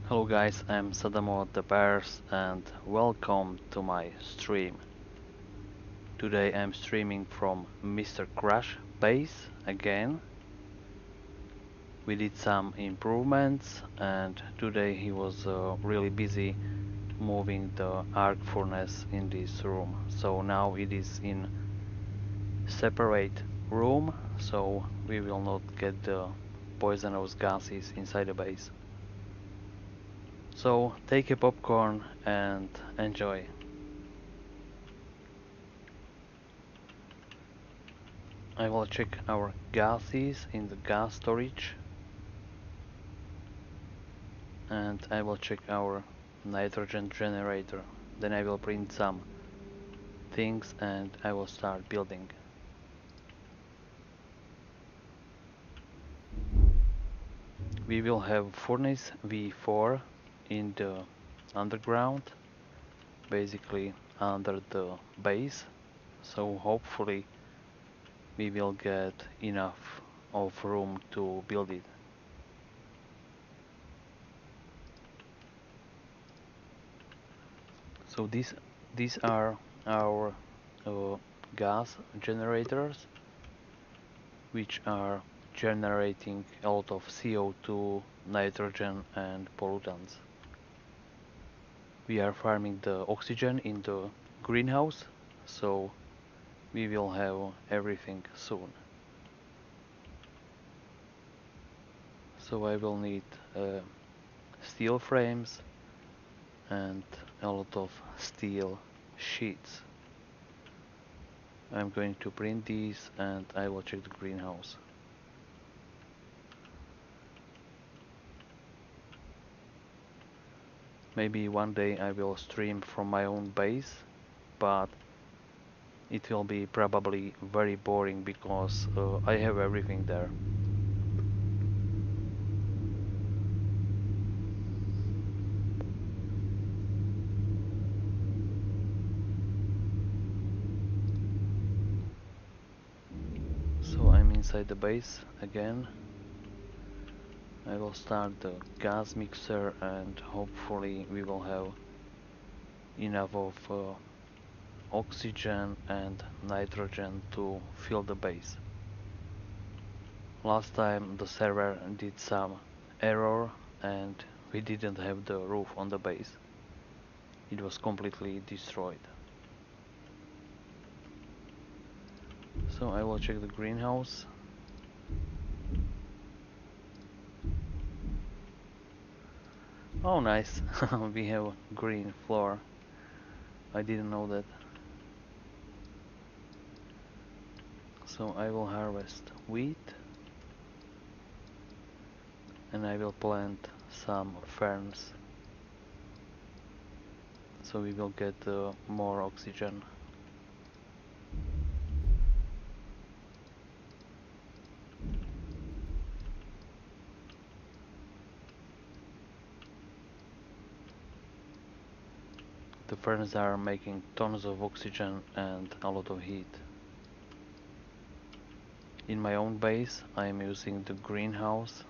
Hello guys, I'm Sadamo the Bears and welcome to my stream. Today I'm streaming from Mr. Crash base again. We did some improvements and today he was really busy moving the arc furnace in this room. So now it is in separate room, so we will not get the poisonous gases inside the base. So take a popcorn and enjoy. I will check our gases in the gas storage and I will check our nitrogen generator. Then I will print some things and I will start building. We will have furnace V4 in the underground, basically under the base. So hopefully we will get enough of room to build it. So these are our gas generators, which are generating a lot of CO2, nitrogen and pollutants. We are farming the oxygen in the greenhouse, so we will have everything soon. So I will need steel frames and a lot of steel sheets. I'm going to print these and I will check the greenhouse. Maybe one day I will stream from my own base, but it will be probably very boring because I have everything there. So I'm inside the base again. I will start the gas mixer and hopefully we will have enough of oxygen and nitrogen to fill the base. Last time the server did some error and we didn't have the roof on the base. It was completely destroyed. So I will check the greenhouse. Oh nice, we have green floor. I didn't know that. So I will harvest wheat and I will plant some ferns so we will get more oxygen. The ferns are making tons of oxygen and a lot of heat. In my own base I am using the greenhouse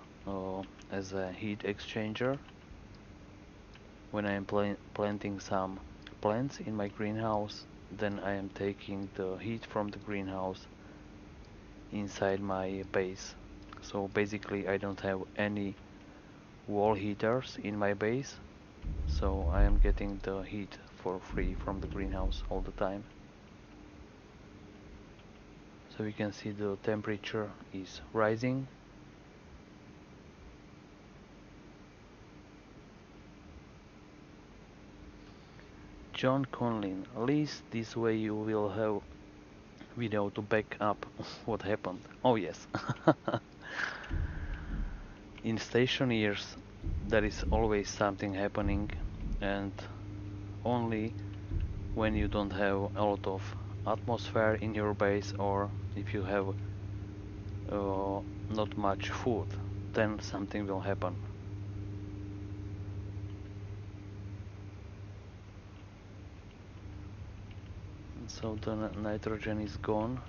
as a heat exchanger. When I am planting some plants in my greenhouse, then I am taking the heat from the greenhouse inside my base. So basically I don't have any wall heaters in my base, so I am getting the heat for free from the greenhouse all the time. So we can see the temperature is rising. John Conlin, at least this way you will have video to back up what happened. Oh yes. In Stationeers there is always something happening, and only when you don't have a lot of atmosphere in your base or if you have not much food, then something will happen. So the nitrogen is gone.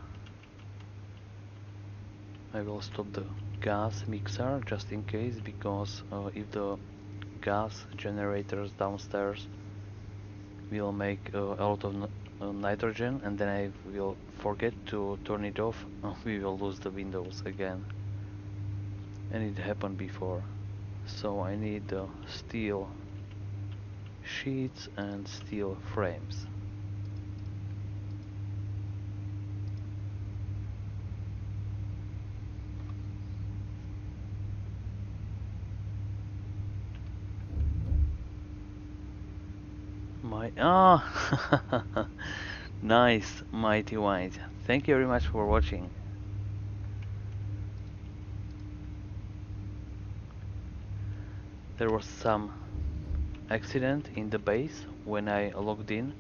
I will stop the gas mixer just in case, because if the gas generators downstairs will make a lot of nitrogen, and then I will forget to turn it off and we will lose the windows again. And it happened before. So I need steel sheets and steel frames. Nice, mighty white. Thank you very much for watching. There was some accident in the base when I logged in.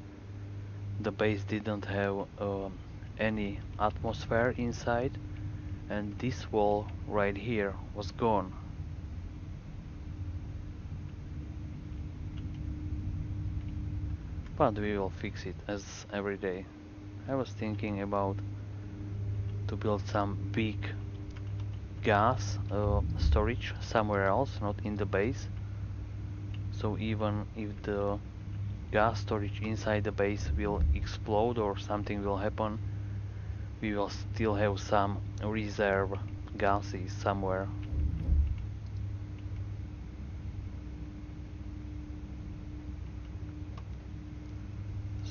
The base didn't have any atmosphere inside, and this wall right here was gone. But we will fix it as every day. I was thinking about to build some big gas storage somewhere else, not in the base. So even if the gas storage inside the base will explode or something will happen, we will still have some reserve gases somewhere.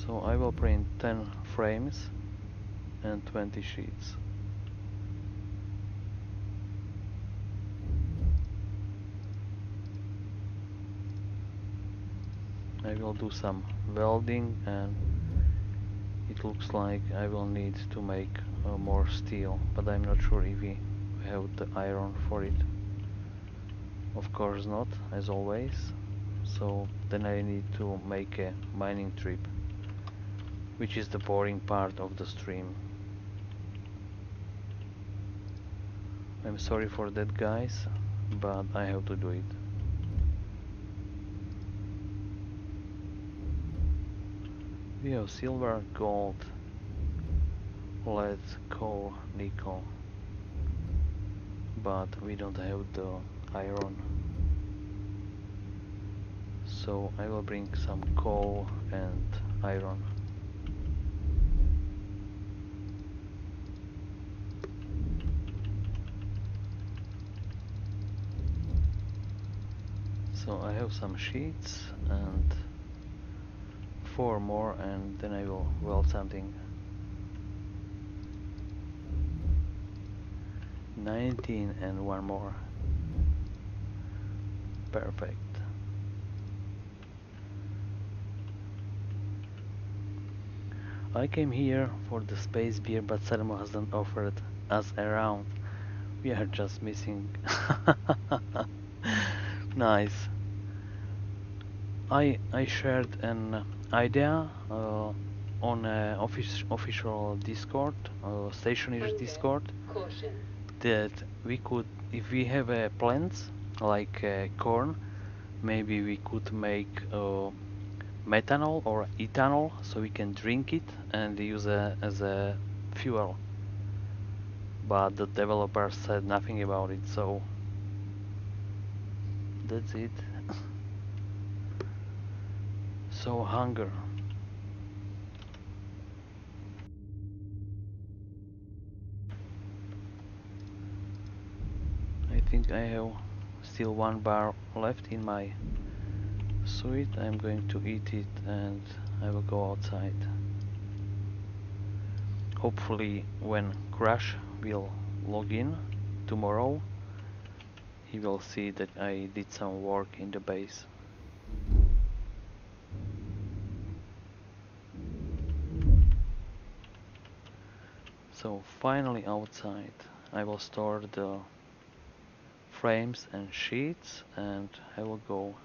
So I will print 10 frames and 20 sheets. I will do some welding, and it looks like I will need to make more steel, but I'm not sure if we have the iron for it. Of course not, as always. So then I need to make a mining trip, which is the boring part of the stream. I'm sorry for that, guys, but I have to do it. We have silver, gold, lead, coal, nickel, but we don't have the iron. So I will bring some coal and iron. So I have some sheets and 4 more, and then I will weld something. 19 and 1 more. Perfect. I came here for the space beer, but Salmo hasn't offered us a round. We are just missing. Nice. I shared an idea on official Discord, Stationeers Discord, that we could, if we have plants like corn, maybe we could make methanol or ethanol so we can drink it and use it as a fuel. But the developer said nothing about it, so that's it. So hunger. I think I have still 1 bar left in my suit. I'm going to eat it and I will go outside. Hopefully when Crash will log in tomorrow, he will see that I did some work in the base. So finally outside, I will store the frames and sheets and I will go.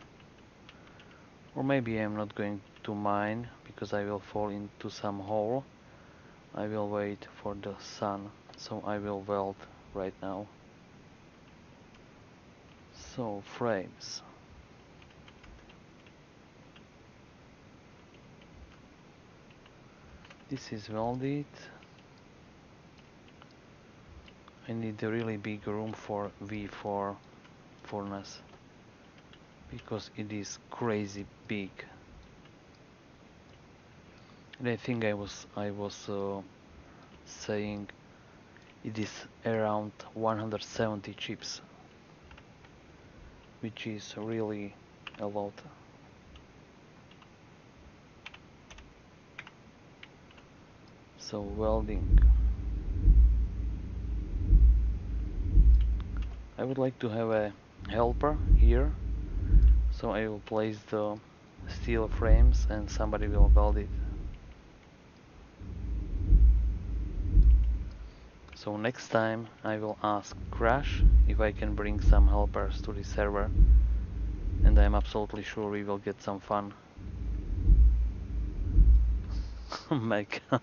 Or maybe I'm not going to mine because I will fall into some hole. I will wait for the sun, so I will weld right now. So frames. This is welded. I need a really big room for V4 furnace because it is crazy big. And I think I was saying it is around 170 chips, which is really a lot. So welding. I would like to have a helper here, so I will place the steel frames and somebody will weld it. So next time I will ask Crash if I can bring some helpers to the server, and I'm absolutely sure we will get some fun. Oh my god.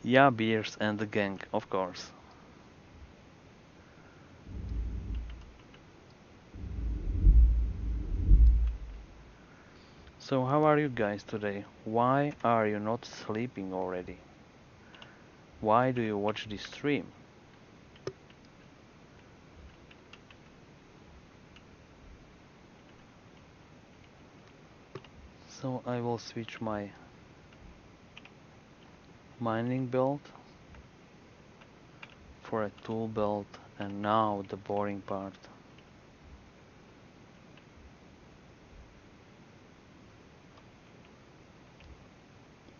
Yeah, beers and the gang, of course. So how are you guys today? Why are you not sleeping already? Why do you watch this stream? So I will switch my mining belt for a tool belt, and now the boring part.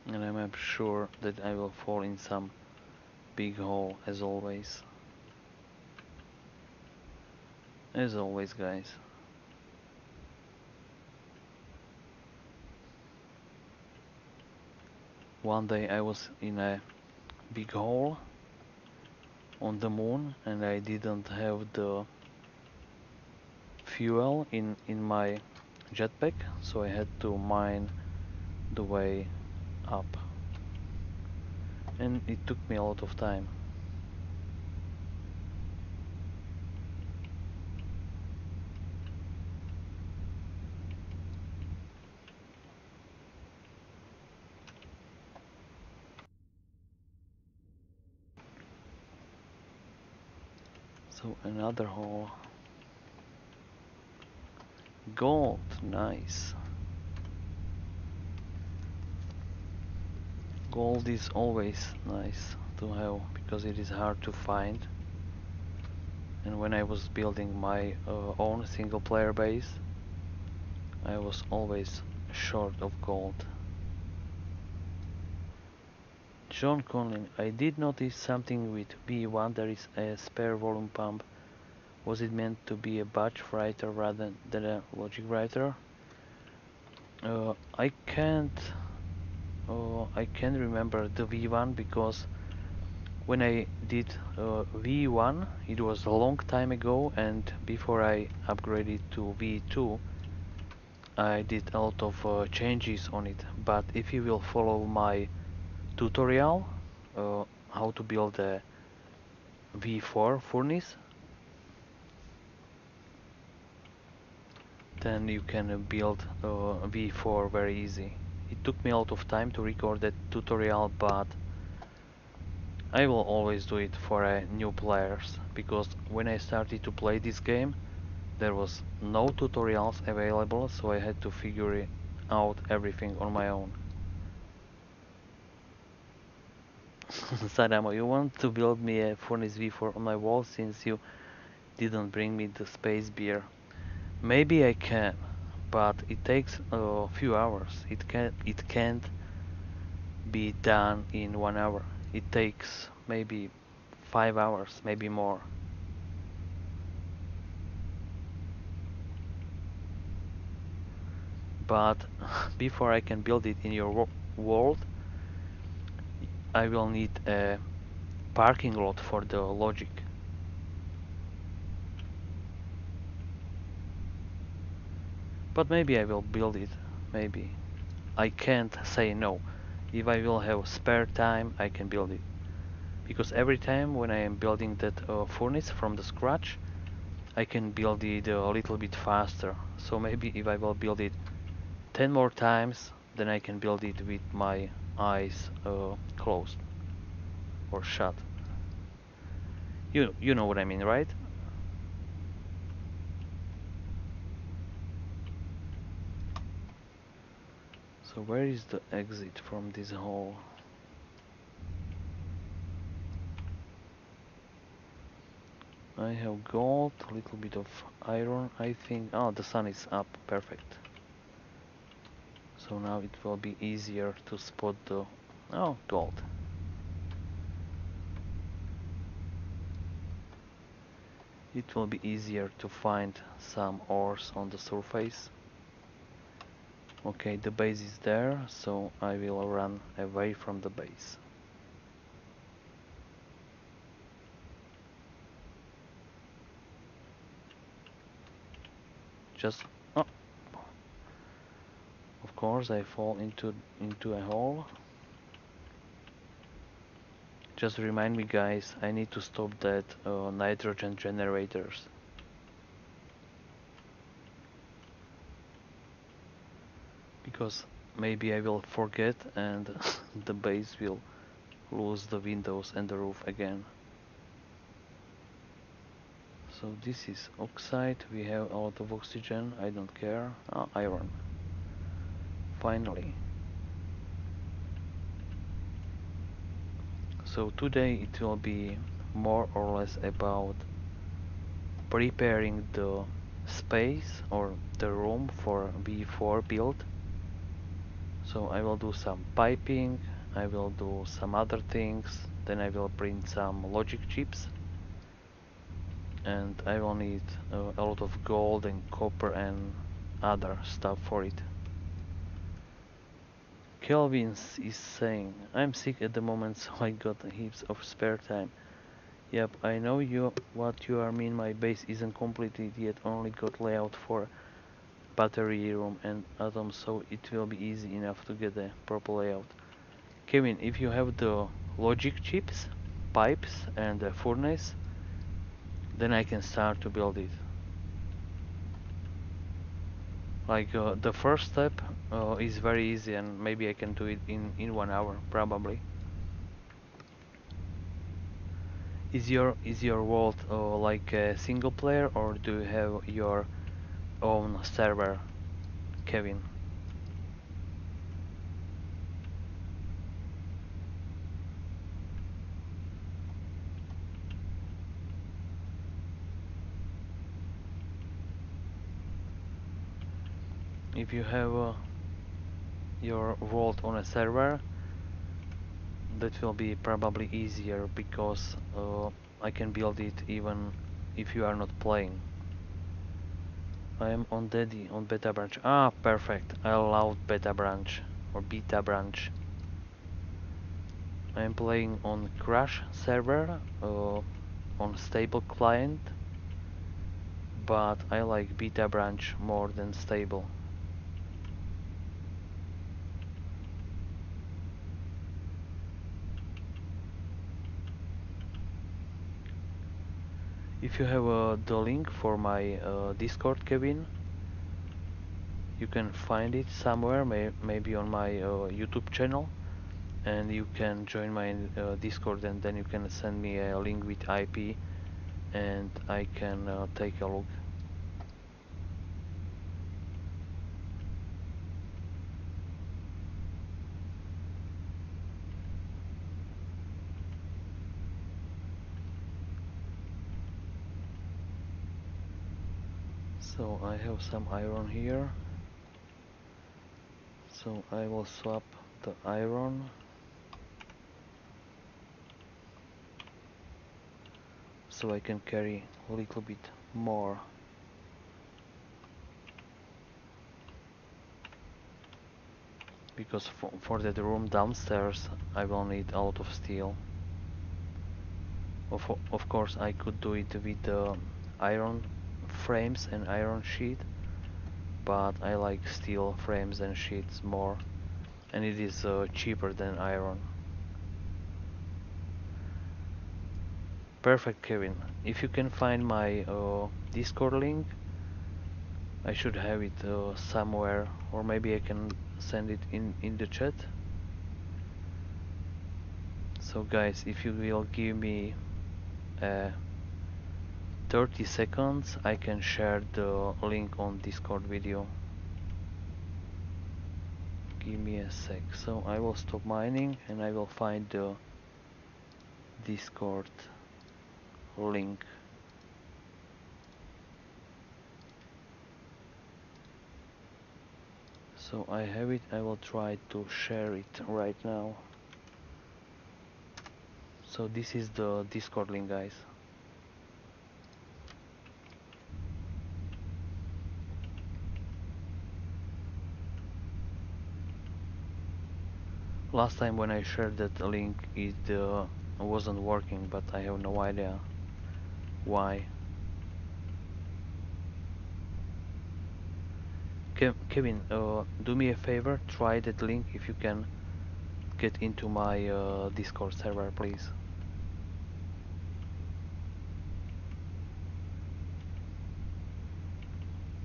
And I'm sure that I will fall in some big hole as always. As always, guys. One day I was in a big hole on the moon and I didn't have the fuel in my jetpack, so I had to mine the way up. And it took me a lot of time. So another hole. Gold, nice. Gold is always nice to have because it is hard to find. And when I was building my own single player base, I was always short of gold. John Conlin, I did notice something with V1. There is a spare volume pump. Was it meant to be a batch writer rather than a logic writer? I can't. I can't remember the V1 because when I did V1, it was a long time ago, and before I upgraded to V2, I did a lot of changes on it. But if you will follow my tutorial, how to build a V4 furnace, then you can build V4 very easy. It took me a lot of time to record that tutorial, but I will always do it for new players, because when I started to play this game, there was no tutorials available, so I had to figure out everything on my own. Sadamo, you want to build me a furnace V4 on my wall since you didn't bring me the space beer? Maybe I can, but it takes a few hours. It can't be done in 1 hour. It takes maybe 5 hours, maybe more. But before I can build it in your world, I will need a parking lot for the logic. But maybe I will build it. Maybe. I can't say no. If I will have spare time, I can build it. Because every time when I am building that furnace from the scratch, I can build it a little bit faster. So maybe if I will build it 10 more times, then I can build it with my eyes closed or shut. You know what I mean, right? So where is the exit from this hole? I have gold, a little bit of iron, I think. Oh, the sun is up, perfect. So now it will be easier to spot the... Oh, gold. It will be easier to find some ores on the surface. Okay, the base is there, so I will run away from the base. Just... Oh, of course I fall into a hole. Just remind me guys, I need to stop that nitrogen generators. Because maybe I will forget and the base will lose the windows and the roof again. So this is oxide, we have a lot of oxygen, I don't care. Ah, iron. Finally. So today it will be more or less about preparing the space or the room for V4 build. So I will do some piping, I will do some other things, then I will print some logic chips, and I will need a lot of gold and copper and other stuff for it. Kelvin is saying, I'm sick at the moment, so I got heaps of spare time. Yep, I know what you are mean. My base isn't completed yet, only got layout for battery room and atoms, so it will be easy enough to get a proper layout. Kevin, if you have the logic chips, pipes and the furnace, then I can start to build it. Like the first step is very easy and maybe I can do it in 1 hour probably. Is your world like a single player or do you have your own server, Kevin? If you have your world on a server, that will be probably easier because I can build it even if you are not playing. I am on Daddy on beta branch. Ah, perfect. I love beta branch or beta branch. I am playing on Crash server on stable client, but I like beta branch more than stable. If you have the link for my Discord, Kevin, you can find it somewhere, maybe on my YouTube channel, and you can join my Discord, and then you can send me a link with IP, and I can take a look. So I have some iron here, so I will swap the iron. So I can carry a little bit more. Because for that room downstairs I will need a lot of steel. Of course I could do it with iron frames and iron sheet, but I like steel frames and sheets more, and it is cheaper than iron. Perfect, Kevin. If you can find my Discord link, I should have it somewhere, or maybe I can send it in the chat. So guys, if you will give me 30 seconds, I can share the link on Discord video. Give me a sec. So I will stop mining and I will find the Discord link. So I have it. I will try to share it right now. So this is the Discord link, guys. Last time when I shared that link, it wasn't working, but I have no idea why. Kevin, do me a favor, try that link if you can get into my Discord server, please.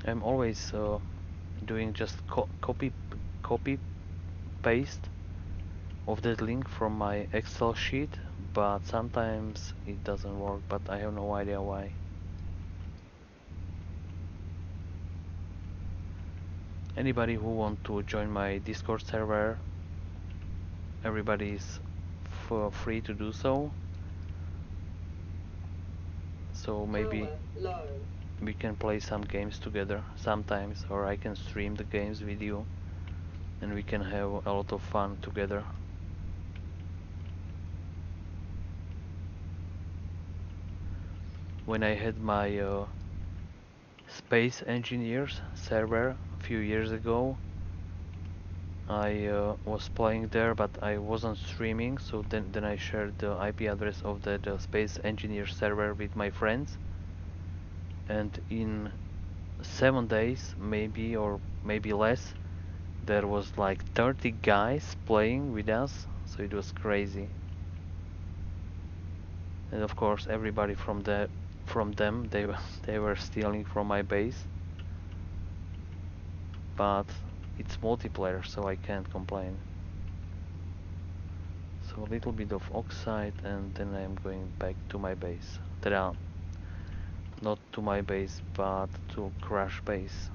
I'm always doing just copy paste of that link from my Excel sheet, but sometimes it doesn't work, but I have no idea why. Anybody who want to join my Discord server, everybody is free to do so. So maybe we can play some games together sometimes, or I can stream the games with you and we can have a lot of fun together. When I had my Space Engineers server a few years ago, I was playing there, but I wasn't streaming, so then I shared the IP address of the Space Engineers server with my friends, and in 7 days, maybe or maybe less, there was like 30 guys playing with us, so it was crazy. And of course, everybody from them they were stealing from my base, but it's multiplayer, so I can't complain. So a little bit of oxide, and then I'm going back to my base. Ta-da! Not to my base, but to Crash base.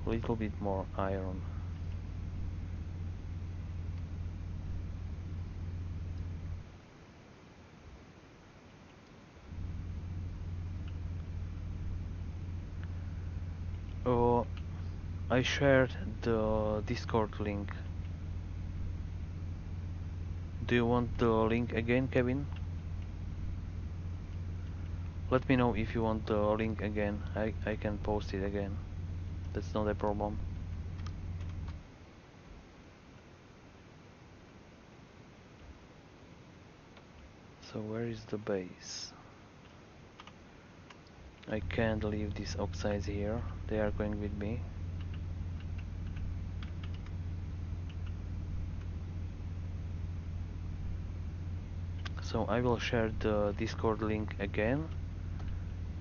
A little bit more iron. Oh, I shared the Discord link. Do you want the link again, Kevin? Let me know if you want the link again. I can post it again. That's not a problem. So where is the base? I can't leave these oxides here. They are going with me. So I will share the Discord link again.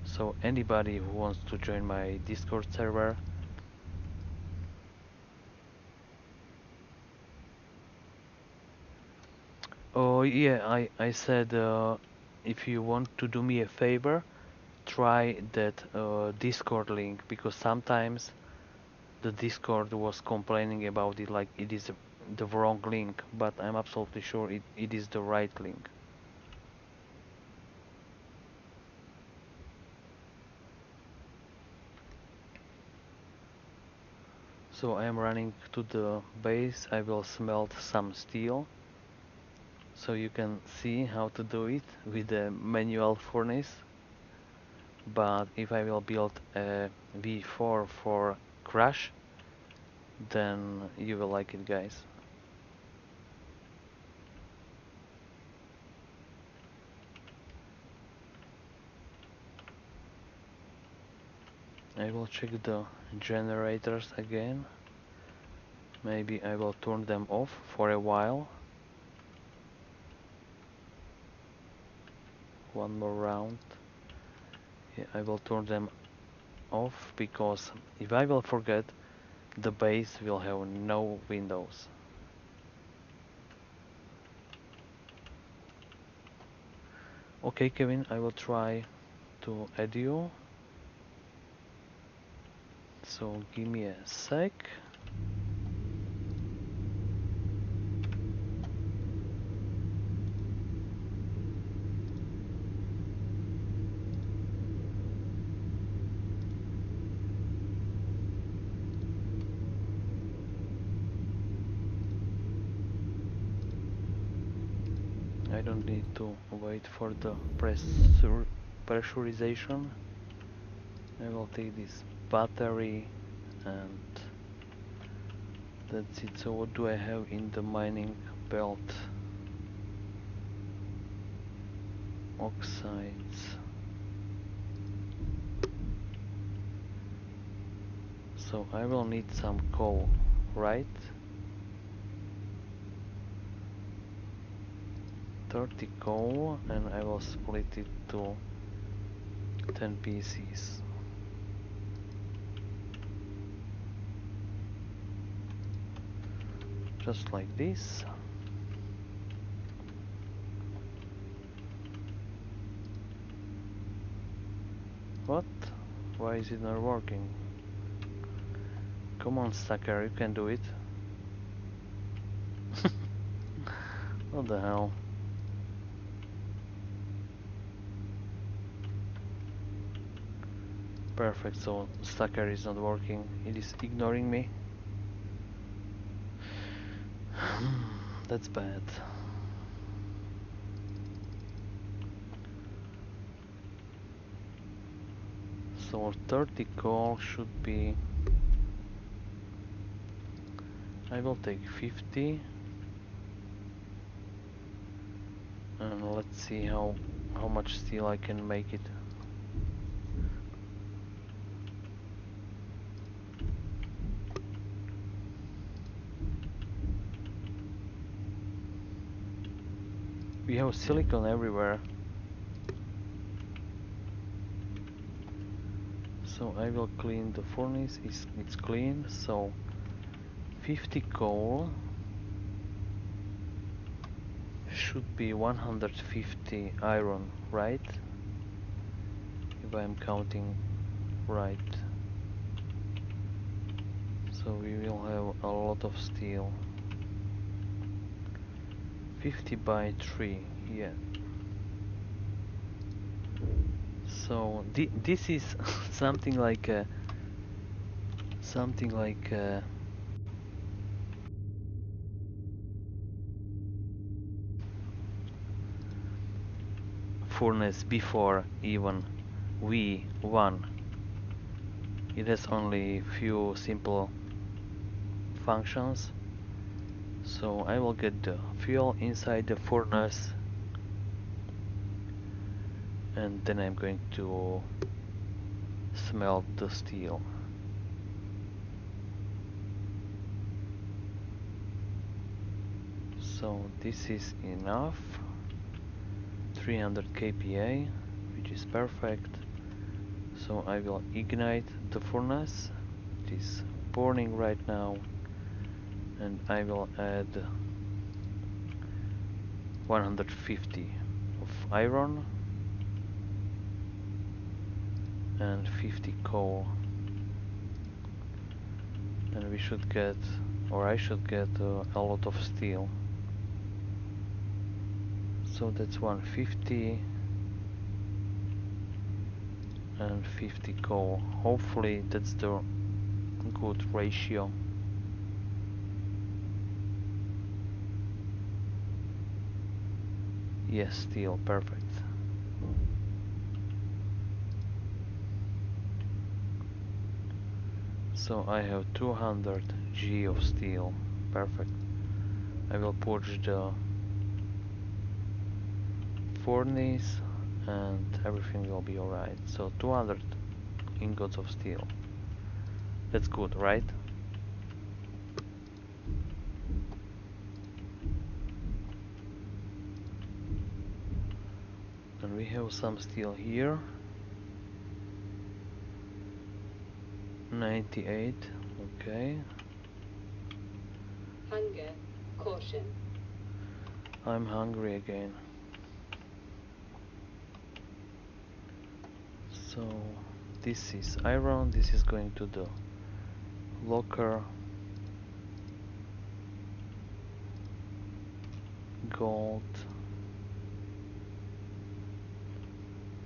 So anybody who wants to join my Discord server, oh yeah, I said if you want to do me a favor, try that Discord link, because sometimes the Discord was complaining about it like it is the wrong link, but I'm absolutely sure it is the right link. So I am running to the base. I will smelt some steel, so you can see how to do it with the manual furnace. But if I will build a V4 for Crash, then you will like it, guys. I will check the generators again. Maybe I will turn them off for a while. One more round. Yeah, I will turn them off, because if I will forget, the base will have no windows. Okay, Kevin, I will try to add you. So give me a sec. don't need to wait for the pressurization. I will take this battery and that's it. So what do I have in the mining belt? Oxides. So I will need some coal, right? 30 coal and I will split it to 10 pieces. Just like this. What? Why is it not working? Come on, Stacker, you can do it. What the hell? Perfect, so Stacker is not working. It is ignoring me. That's bad. So 30 coal should be... I will take 50. And let's see how much steel I can make it. We have silicon everywhere. So I will clean the furnace. It's clean. So 50 coal should be 150 iron, right? If I'm counting right. So we will have a lot of steel. 50 by 3, yeah. So this is something like furnace before even V1. It has only few simple functions. So I will get the fuel inside the furnace and then I'm going to smelt the steel. So this is enough. 300 kPa, which is perfect. So I will ignite the furnace. It is burning right now. And I will add 150 of iron and 50 coal. And we should get, or I should get a lot of steel. So that's 150 and 50 coal. Hopefully that's the good ratio. Yes, steel, perfect. So I have 200 G of steel, perfect. I will purge the furnace and everything will be alright. So 200 ingots of steel. That's good, right? And we have some steel here. 98, okay. Hunger, caution. I'm hungry again. So this is iron, this is going to the locker. Gold,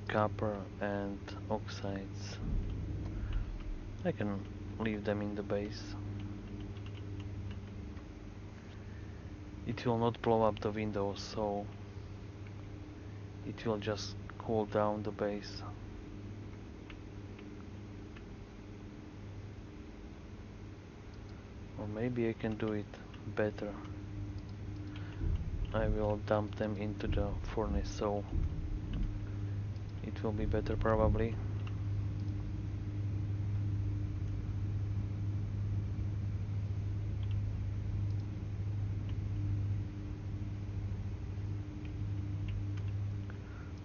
copper and oxides. I can leave them in the base. It will not blow up the windows, so it will just cool down the base. Or maybe I can do it better. I will dump them into the furnace, so it will be better probably.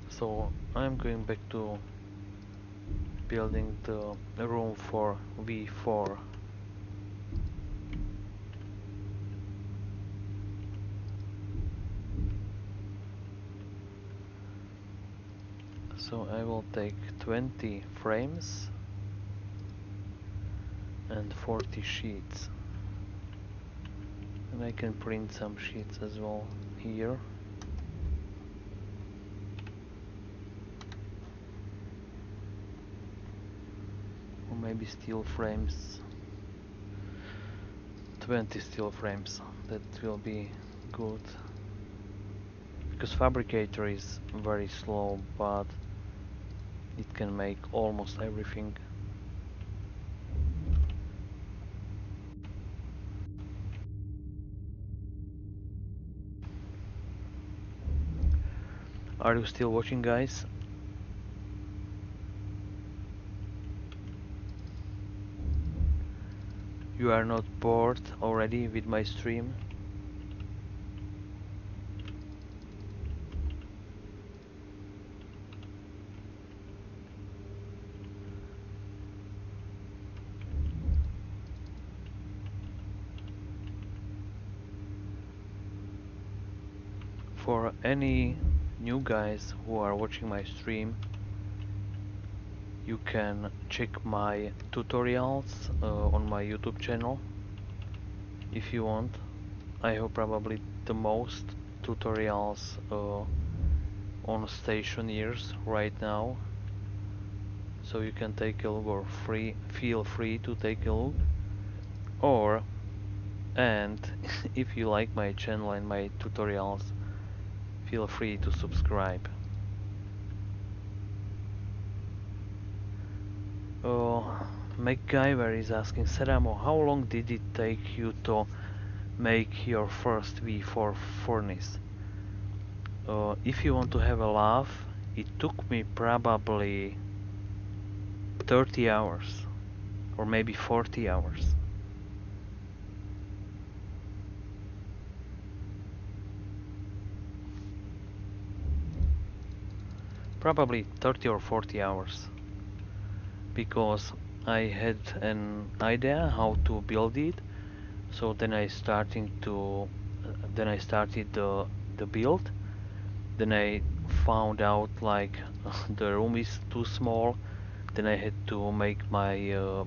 So I'm going back to building the room for V4. So I will take 20 frames and 40 sheets. And I can print some sheets as well here. Or maybe steel frames. 20 steel frames. That will be good. Because fabricator is very slow, but it can make almost everything. Are you still watching, guys? You are not bored already with my stream? For any new guys who are watching my stream, you can check my tutorials on my YouTube channel if you want. I have probably the most tutorials on Stationeers right now, so you can take a look, or feel free to take a look. Or, and if you like my channel and my tutorials, feel free to subscribe. uh, MacGyver is asking, Seramo, how long did it take you to make your first V4 furnace? If you want to have a laugh, it took me probably 30 hours or maybe 40 hours. Probably 30 or 40 hours, because I had an idea how to build it. So then I started the build. Then I found out like the room is too small. Then I had to make my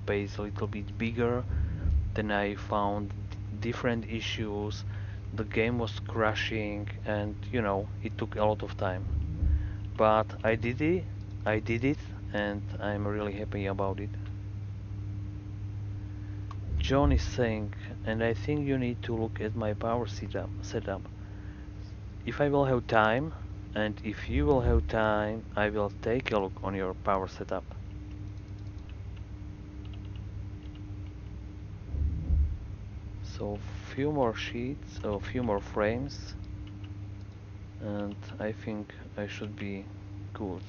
base a little bit bigger. Then I found different issues. The game was crashing, and it took a lot of time. But I did it, and I'm really happy about it. John is saying, and I think you need to look at my power setup. If I will have time, and if you will have time, I will take a look on your power setup. So few more sheets, a few more frames, and I think I should be good.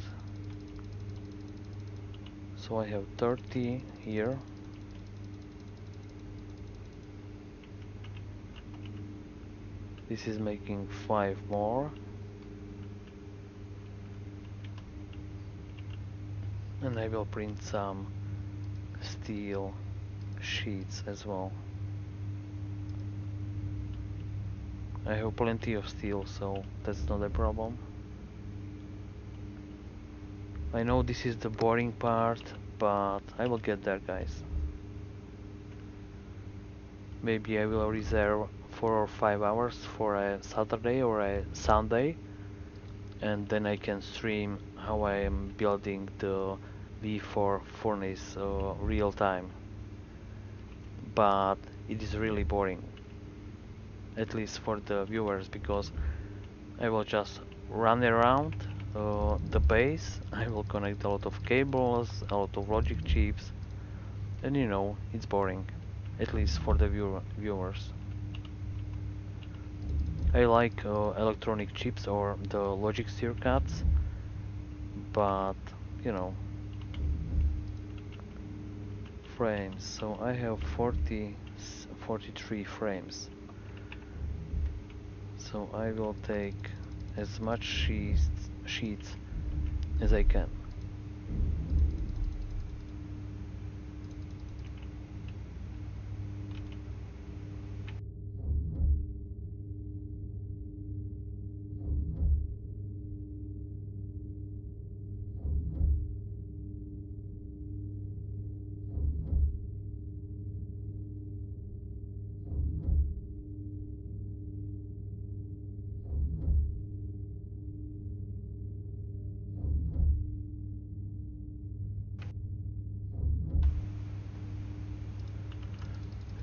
So I have 30 here. This is making 5 more. And I will print some steel sheets as well. I have plenty of steel, so that's not a problem. I know this is the boring part, but I will get there, guys. Maybe I will reserve 4 or 5 hours for a Saturday or a Sunday, and then I can stream how I am building the V4 furnace real time. But it is really boring, at least for the viewers, because I will just run around the base, I will connect a lot of cables, a lot of logic chips, and it's boring, at least for the viewers. I like electronic chips or the logic circuits, but you know, frames. So I have 43 frames. So I will take as much sheets as I can.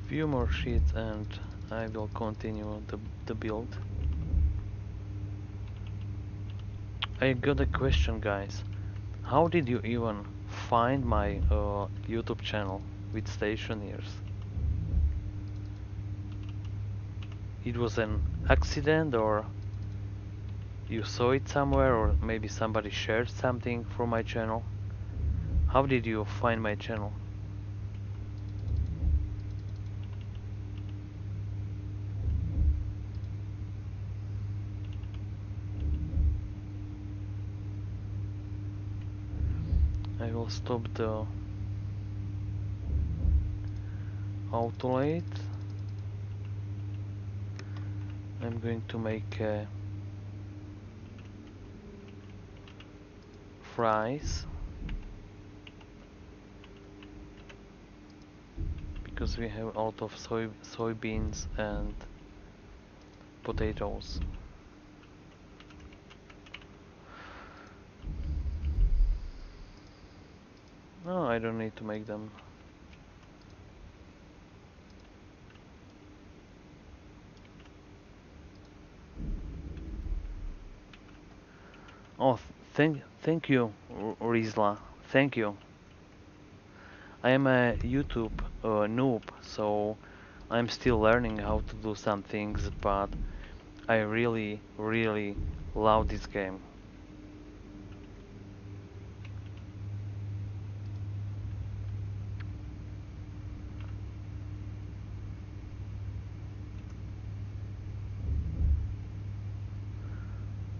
Few more sheets and I will continue the build. I got a question, guys. How did you even find my YouTube channel with Stationeers? It was an accident, or you saw it somewhere, or maybe somebody shared something from my channel? How did you find my channel? I will stop the autolate. I'm going to make fries because we have a lot of soybeans and potatoes. No, I don't need to make them. Oh, thank you, Rizla. Thank you. I am a YouTube noob, so I'm still learning how to do some things, but I really, really love this game.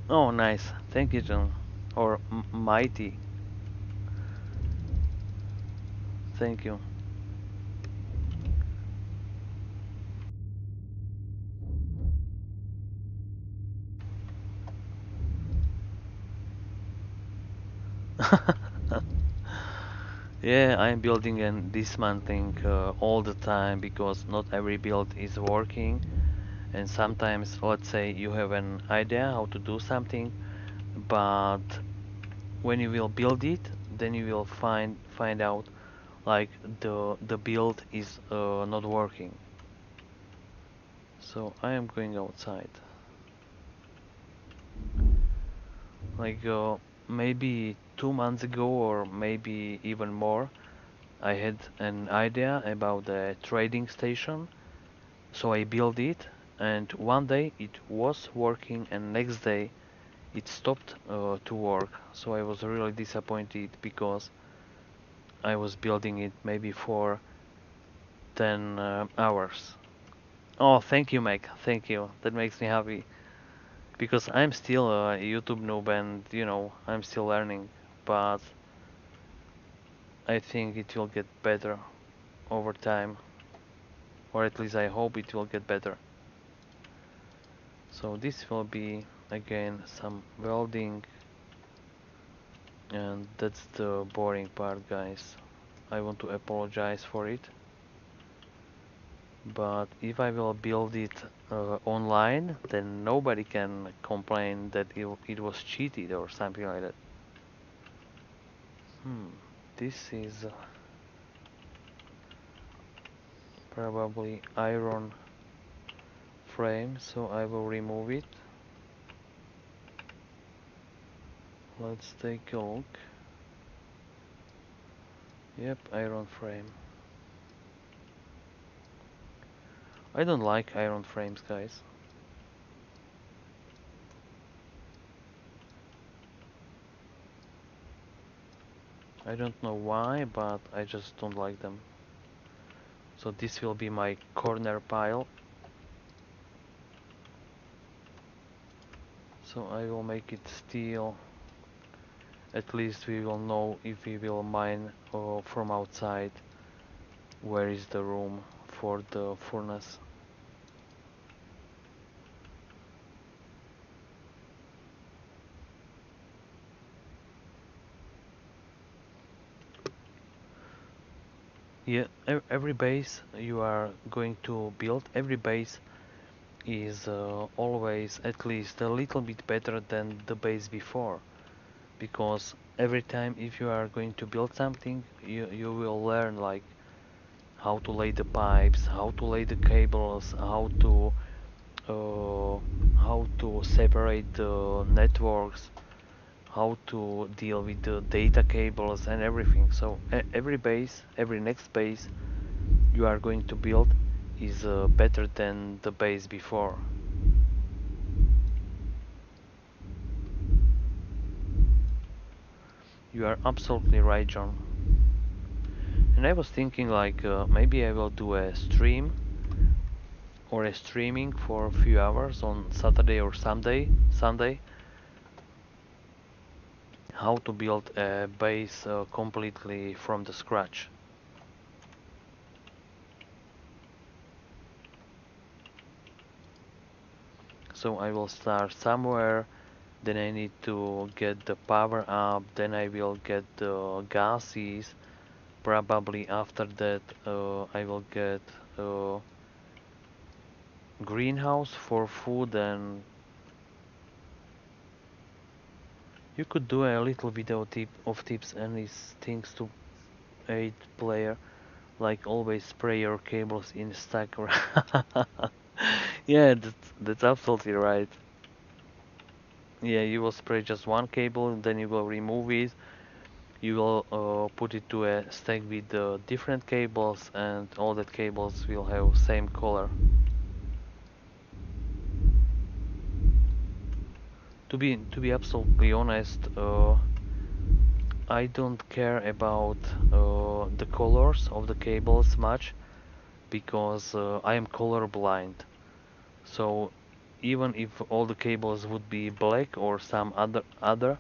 Oh, nice. Thank you, John. Or Mighty. Thank you. Yeah, I'm building and dismantling all the time because not every build is working. And sometimes, let's say you have an idea how to do something, but when you will build it, then you will find out like the build is not working. So I am going outside. Like maybe 2 months ago or maybe even more, I had an idea about a trading station. So I built it, and one day it was working, and next day it stopped to work. So I was really disappointed because I was building it maybe for 10 hours. Oh, thank you, Meg. Thank you. That makes me happy because I'm still a YouTube noob, and I'm still learning. But I think it will get better over time, or at least I hope it will get better. So this will be again some welding, and that's the boring part, guys. I want to apologize for it, but if I will build it online, then nobody can complain that it was cheated or something like that. This is probably iron frame, so I will remove it. Let's take a look. Yep, iron frame. I don't like iron frames, guys. I don't know why, but I just don't like them. So this will be my corner pile. So I will make it steel. At least we will know if we will mine from outside where is the room for the furnace. Yeah, every base you are going to build, every base is always at least a little bit better than the base before, because every time if you are going to build something, you will learn like how to lay the pipes, how to lay the cables, uh, how to separate the networks, how to deal with the data cables and everything. So every base, every next base you are going to build is better than the base before. You are absolutely right, John. And I was thinking like maybe I will do a stream or a streaming for a few hours on Saturday or Sunday, how to build a base completely from the scratch. So I will start somewhere, then I need to get the power up, then I will get the gases, probably after that I will get a greenhouse for food, and you could do a little video tip of tips and these things to aid player, like always spray your cables in stack. Yeah, that's absolutely right. Yeah, you will spray just one cable, then you will remove it. You will put it to a stack with different cables, and all that cables will have same color. To be absolutely honest, I don't care about the colors of the cables much because I am color blind. So even if all the cables would be black or some other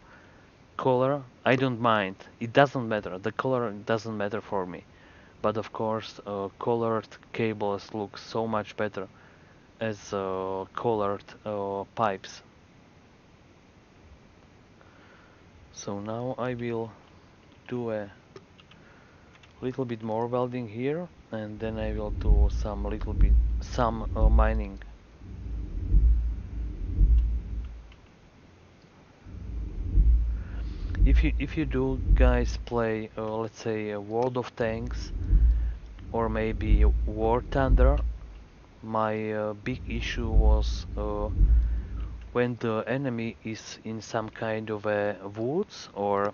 color, I don't mind. It doesn't matter. The color doesn't matter for me. But of course, colored cables look so much better as colored pipes. So now I will do a little bit more welding here, and then I will do some mining. If you do guys play let's say World of Tanks or maybe War Thunder, my big issue was when the enemy is in some kind of a woods or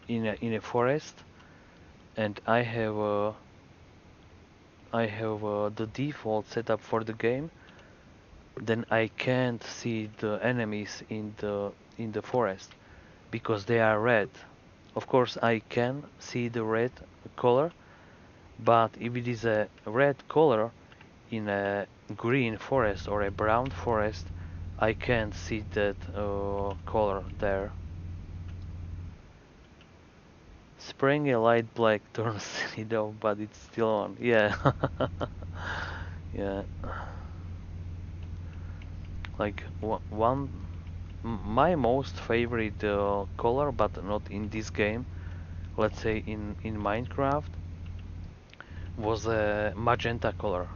in a forest, and I have the default setup for the game, then I can't see the enemies in the forest because they are red. Of course, I can see the red color, but if it is a red color in a green forest or a brown forest, I can't see that color there. Spraying a light black turns it off, but it's still on. Yeah. Yeah. Like my most favorite color, but not in this game, let's say in Minecraft, was a magenta color.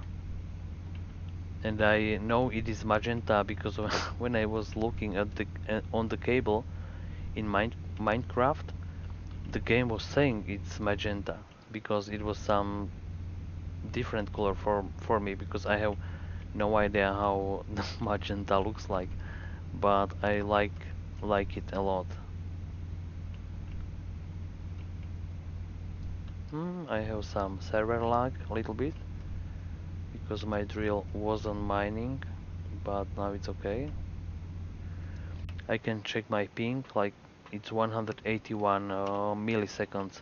And I know it is magenta because when I was looking at the on the cable in Minecraft, the game was saying it's magenta because it was some different color for me, because I have no idea how the magenta looks like, but I like it a lot. I have some server lag a little bit because my drill wasn't mining, but now it's okay. I can check my ping, like it's 181 milliseconds.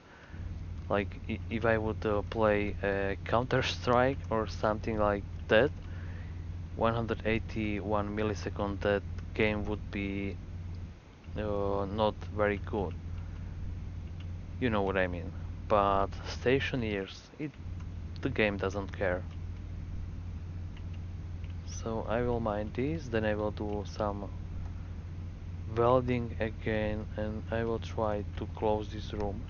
Like if I would play Counter Strike or something like that, 181 millisecond, that game would be not very good. You know what I mean. But Stationeers, the game doesn't care. So I will mine this, then I will do some welding again, and I will try to close this room.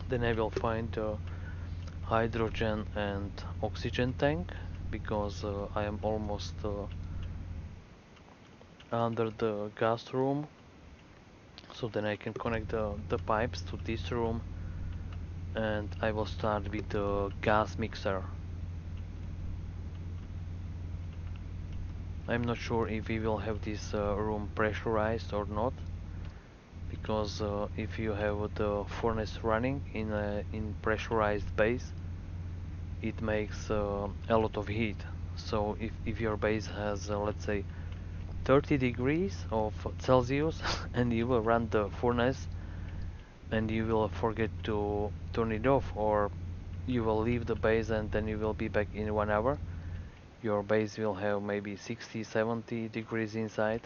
Then I will find a hydrogen and oxygen tank because I am almost under the gas room. So then I can connect the pipes to this room, and I will start with the gas mixer. I'm not sure if we will have this room pressurized or not, because if you have the furnace running in pressurized base, it makes a lot of heat. So if your base has let's say 30 degrees of Celsius and you will run the furnace and you will forget to turn it off, or you will leave the base and then you will be back in 1 hour, your base will have maybe 60-70 degrees inside.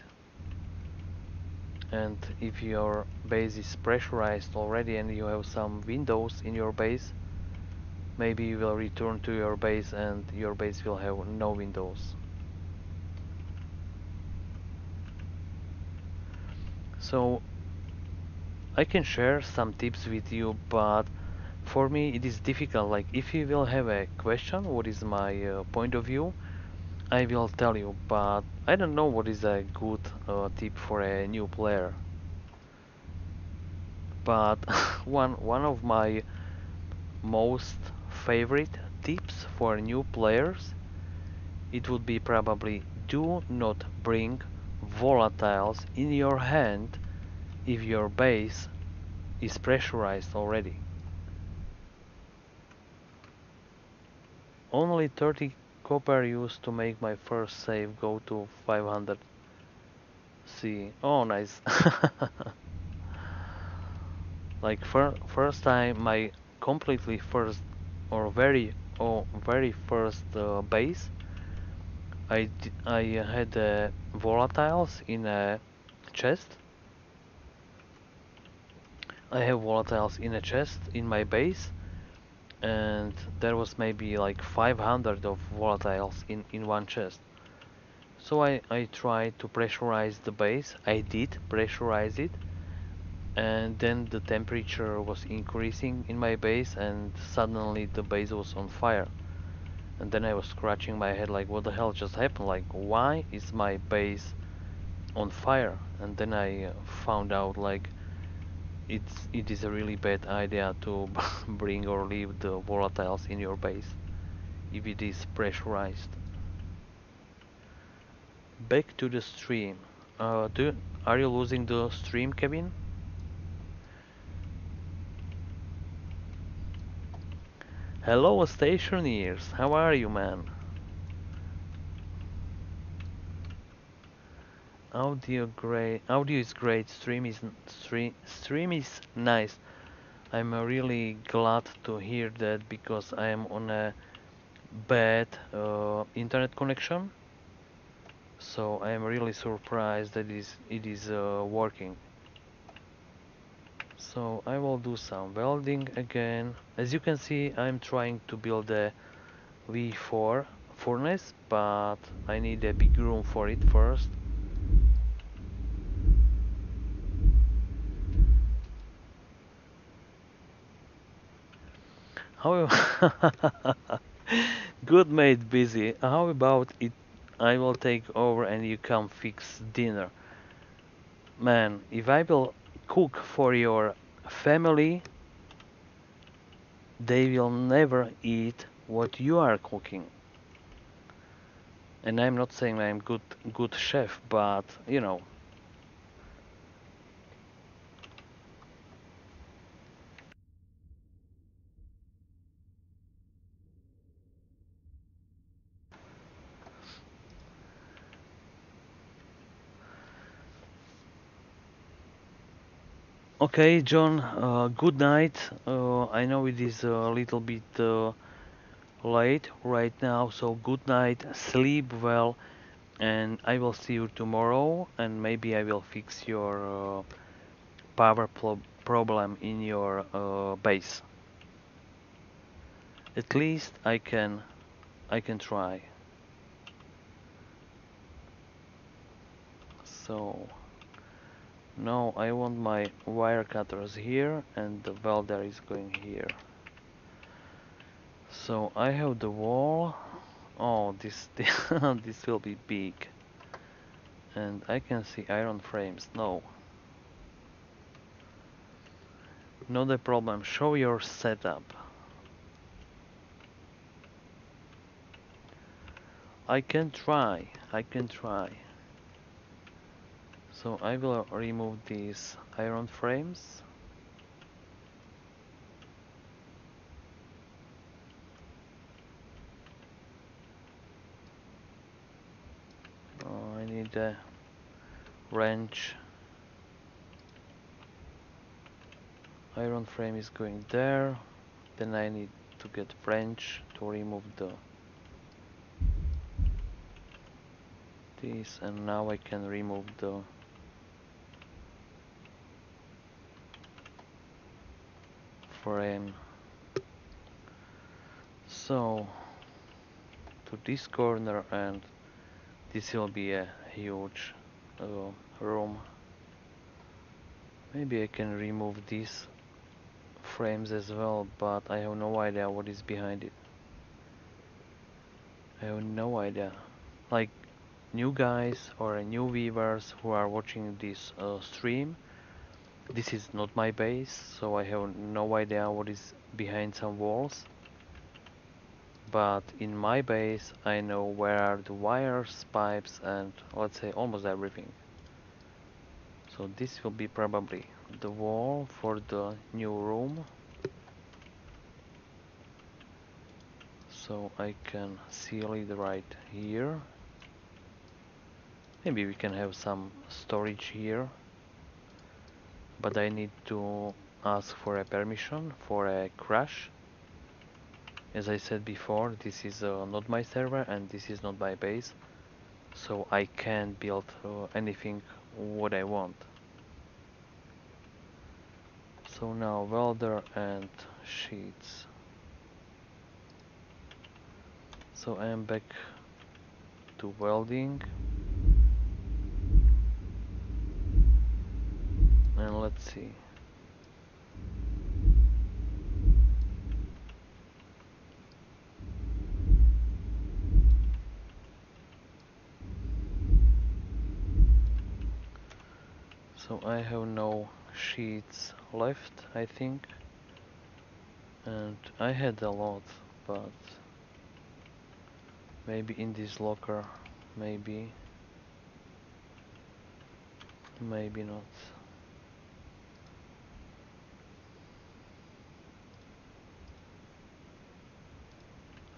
And if your base is pressurized already and you have some windows in your base, maybe you will return to your base and your base will have no windows. So I can share some tips with you, but for me it is difficult. Like if you will have a question, what is my point of view, I will tell you, but I don't know what is a good tip for a new player. But one of my most favorite tips for new players, it would be probably do not bring volatiles in your hand if your base is pressurized already. Only 30 copper used to make my first save go to 500 C. Oh, nice. Like first time, my completely first or very first base, I had volatiles in a chest. I have volatiles in a chest in my base, and there was maybe like 500 of volatiles in one chest. So I tried to pressurize the base. I did pressurize it, and then the temperature was increasing in my base, and suddenly the base was on fire. And then I was scratching my head like, what the hell just happened? Like, why is my base on fire? And then I found out like it is a really bad idea to bring or leave the volatiles in your base if it is pressurized. Back to the stream. Are you losing the stream, Kevin? Hello, Stationeers. How are you, man? Audio is great. Stream is nice. I'm really glad to hear that because I am on a bad internet connection. So I am really surprised that it is working. So I will do some welding again. As you can see, I'm trying to build a V4 furnace, but I need a big room for it first. How good mate, busy. How about it? I will take over and you come fix dinner. Man, if I will cook for your family, they will never eat what you are cooking. And I'm not saying I'm good chef, but you know. Okay, John, good night. I know it is a little bit late right now, so good night, sleep well, and I will see you tomorrow, and maybe I will fix your power problem in your base. At least I can try. So now I want my wire cutters here, and the welder is going here. So I have the wall. Oh, this this will be big. And I can see iron frames. No, not a problem. Show your setup. I can try. I can try. So I will remove these iron frames. I need a wrench. Iron frame is going there. Then I need to get wrench to remove this, and now I can remove the frame. So to this corner, and this will be a huge room. Maybe I can remove these frames as well, but I have no idea what is behind it. I have no idea. Like new guys or new viewers who are watching this stream, this is not my base, so I have no idea what is behind some walls. But in my base, I know where are the wires, pipes, and let's say almost everything. So this will be probably the wall for the new room. So I can seal it right here. Maybe we can have some storage here, but I need to ask for a permission for a crash. As I said before, this is not my server and this is not my base, so I can't build anything what I want. So now welder and sheets. So I am back to welding, and let's see. So I have no sheets left, I think, and I had a lot, but maybe in this locker, maybe, maybe not.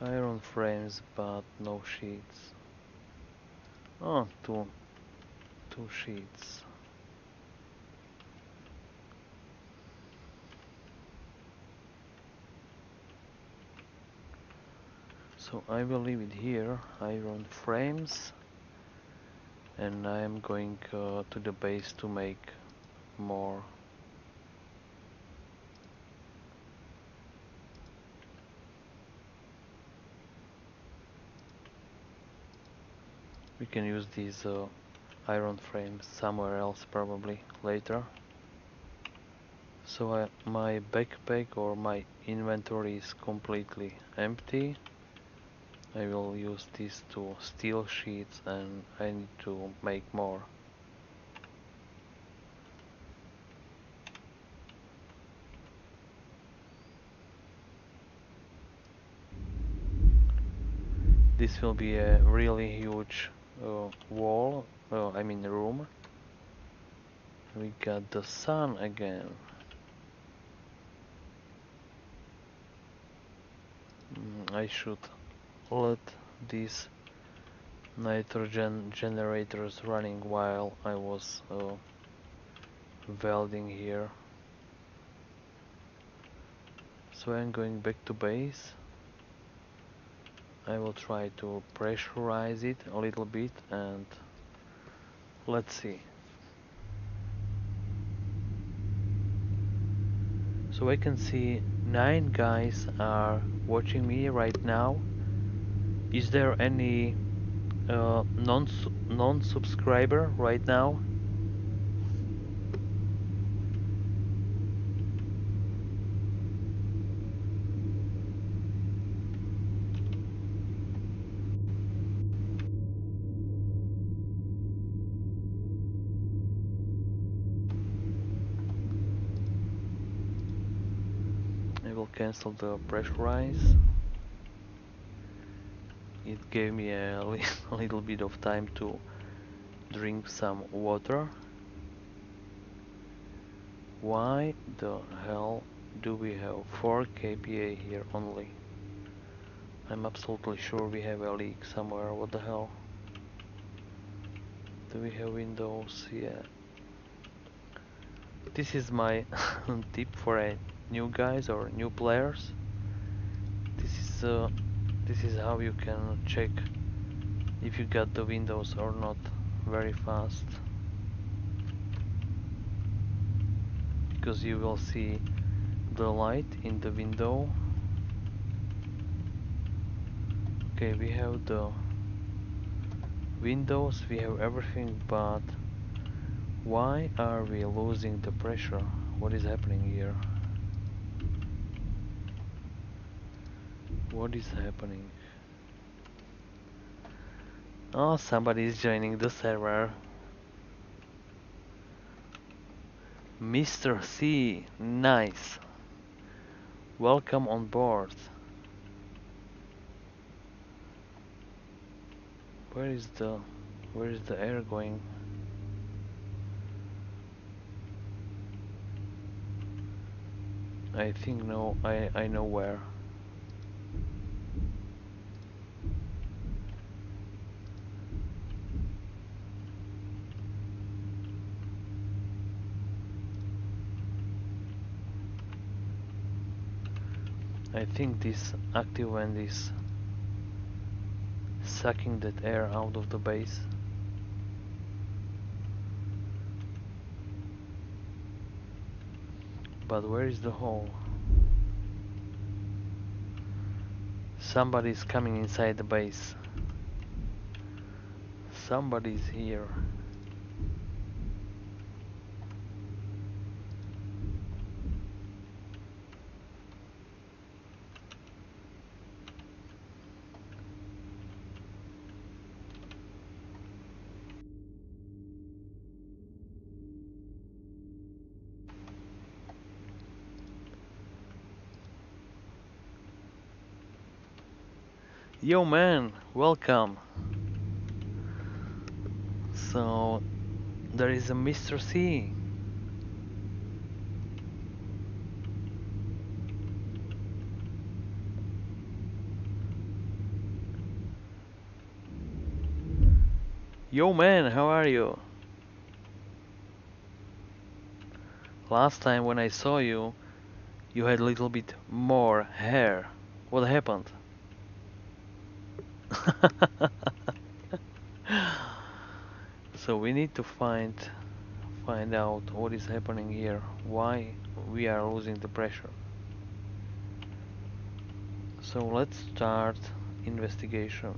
Iron frames, but no sheets. Oh, two sheets. So I will leave it here, iron frames, and I am going to the base to make more. We can use these iron frames somewhere else probably later. So my backpack or my inventory is completely empty. I will use these two steel sheets and I need to make more. This will be a really huge wall, I mean room. We got the sun again. I should let these nitrogen generators running while I was welding here. So I'm going back to base. I will try to pressurize it a little bit and let's see. So I can see 9 guys are watching me right now. Is there any non-subscriber right now? I will cancel the pressurize. It gave me a little bit of time to drink some water. Why the hell do we have 4 kPa here only? I'm absolutely sure we have a leak somewhere. What the hell? Do we have Windows? Yeah. This is my tip for a new guys or new players. This is uh, this is how you can check if you got the Windows or not very fast. Because you will see the light in the window. Okay, we have the Windows, we have everything, but why are we losing the pressure? What is happening here? What is happening? Oh, somebody is joining the server. Mr. C, nice. Welcome on board. Where is the where is the air going? I think no, I know where. I think this active vent is sucking that air out of the base. But where is the hole? Somebody is coming inside the base. Somebody's here. Yo man, welcome. So there is a Mr. C. Yo man, how are you? Last time when I saw you, you had a little bit more hair. What happened? So we need to find out what is happening here. Why we are losing the pressure. So let's start investigation.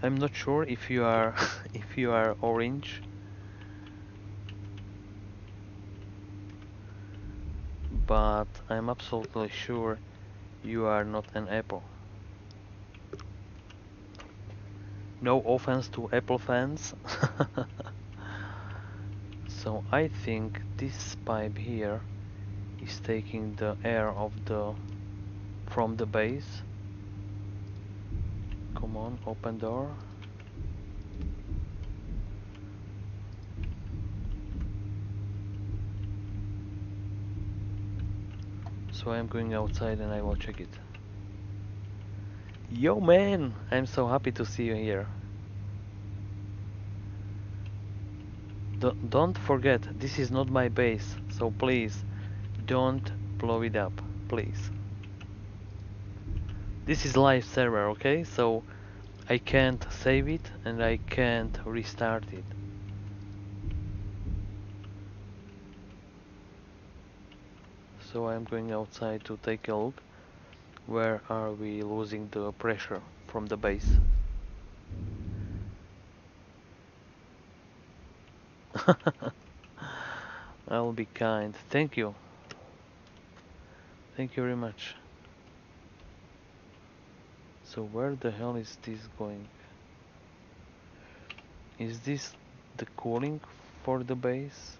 I'm not sure if you are if you are orange, but I'm absolutely sure you are not an apple. No offense to Apple fans. So I think this pipe here is taking the air of the from the base. Come on, open door. So I'm going outside and I will check it. Yo man, I'm so happy to see you here. Don't forget, this is not my base, so please don't blow it up, please. This is live server, okay? So I can't save it and I can't restart it. So I'm going outside to take a look. Where are we losing the pressure from the base? I'll be kind. Thank you. Thank you very much. So where the hell is this going? Is this the cooling for the base?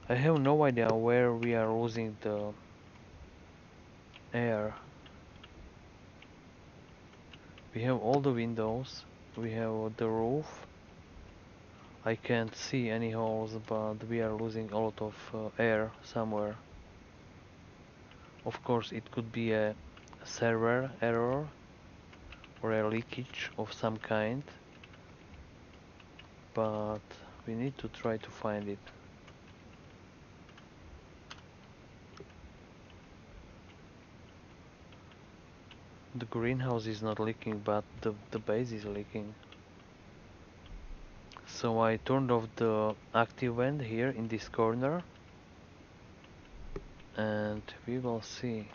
I have no idea where we are losing the air. We have all the windows, we have the roof. I can't see any holes, but we are losing a lot of air somewhere. Of course, it could be a server error or a leakage of some kind, but we need to try to find it. The greenhouse is not leaking, but the base is leaking. So I turned off the active vent here in this corner, and we will see.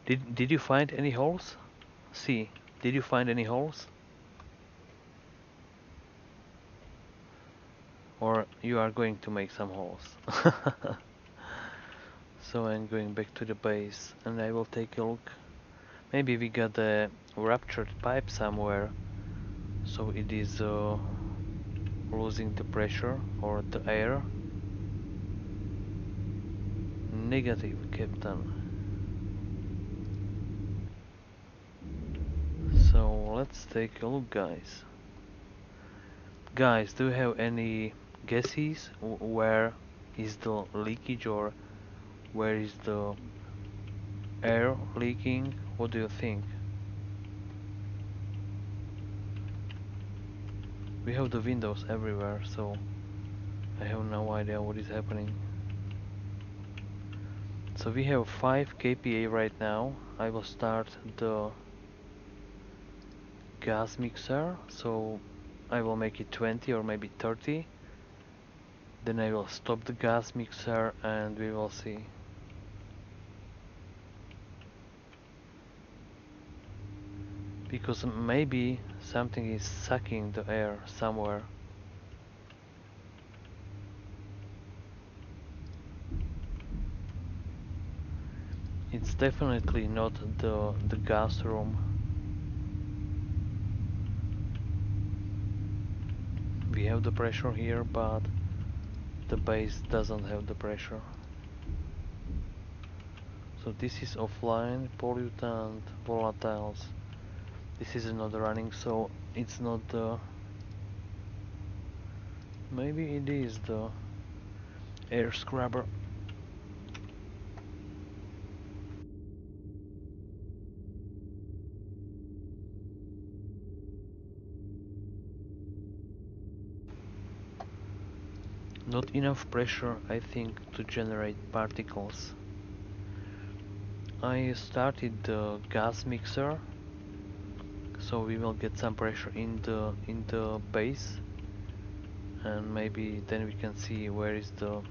Did you find any holes? See, did you find any holes? Or you are going to make some holes? So I'm going back to the base and I will take a look. Maybe we got a ruptured pipe somewhere, so it is losing the pressure or the air. Negative, Captain. So let's take a look, guys. Guys, do you have any guesses where is the leakage or where is the air leaking? What do you think? We have the windows everywhere, so I have no idea what is happening. So we have 5 kPa right now. I will start the gas mixer, so I will make it 20 or maybe 30. Then I will stop the gas mixer and we will see. Because maybe something is sucking the air somewhere. It's definitely not the gas room. We have the pressure here, but the base doesn't have the pressure. So this is offline, pollutant, volatiles. This is not running, so it's not the... Maybe it is the air scrubber. Not enough pressure, I think, to generate particles. I started the gas mixer, so we will get some pressure in the base, and maybe then we can see where is the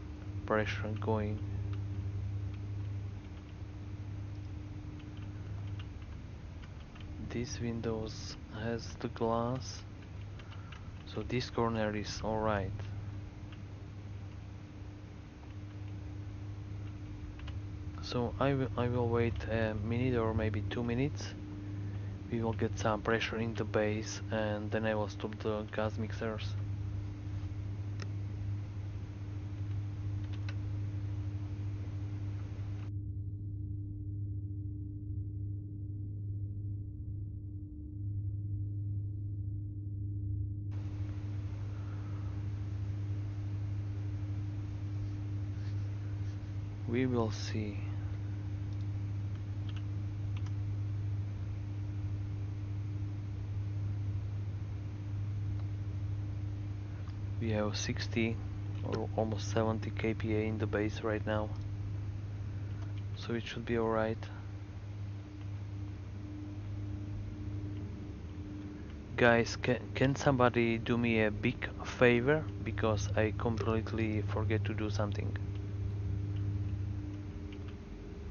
pressure going. This windows has the glass, so this corner is alright. So I will wait a minute or maybe 2 minutes. We will get some pressure in the base and then I will stop the gas mixers. We will see. We have 60 or almost 70 kPa in the base right now, so it should be alright. Guys, can somebody do me a big favor, because I completely forget to do something.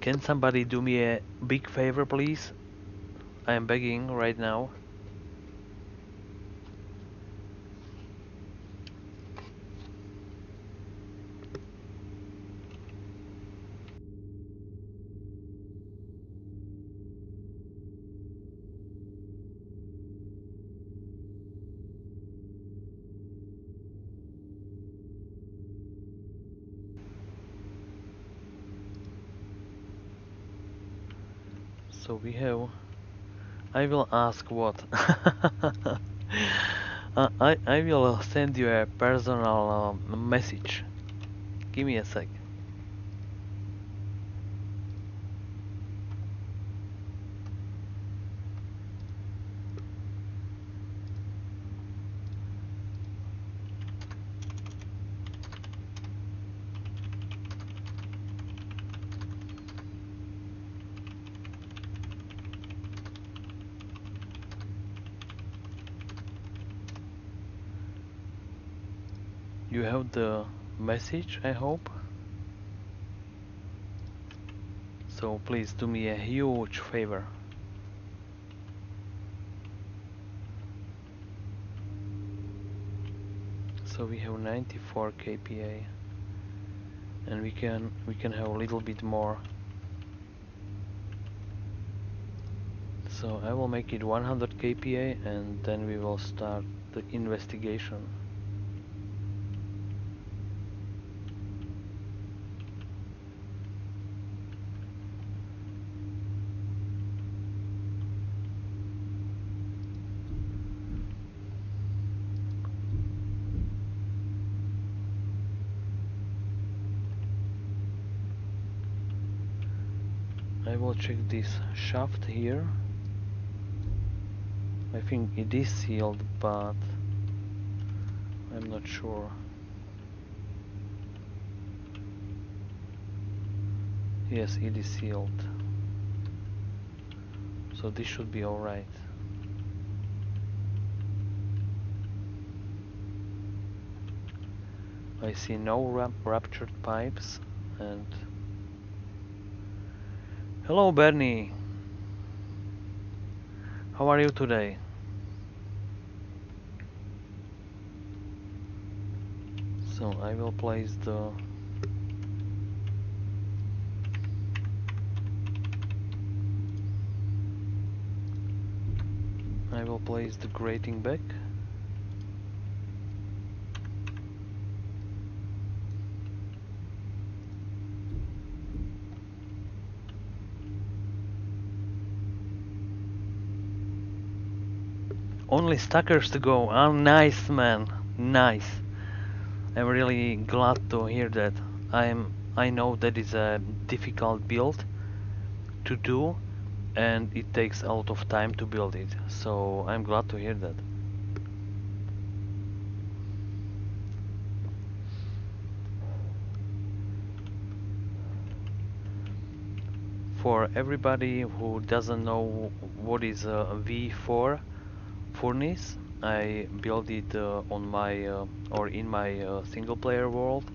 Can somebody do me a big favor, please? I am begging right now. So we have. I will ask what. I will send you a personal message. Give me a sec. You have the message, I hope. So please do me a huge favor. So we have 94 kPa, and we can have a little bit more. So I will make it 100 kPa, and then we will start the investigation. I will check this shaft here. I think it is sealed, but I'm not sure. Yes, it is sealed. So this should be alright. I see no ruptured pipes, and hello Bernie, how are you today? So I will place the grating back. Only stackers to go. Oh, nice man, nice. I'm really glad to hear that. I know that is a difficult build to do, and it takes a lot of time to build it. So I'm glad to hear that. For everybody who doesn't know what is a V4 furnace, I built it on my or in my single player world,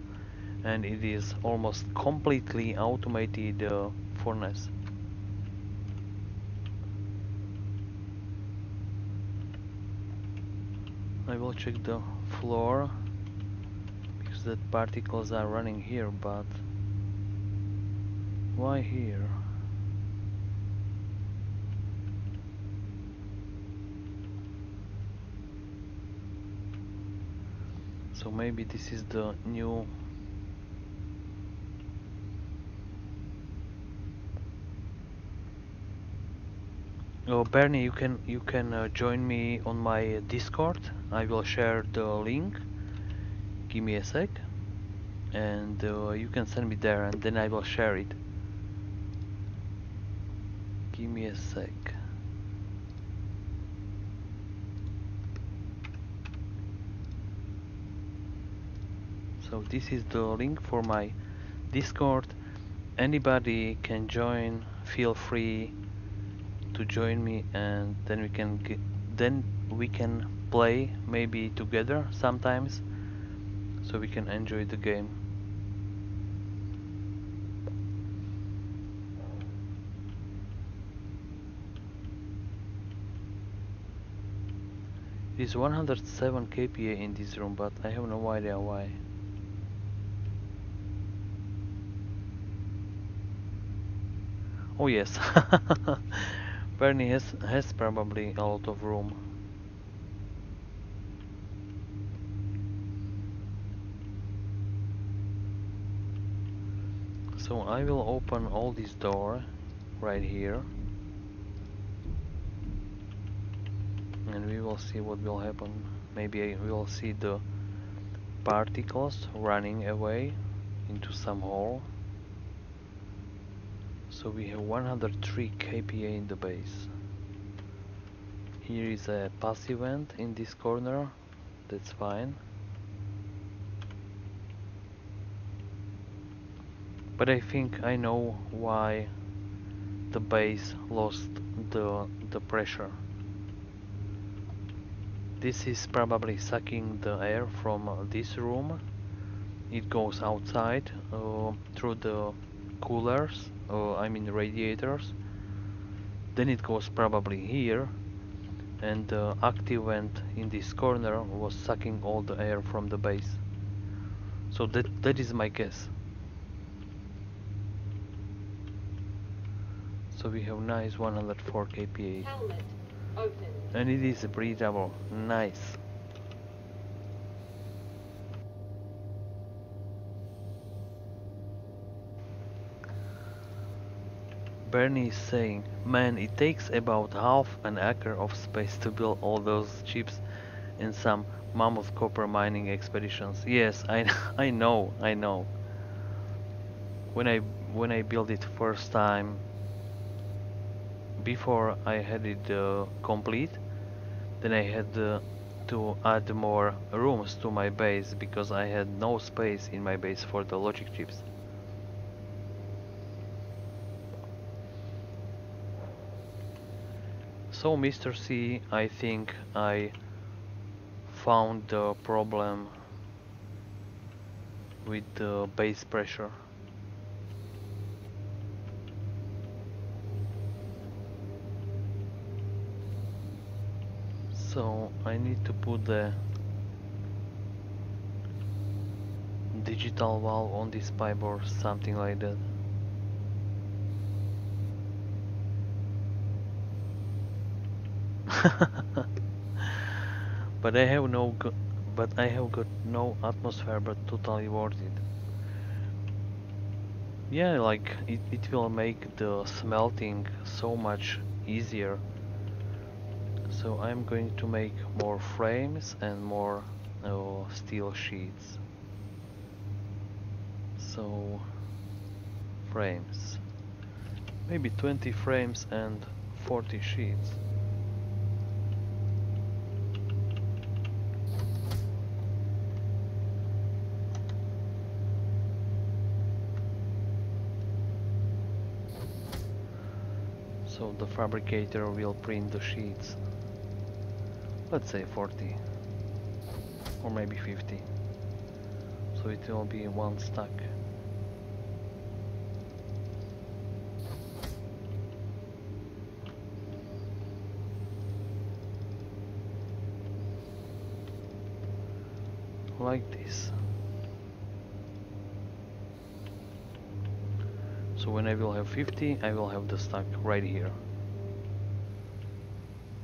and it is almost completely automated furnace. I will check the floor, because the particles are running here, but why here? So maybe this is the new. Oh, Bernie, you can join me on my Discord. I will share the link. Give me a sec, and you can send me there, and then I will share it. Give me a sec. So this is the link for my Discord. Anybody can join. Feel free to join me, and then we can play maybe together sometimes, so we can enjoy the game. It is 107 kPa in this room, but I have no idea why. Oh yes, Bernie has probably a lot of room. So I will open all this door right here, and we will see what will happen. Maybe I will see the particles running away into some hole. So we have 103 kPa in the base. Here is a passive vent in this corner, that's fine. But I think I know why the base lost the pressure. This is probably sucking the air from this room. It goes outside through the coolers, I mean radiators. Then it goes probably here, and the active vent in this corner was sucking all the air from the base. So that is my guess. So we have nice 104 kPa. Helmet open. And it is breathable. Nice. Bernie is saying, man, it takes about half an acre of space to build all those chips in some mammoth copper mining expeditions. Yes, I know. When I built it first time, before I had it complete, then I had to add more rooms to my base because I had no space in my base for the logic chips. So Mr. C, I think I found the problem with the base pressure. So I need to put the digital valve on this pipe or something like that. But I have got no atmosphere, but totally worth it. Yeah, like it will make the smelting so much easier. So I'm going to make more frames and more steel sheets. So frames, maybe 20 frames and 40 sheets. So the fabricator will print the sheets. Let's say 40 or maybe 50. So it will be one stack. Like this. So when I will have 50, I will have the stack right here.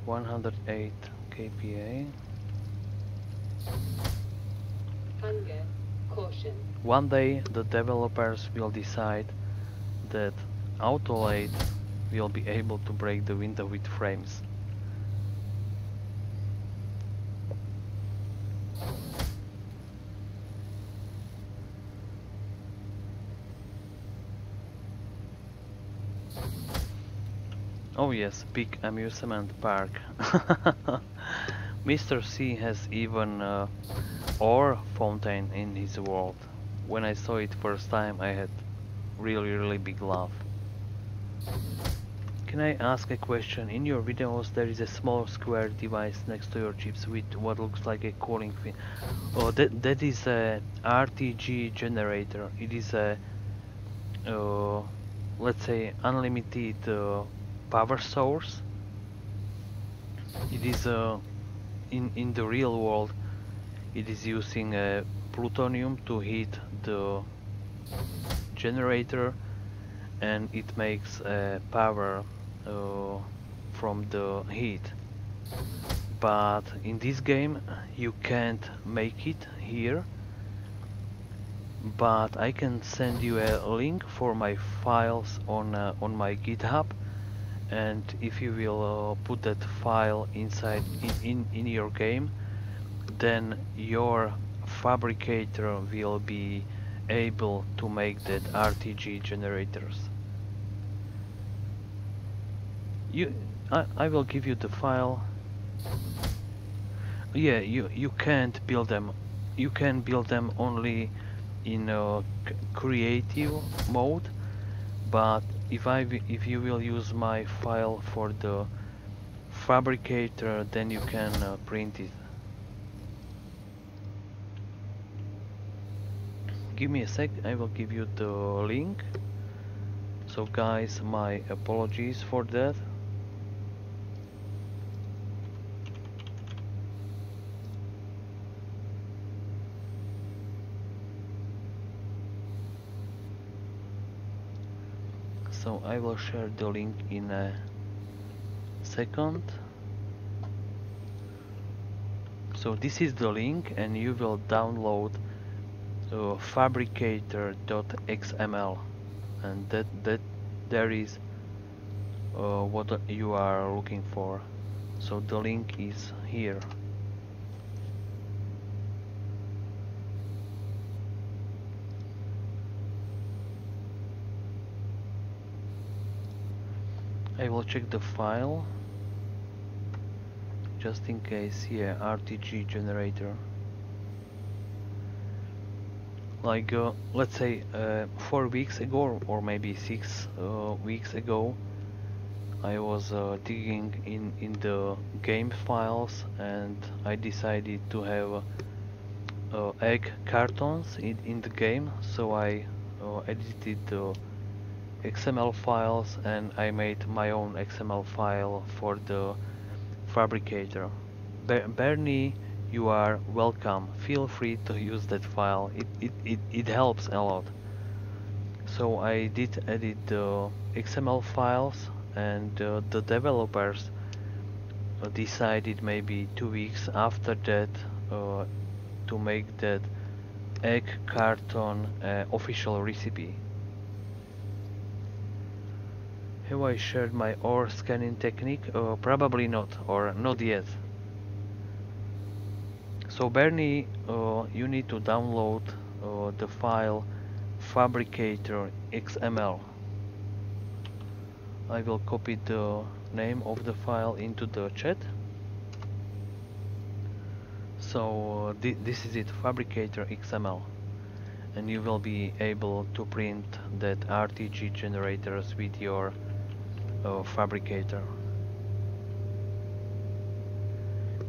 108 kPa. Hunger caution. One day the developers will decide that Autolate will be able to break the window with frames. Oh yes, big amusement park. Mr. C has even ore fountain in his world. When I saw it first time, I had really big laugh. Can I ask a question? In your videos, there is a small square device next to your chips with what looks like a cooling fin. Oh, that is a RTG generator. It is a uh, let's say unlimited power source. It is in the real world. It is using plutonium to heat the generator, and it makes power uh, from the heat. But in this game you can't make it here, but I can send you a link for my files on my GitHub, and if you will put that file inside in your game, then your fabricator will be able to make that RTG generators. You, I will give you the file. Yeah, you can't build them. You can build them only in creative mode. But if you will use my file for the fabricator, then you can print it. Give me a sec. I will give you the link. So guys, my apologies for that. So I will share the link in a second. So this is the link, and you will download fabricator.xml, and that there is what you are looking for. So the link is here. I will check the file just in case. Yeah, RTG generator. Like let's say 4 weeks ago, or maybe 6 weeks ago, I was digging in the game files, and I decided to have egg cartons in the game. So I edited the XML files, and I made my own XML file for the fabricator. Bernie, you are welcome. Feel free to use that file. It helps a lot. So I did edit the XML files, and the developers decided maybe 2 weeks after that uh, to make that egg carton official recipe. Have I shared my ore scanning technique? Probably not, or not yet. So Bernie, you need to download the file fabricator XML. I will copy the name of the file into the chat. So this is it, fabricator XML, and you will be able to print that RTG generators with your fabricator.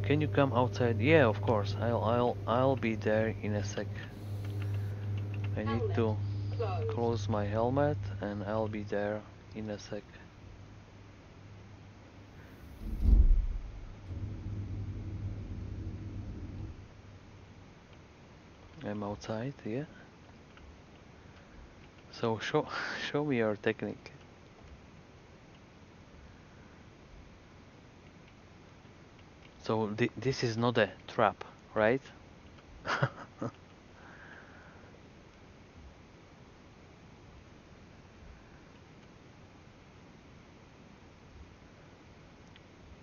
Can you come outside? Yeah, of course. I'll be there in a sec. I need to close my helmet, and I'll be there in a sec. I'm outside, yeah. So show show me your technique. So this is not a trap, right?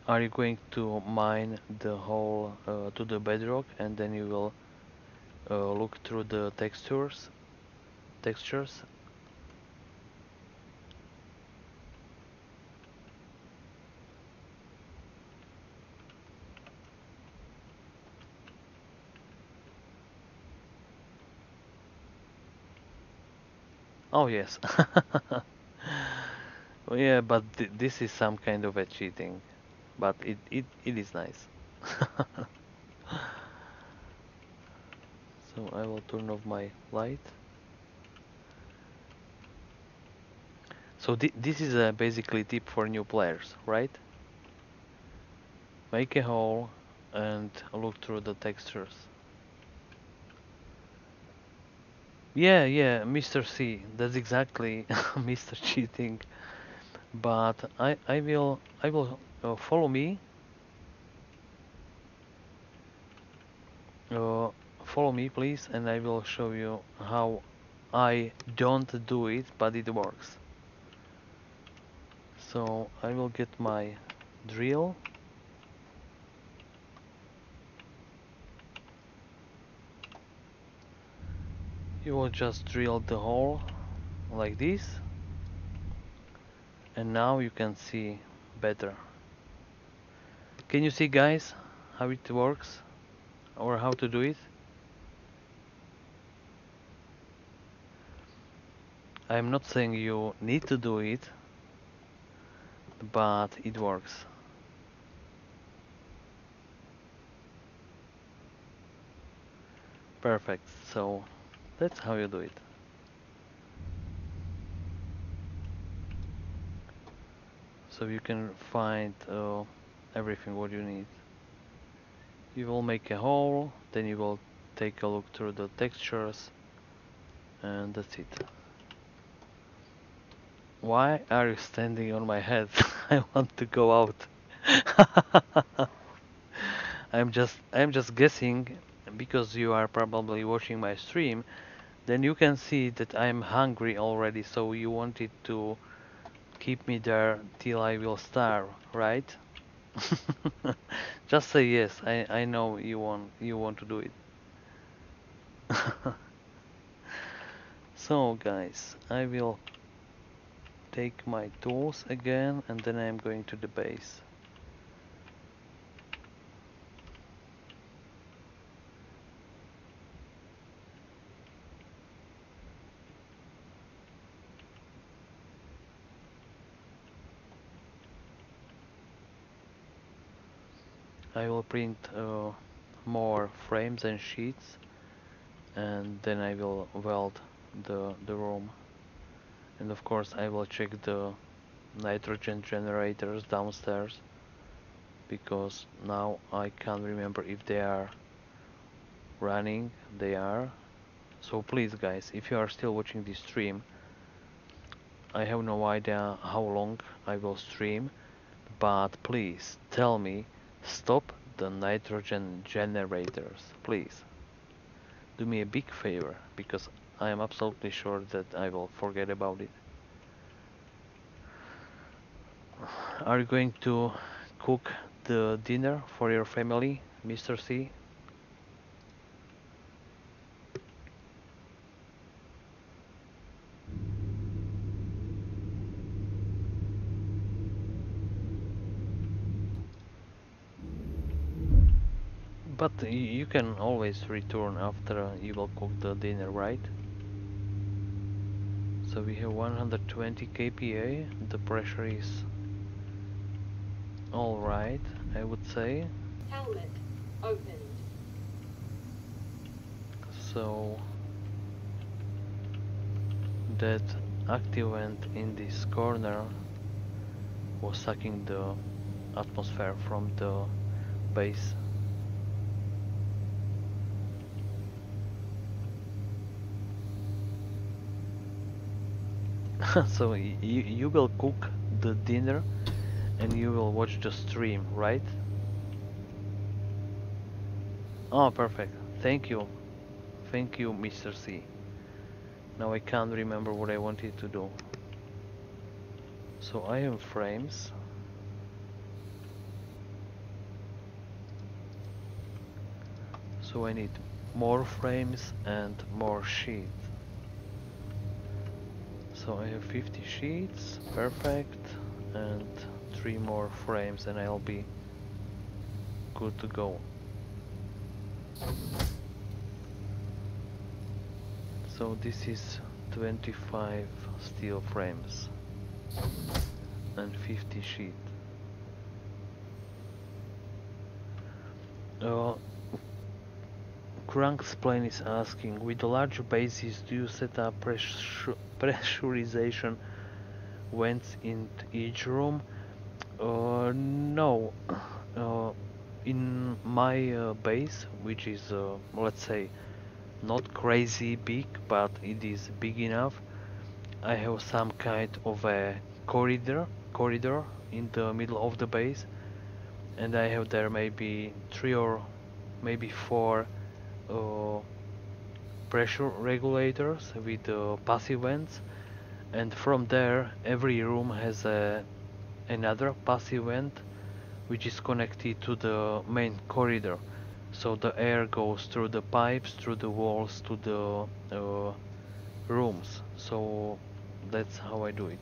Are you going to mine the hole to the bedrock, and then you will look through the textures? Textures? Oh yes. Oh, yeah, but this is some kind of a cheating, but it is nice. So I will turn off my light. So this is a basically tip for new players, right? Make a hole and look through the textures. Yeah, yeah, Mr. C. That's exactly Mr. Cheating. But I will follow me. Uh, Follow me, please, and I will show you how I don't do it, but it works. So I will get my drill. You will just drill the hole like this, and now you can see better. Can you see, guys, how it works or how to do it? I'm not saying you need to do it, but it works. Perfect. So that's how you do it. So you can find everything what you need. You will make a hole, then you will take a look through the textures, and that's it. Why are you standing on my head? I want to go out. I'm just guessing because you are probably watching my stream, then you can see that I'm hungry already, so you wanted to keep me there till I will starve, right? Just say yes. I know you want to do it. So guys, I will take my tools again and then I'm going to the base. I will print more frames and sheets and then I will weld the room. And of course I will check the nitrogen generators downstairs because now I can't remember if they are running. They are. So please guys, if you are still watching this stream, I have no idea how long I will stream, but please tell me stop the nitrogen generators, please. Do me a big favor because I am absolutely sure that I will forget about it. Are you going to cook the dinner for your family, Mr. C? But you can always return after you will cook the dinner, right? So we have 120 kPa, the pressure is alright, I would say. Helmet opened. So that active vent in this corner was sucking the atmosphere from the base. So you will cook the dinner and you will watch the stream, right? Oh, perfect. Thank you. Thank you, Mr. C. Now I can't remember what I wanted to do. So I have frames. So I need more frames and more sheets. So I have 50 sheets, perfect, and 3 more frames and I'll be good to go. So this is 25 steel frames and 50 sheet. Uh, Crank's plane is asking, with the larger bases, do you set up pressurization vents in each room? No. Uh, in my base, which is, let's say, not crazy big, but it is big enough, I have some kind of a corridor in the middle of the base, and I have there maybe three or maybe four uh, pressure regulators with passive vents, and from there every room has another passive vent which is connected to the main corridor. So the air goes through the pipes, through the walls to the rooms. So that's how I do it.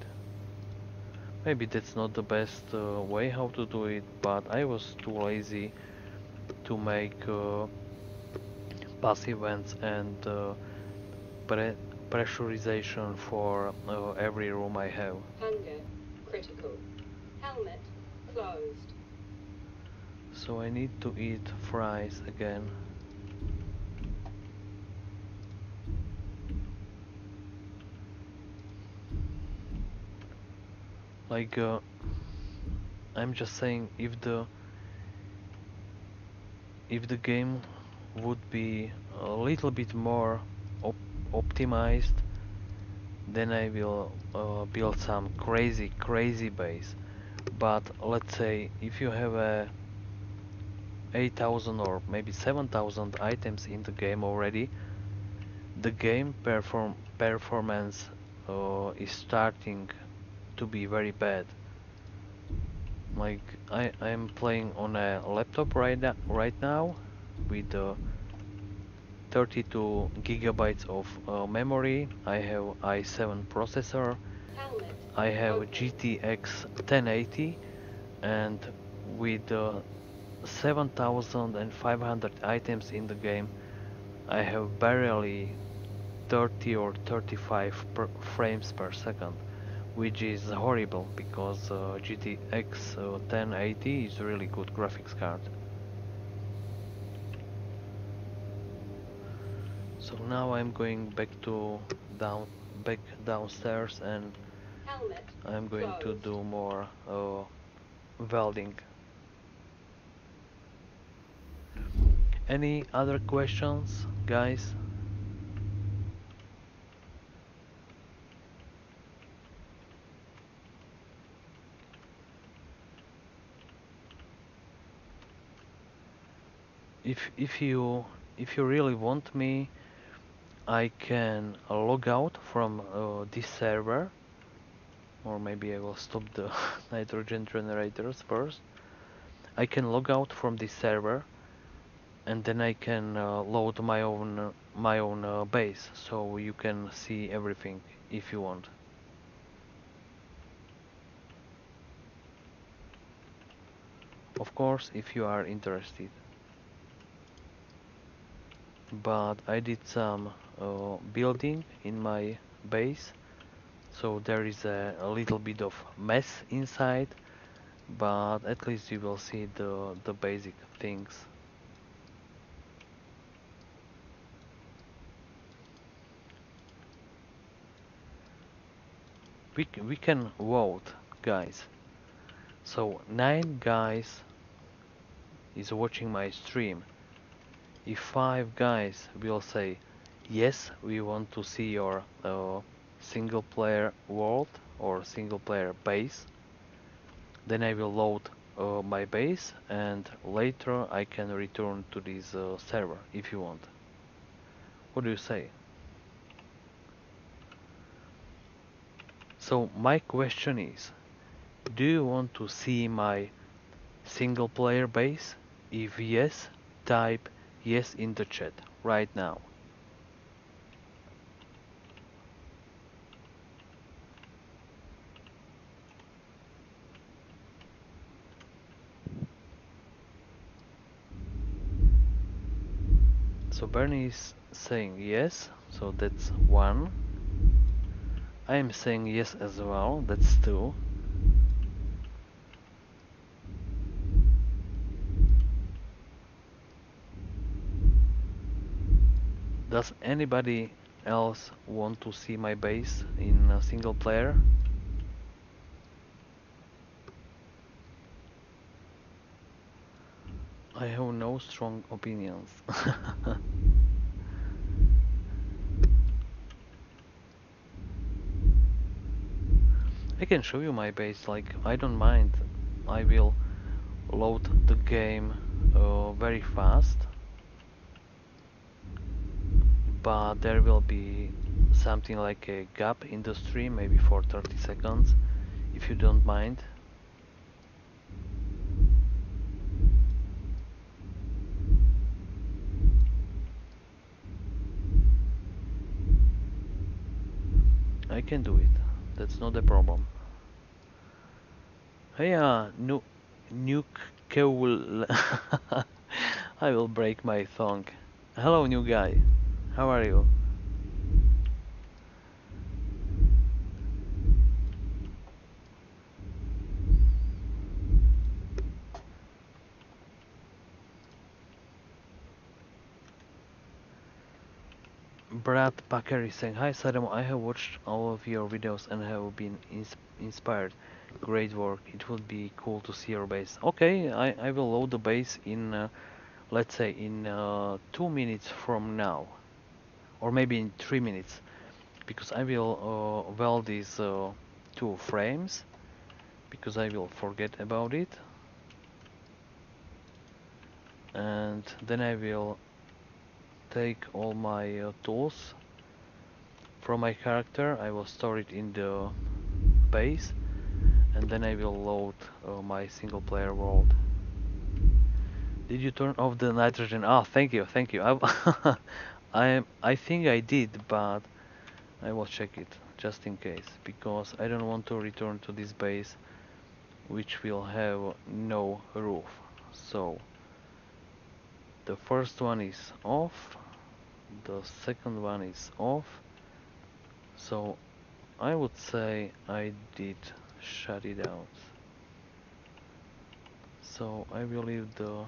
Maybe that's not the best way how to do it, but I was too lazy to make passive vents and pre pressurization for every room I have. Hunger. Critical. Helmet. Closed. So I need to eat fries again. Like I'm just saying, if the game would be a little bit more op optimized, then I will build some crazy base. But let's say if you have a 8,000 or maybe 7,000 items in the game already, the game performance is starting to be very bad. Like I am playing on a laptop right now with 32 gigabytes of memory. I have i7 processor. Helmet. I have Open. GTX 1080, and with 7,500 items in the game, I have barely 30 or 35 frames per second, which is horrible because GTX 1080 is a really good graphics card. So now I'm going down back downstairs, and Helmet. I'm going to Closed. do more welding. Any other questions, guys? If you really want me, I can log out from this server, or maybe I will stop the nitrogen generators first. I can log out from this server, and then I can load my own base, so you can see everything if you want. Of course, if you are interested. But I did some building in my base, so there is a little bit of mess inside, but at least you will see the basic things. We can vote, guys. So 9 guys is watching my stream. If 5 guys will say yes, we want to see your single player world or single player base, then I will load my base, and later I can return to this server if you want. What do you say? So my question is, do you want to see my single player base? If yes, type yes in the chat right now. So Bernie is saying yes, so that's one. I am saying yes as well, that's two. Does anybody else want to see my base in a single player? I have no strong opinions. I can show you my base, like, I don't mind. I will load the game very fast, but there will be something like a gap in the stream, maybe for 30 seconds, if you don't mind. I can do it. That's not a problem. Hey, Nuke Cool. I will break my tongue. Hello, new guy. How are you? Brad Packer is saying, hi Saddam, I have watched all of your videos and have been inspired. Great work. It would be cool to see your base. Okay, I will load the base in, let's say, in 2 minutes from now. Or maybe in 3 minutes. Because I will weld these two frames. Because I will forget about it. And then I will take all my tools from my character. I will store it in the base. And then I will load my single player world. Did you turn off the nitrogen? Ah, thank you, thank you. I think I did, but I will check it just in case because I don't want to return to this base which will have no roof. So the first one is off, the second one is off. So I would say I did shut it out. So I will leave the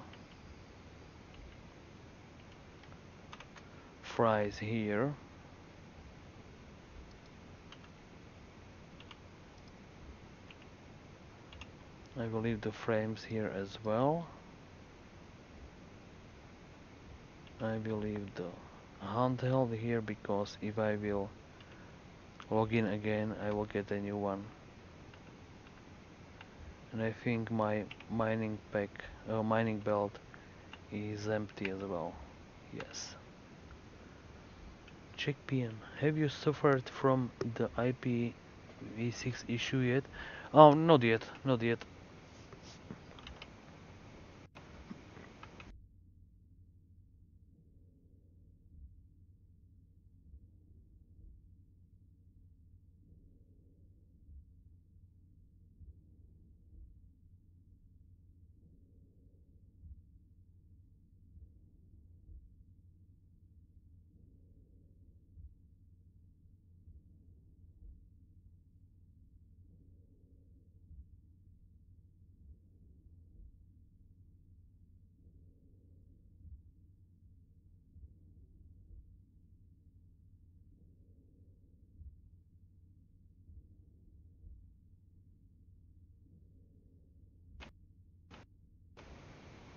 fries here. I will leave the frames here as well. I will leave the handheld here because if I will log in again I will get a new one. And I think my mining belt is empty as well. Yes. Check PM. Have you suffered from the IPv6 issue yet? Oh, not yet, not yet.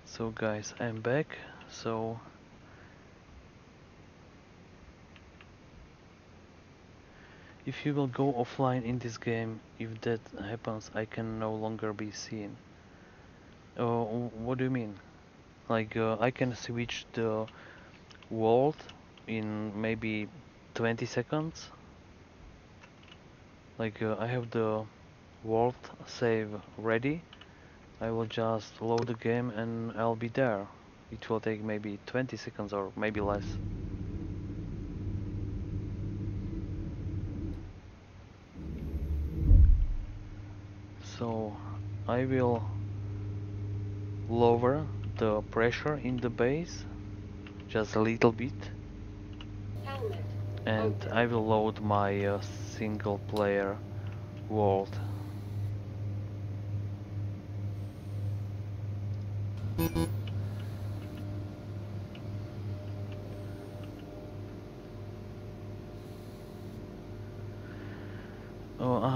So guys, I'm back. So if you will go offline in this game, if that happens, I can no longer be seen. What do you mean? Like I can switch the world in maybe 20 seconds. Like I have the world save ready. I will just load the game and I'll be there. It will take maybe 20 seconds or maybe less. So I will lower the pressure in the base just a little bit. Helmet and Open. I will load my single player world.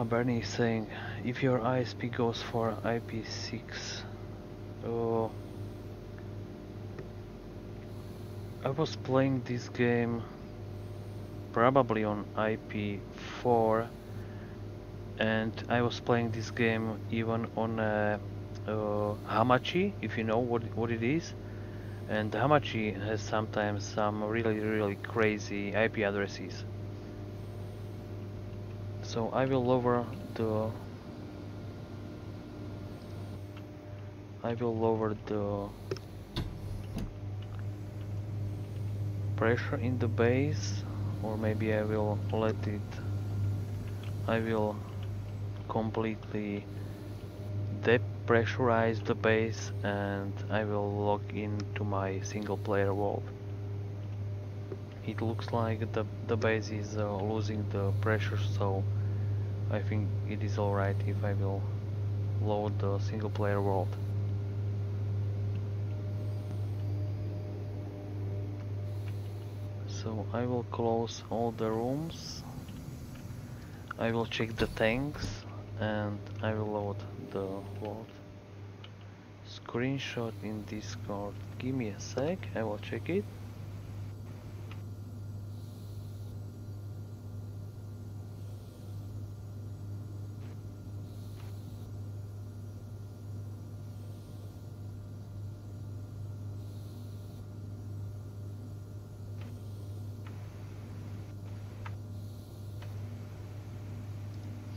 Bernie is saying if your ISP goes for IP6. Oh, I was playing this game probably on IP4, and I was playing this game even on Hamachi, if you know what it is. And Hamachi has sometimes some really crazy IP addresses. So the I will lower the pressure in the base, or maybe I will completely depressurize the base and I will log into my single player world. It looks like the base is losing the pressure, so I think it is alright if I will load the single player world. So I will close all the rooms, I will check the tanks, and I will load the world. Screenshot in Discord. Give me a sec, I will check it.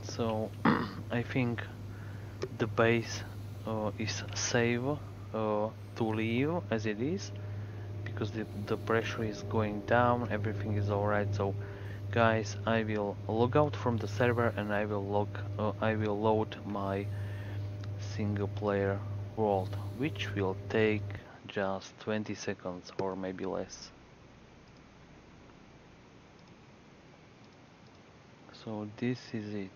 So I think the base is safe to leave as it is, because the pressure is going down, everything is alright. So guys, I will log out from the server and I will load my single player world, which will take just 20 seconds or maybe less. So this is it.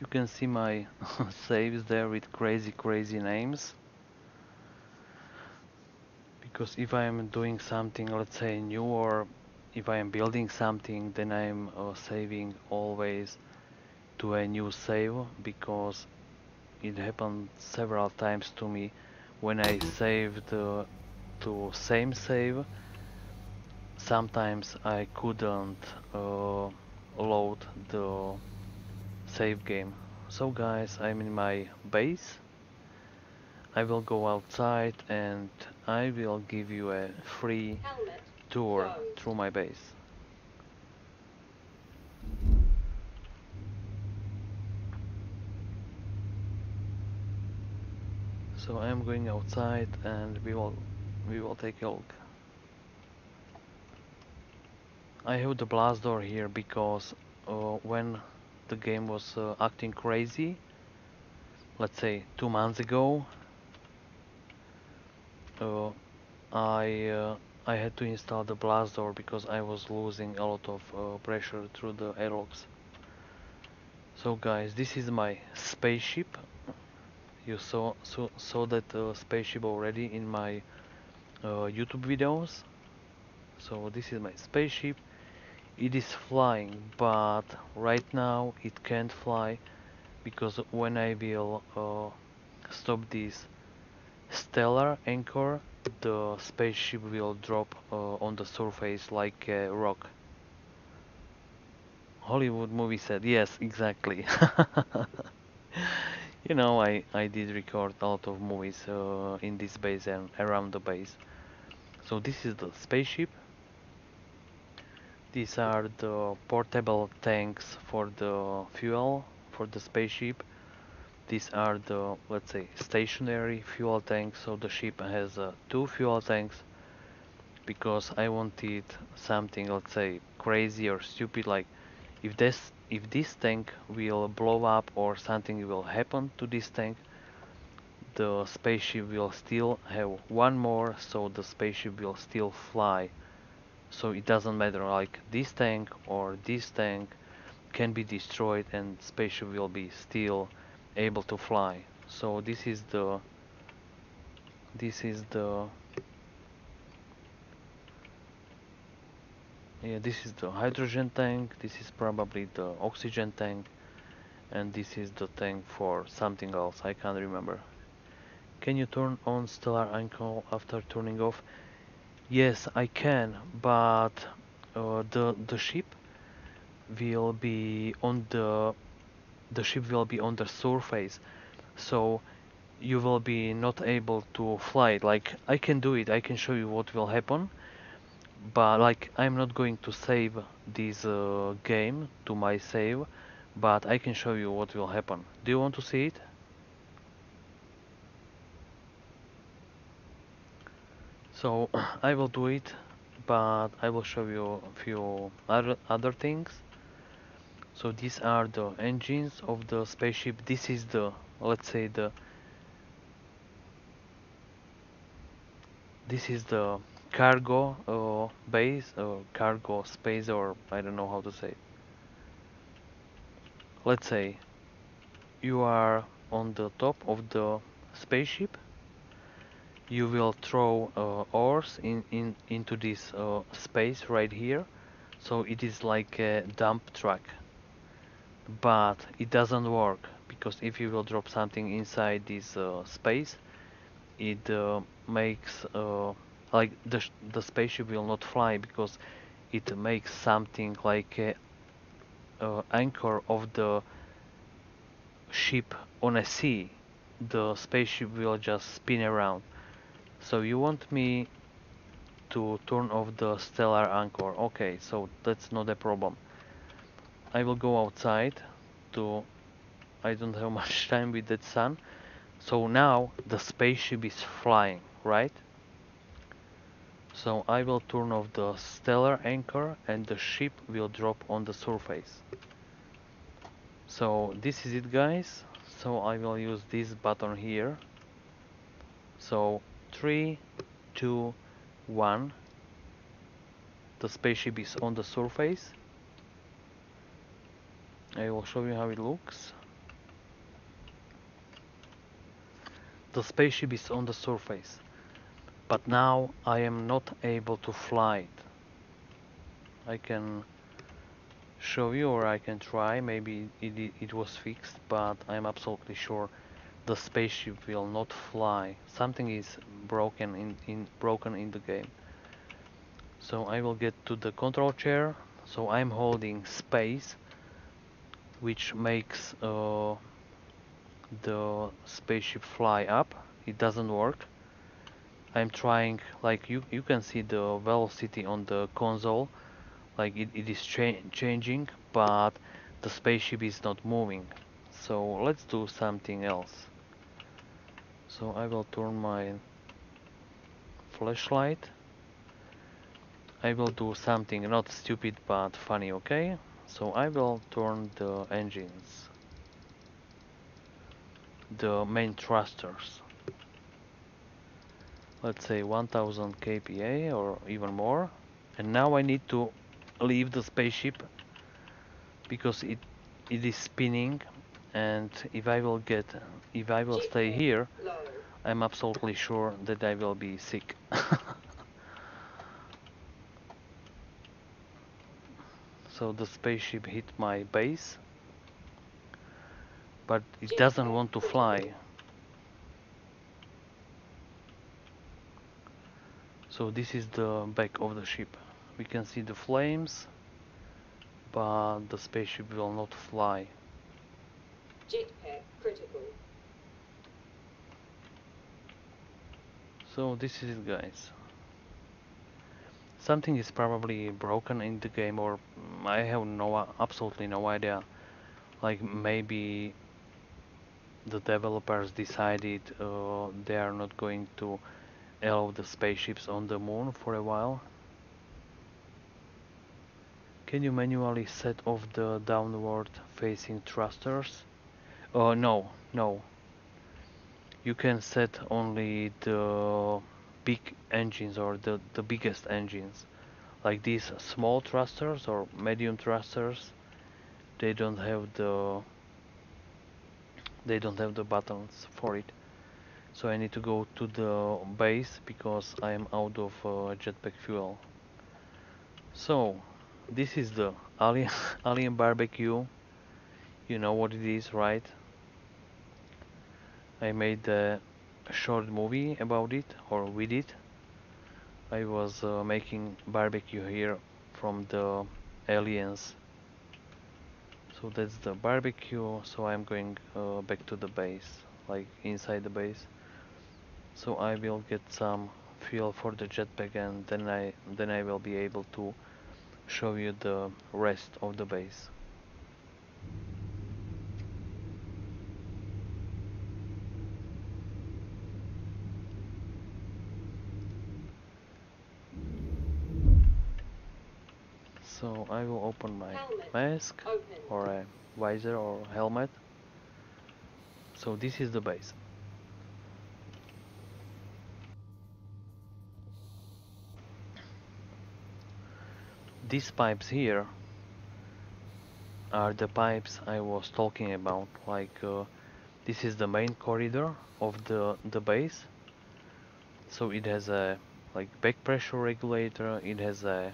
You can see my saves there with crazy names, because if I am doing something, let's say new, or if I am building something, then I'm saving always to a new save, because it happened several times to me when I saved to same save. Sometimes I couldn't load the save game. So guys, I'm in my base. I will go outside and I will give you a free Helmet tour closed. through my base. So I'm going outside and we will take a look. I have the blast door here because when the game was acting crazy, let's say 2 months ago, uh, I uh, I had to install the blast door because I was losing a lot of pressure through the airlocks. So guys, this is my spaceship. You saw that spaceship already in my YouTube videos. So this is my spaceship. It is flying, but right now it can't fly because when I will stop this stellar anchor, the spaceship will drop on the surface like a rock. Hollywood movie said, yes, exactly. You know, I did record a lot of movies in this base and around the base. So this is the spaceship. These are the portable tanks for the fuel for the spaceship. These are the, let's say, stationary fuel tanks. So the ship has two fuel tanks because I wanted something, let's say, crazy or stupid, like if this tank will blow up or something will happen to this tank, the spaceship will still have one more, so the spaceship will still fly. So it doesn't matter, like this tank or this tank can be destroyed and spaceship will be still able to fly. So this is the yeah, this is the hydrogen tank, this is probably the oxygen tank, and this is the tank for something else, I can't remember. Can you turn on stellar angle after turning off? Yes, I can, but the ship will be on the ship will be on the surface, so you will be not able to fly. Like I can do it, I can show you what will happen, but like I'm not going to save this game to my save, but I can show you what will happen. Do you want to see it? So I will do it, but I will show you a few other things. So these are the engines of the spaceship. This is the, let's say this is the cargo base, cargo space, or I don't know how to say it. Let's say you are on the top of the spaceship. You will throw ores into this space right here. So it is like a dump truck, but it doesn't work because if you will drop something inside this space, it makes like the spaceship will not fly because it makes something like a anchor of the ship on a sea. The spaceship will just spin around. So you want me to turn off the stellar anchor? Okay, so that's not a problem. I will go outside to. I don't have much time with that sun. So now the spaceship is flying, right? So I will turn off the stellar anchor and the ship will drop on the surface. So this is it, guys. So I will use this button here. So 3, 2, 1. The spaceship is on the surface. I will show you how it looks. The spaceship is on the surface, but now I am not able to fly it. I can show you, or I can try. Maybe it was fixed, but I'm absolutely sure the spaceship will not fly. Something is broken in the game. So I will get to the control chair. So I'm holding space, which makes the spaceship fly up. It doesn't work. I'm trying, like you can see the velocity on the console, like it is changing, but the spaceship is not moving. So let's do something else. So I will turn my flashlight. I will do something not stupid but funny, okay? So I will turn the engines, the main thrusters. Let's say 1000 kPa or even more. And now I need to leave the spaceship because it is spinning, and if I will stay Jetpack here, low. I'm absolutely sure that I will be sick. So the spaceship hit my base, but it doesn't Jetpack want to critical. fly. So this is the back of the ship. We can see the flames, but the spaceship will not fly. Jetpack critical. So this is it, guys. Something is probably broken in the game, or I have absolutely no idea. Like maybe the developers decided they are not going to allow the spaceships on the moon for a while. Can you manually set off the downward facing thrusters? No, no. You can set only the big engines, or the biggest engines. like these small thrusters or medium thrusters, they don't have the buttons for it. So I need to go to the base because I am out of jetpack fuel. So this is the alien alien barbecue. You know what it is, right? I made a short movie about it, or with it. I was making barbecue here from the aliens. So that's the barbecue. So I'm going back to the base, like inside the base. So I will get some fuel for the jetpack, and then I will be able to show you the rest of the base. So I will open my Helmet. mask Open. or a visor or helmet. So this is the base. These pipes here are the pipes I was talking about. Like this is the main corridor of the base. So it has a like back pressure regulator. It has a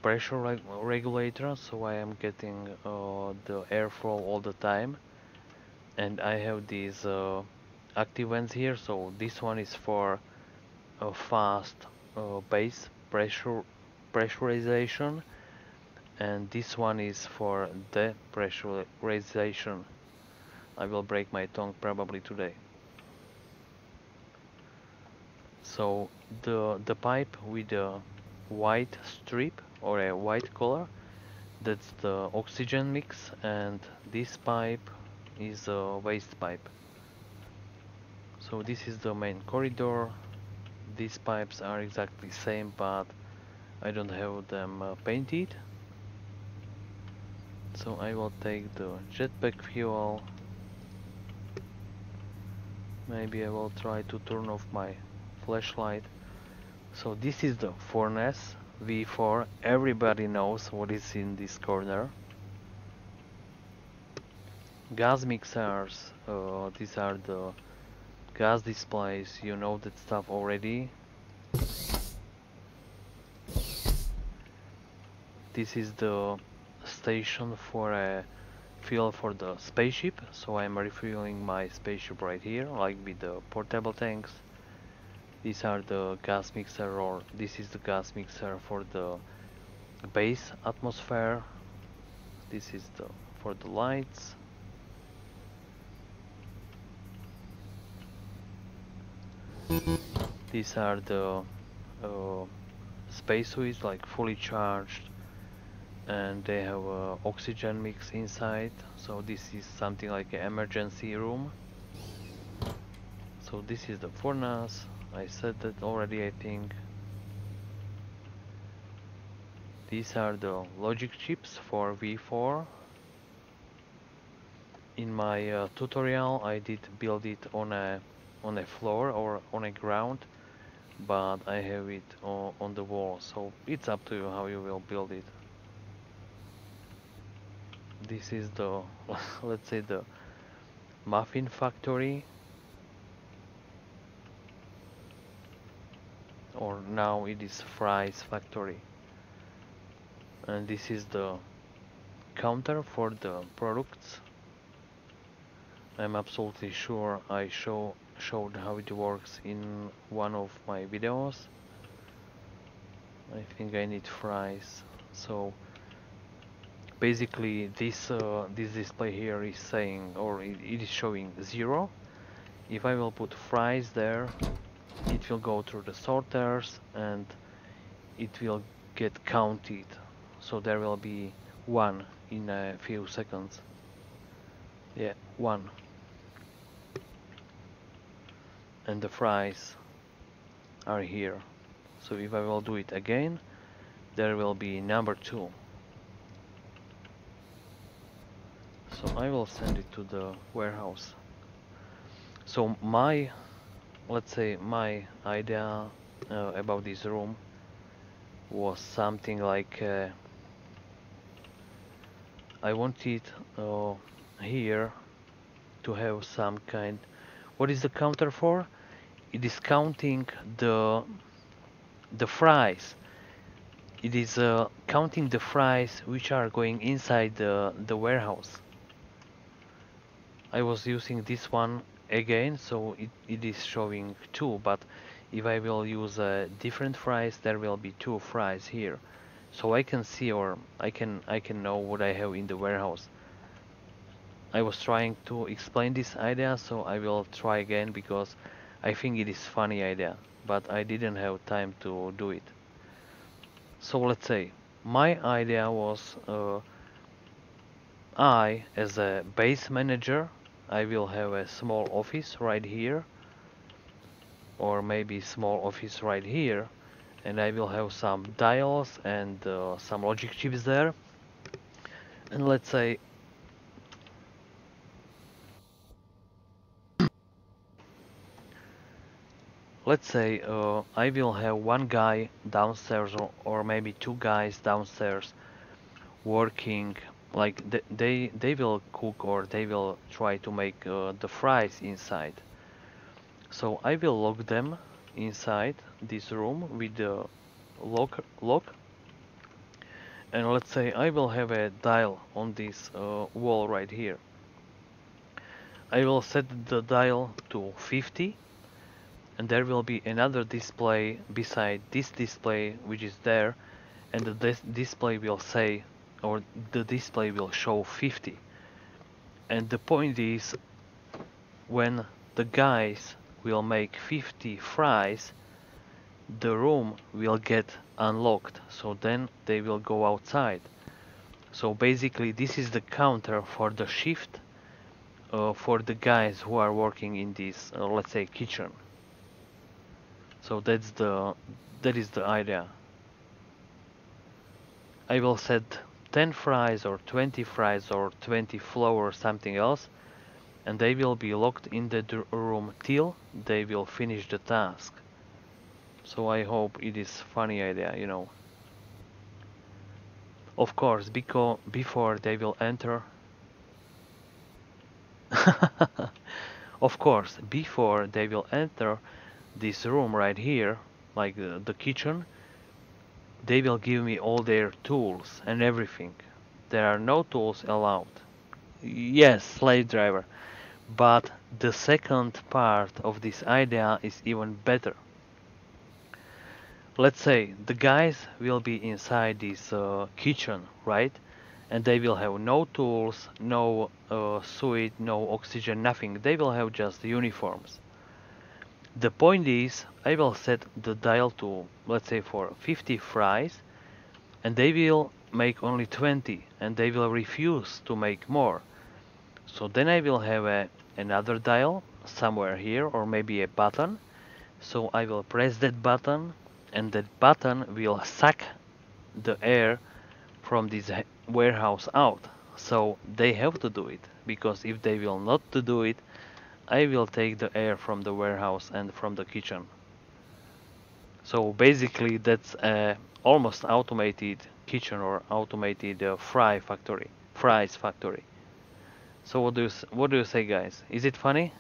pressure regulator. So I am getting the airflow all the time. And I have these active vents here. So this one is for a fast base pressurization, and this one is for depressurization. I will break my tongue probably today. So the pipe with a white strip or a white color, that's the oxygen mix, and this pipe is a waste pipe. So this is the main corridor. These pipes are exactly same, but I don't have them painted. So I will take the jetpack fuel. Maybe I will try to turn off my flashlight. So this is the furnace V4. Everybody knows what is in this corner. Gas mixers. These are the gas displays. You know that stuff already. This is the station for a fuel for the spaceship. So I'm refueling my spaceship right here, like with the portable tanks. These are the gas mixer, or this is the gas mixer for the base atmosphere. This is the for the lights. These are the uh, spacesuits, like fully charged, and they have oxygen mix inside. So this is something like an emergency room. So this is the furnace. I said that already, I think. These are the logic chips for V4. In my tutorial, I did build it on a floor or on a ground, but I have it on the wall. So it's up to you how you will build it. This is the let's say the muffin factory, or now it is fries factory. And this is the counter for the products. I'm absolutely sure I showed how it works in one of my videos. I think I need fries. So basically this display here is saying, or it is showing 0. If I will put fries there, it will go through the sorters and it will get counted. So there will be 1 in a few seconds. Yeah, 1. And the fries are here. So if I will do it again, there will be number 2. So I will send it to the warehouse. So let's say my idea about this room was something like I wanted uh, here to have some kind. What is the counter for? It is counting the fries. It is counting the fries which are going inside the warehouse. I was using this one again, so it is showing two, but if I will use different fries, there will be two fries here. So I can see, or I can know what I have in the warehouse. I was trying to explain this idea, so I will try again because I think it is funny idea, but I didn't have time to do it. So let's say my idea was I, as a base manager, I will have a small office right here, or maybe small office right here, and I will have some dials and some logic chips there. And let's say I will have one guy downstairs, or maybe two guys downstairs working, like they will cook, or they will try to make the fries inside. So I will lock them inside this room with the lock, and let's say I will have a dial on this wall right here. I will set the dial to 50, and there will be another display beside this display which is there, and the display will say, or the display will show 50. And the point is, when the guys will make 50 fries, the room will get unlocked, so then they will go outside. So basically this is the counter for the shift for the guys who are working in this let's say kitchen. So that is the idea. I will set 10 fries or 20 fries or 20 flour or something else, and they will be locked in the room till they will finish the task. So I hope it is funny idea. Of course, because before they will enter, of course, before they will enter this room right here, like the kitchen, they will give me all their tools and everything. There are no tools allowed. Yes, slave driver. But the second part of this idea is even better. Let's say the guys will be inside this kitchen, right? And they will have no tools, no suit, no oxygen, nothing. They will have just uniforms. The point is, I will set the dial to, let's say, for 50 fries, and they will make only 20, and they will refuse to make more. So then I will have another dial somewhere here, or maybe a button. So I will press that button, and that button will suck the air from this warehouse out. So they have to do it, because if they will not to do it, I will take the air from the warehouse and from the kitchen. So basically that's a almost automated kitchen, or automated fries factory. So what do you say, guys? Is it funny?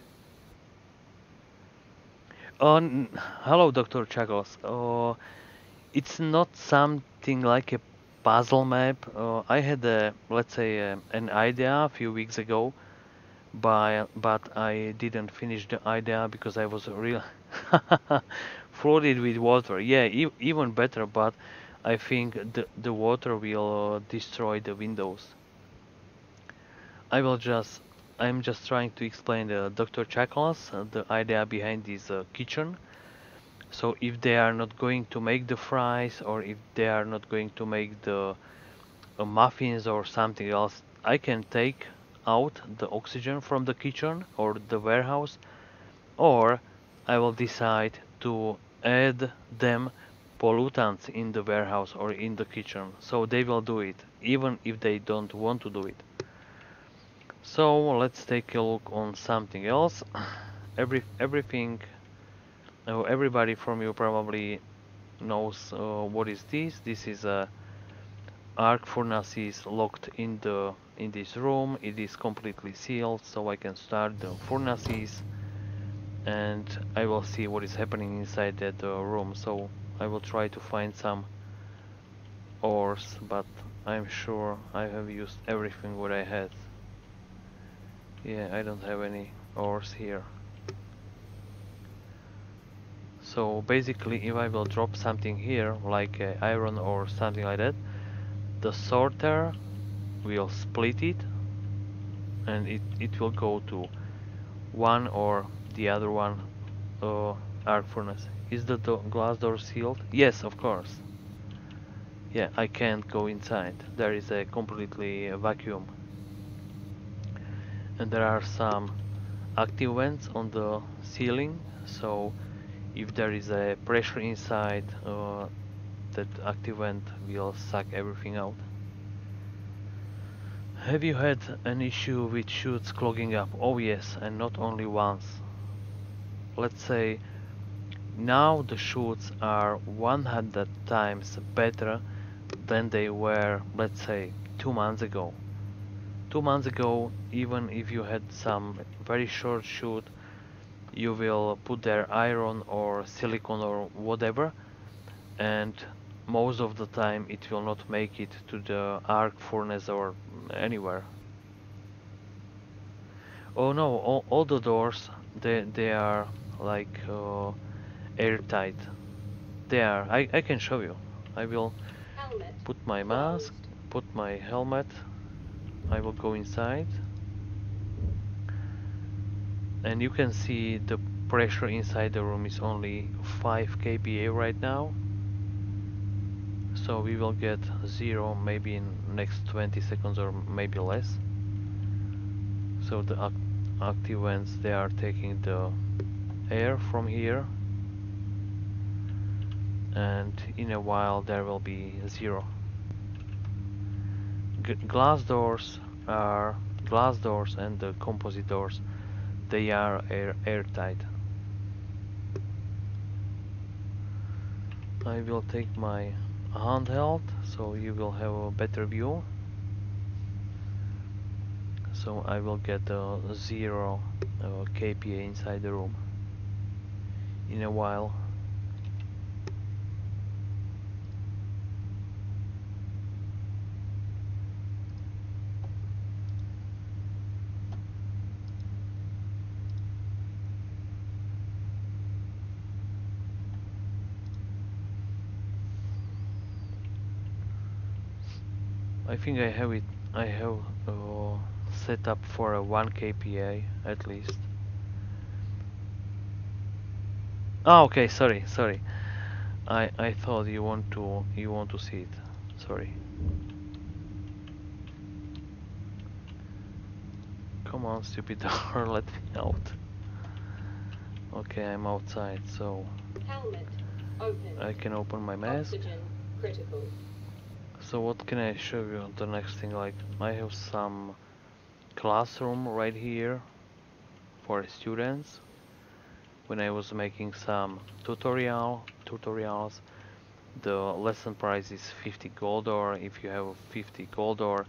Uh, Hello, Dr. Chagos. It's not something like a puzzle map. I had let's say, an idea a few weeks ago, but I didn't finish the idea because I was real flooded with water. Yeah, even better, but I think the water will destroy the windows. I will just I'm just trying to explain Dr. Chakalas the idea behind this kitchen. So if they are not going to make the fries, or if they are not going to make the muffins or something else, I can take out the oxygen from the kitchen or the warehouse, or I will decide to add them pollutants in the warehouse or in the kitchen. So they will do it, even if they don't want to do it. So let's take a look on something else. Everything, everybody from you probably knows what is this. This is a arc furnace is locked in this room. It is completely sealed, so I can start the furnaces, and I will see what is happening inside that room. So I will try to find some ores, but I'm sure I have used everything what I had. Yeah, I don't have any ores here. So basically, if I will drop something here, like iron or something like that, the sorter will split it, and it will go to one or the other one arc furnace. Is the glass door sealed? Yes, of course. Yeah, I can't go inside. There is a completely vacuum. And there are some active vents on the ceiling, so if there is a pressure inside, that active vent will suck everything out. Have you had an issue with chutes clogging up? Oh yes, and not only once. Let's say now the chutes are 100 times better than they were, let's say, 2 months ago. 2 months ago, even if you had some very short chute, you will put there iron or silicone or whatever, and most of the time it will not make it to the arc furnace or anywhere. Oh no, all the doors, they are like airtight. They are. I can show you. I will Helmet put my mask, closed. put my helmet. I will go inside, and you can see the pressure inside the room is only 5 kPa right now. So we will get 0 maybe in next 20 seconds or maybe less. So the active vents, they are taking the air from here, and in a while there will be 0. Glass doors are glass doors, and the composite doors, they are airtight. I will take my handheld so you will have a better view. So I will get 0 kPa inside the room in a while. I think I have it. I have set up for a 1 kPa at least. Ah, okay. Sorry. I thought you want to see it. Sorry. Come on, stupid door, let me out. Okay, I'm outside, so Helmet opened. I can open my mask. Oxygen critical. So what can I show you? The next thing, like I have some classroom right here for students. When I was making some tutorials, the lesson price is 50 gold, or if you have 50 gold, or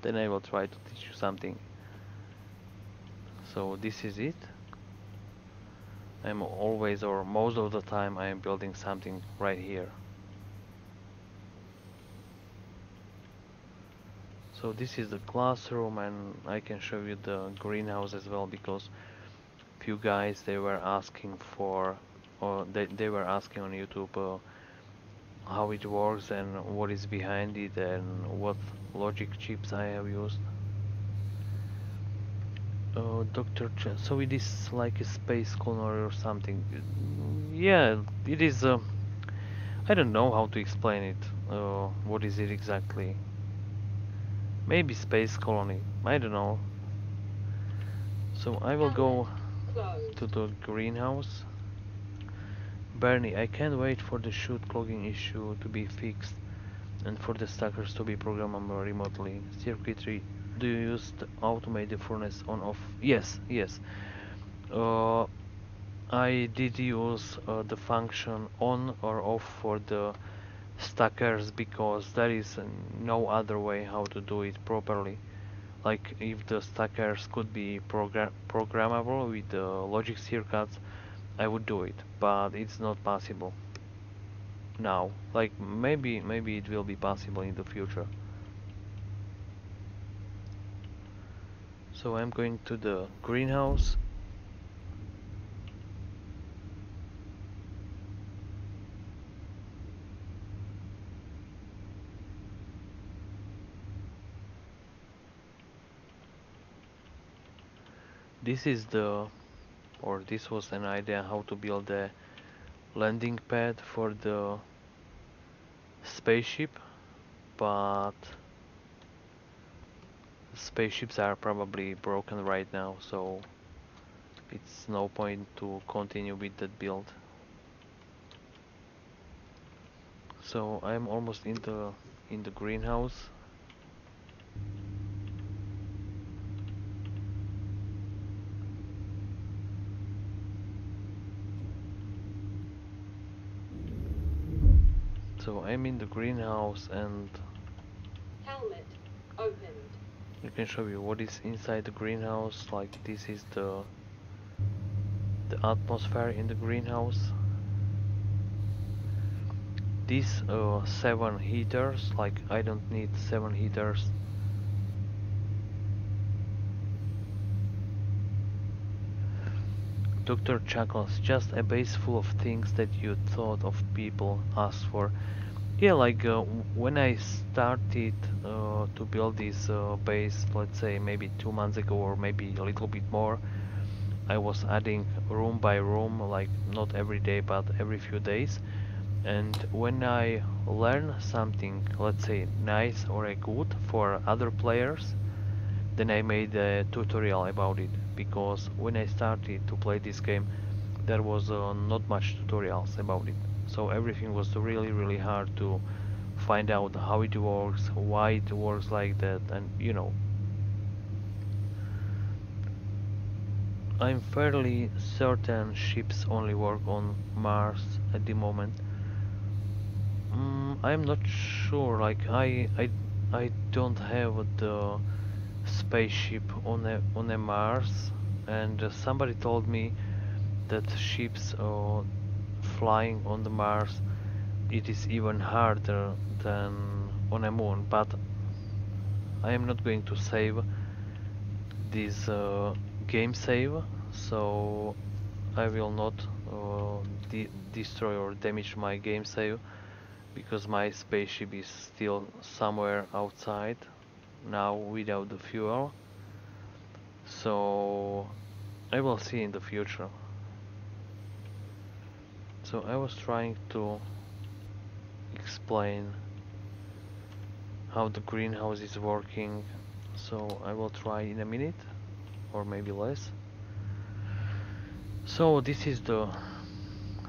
then I will try to teach you something. So this is it. I'm always, or most of the time, I am building something right here. So this is the classroom, and I can show you the greenhouse as well, because few guys, they were asking for, or they were asking on YouTube how it works and what is behind it and what logic chips I have used. Dr. So it is like a space colony or something. Yeah, it is. I don't know how to explain it. What is it exactly? Maybe space colony. I don't know. So I will go Closed. to the greenhouse. Bernie, I can't wait for the chute clogging issue to be fixed and for the stackers to be programmable remotely. Circuitry. Do you use the automate the furnace on off? Yes. I did use the function on or off for the stackers because there is no other way how to do it properly. Like if the stackers could be programmable with the logic circuits, I would do it, but it's not possible now. Like maybe it will be possible in the future. So I'm going to the greenhouse. This is the, or this was an idea how to build a landing pad for the spaceship, but spaceships are probably broken right now, so it's no point to continue with that build. So I'm almost in the greenhouse. So I'm in the greenhouse and Helmet opened. you can show you what is inside the greenhouse. Like this is the atmosphere in the greenhouse. These 7 heaters, like I don't need 7 heaters. Dr. Chuckles, just a base full of things that you thought of people asked for. Yeah, like when I started to build this base, let's say maybe 2 months ago or maybe a little bit more, I was adding room by room, like not every day but every few days. And when I learn something, let's say nice or a good for other players, then I made a tutorial about it. Because when I started to play this game, there was not much tutorials about it. So everything was really hard to find out how it works, why it works like that, and you know. I'm fairly certain ships only work on Mars at the moment. I'm not sure. Like I don't have the spaceship on a Mars, and somebody told me that ships flying on the Mars it is even harder than on a moon. But I am not going to save this game save, so I will not destroy or damage my game save because my spaceship is still somewhere outside now without the fuel. So I will see in the future. So I was trying to explain how the greenhouse is working. So I will try in a minute or maybe less. So this is the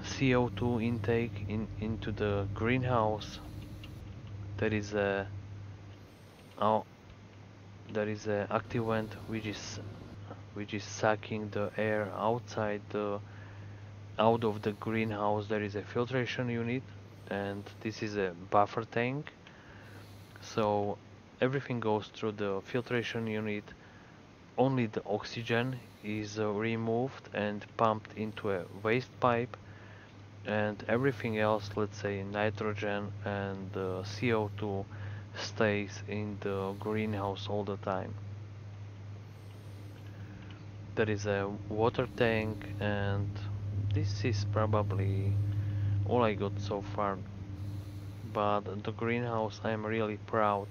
CO2 intake into the greenhouse. There is a oh, there is a active vent which is sucking the air outside the out of the greenhouse. There is a filtration unit and this is a buffer tank. So everything goes through the filtration unit. Only the oxygen is removed and pumped into a waste pipe, and everything else, let's say nitrogen and CO2, stays in the greenhouse all the time. There is a water tank, and this is probably all I got so far. But the greenhouse, I am really proud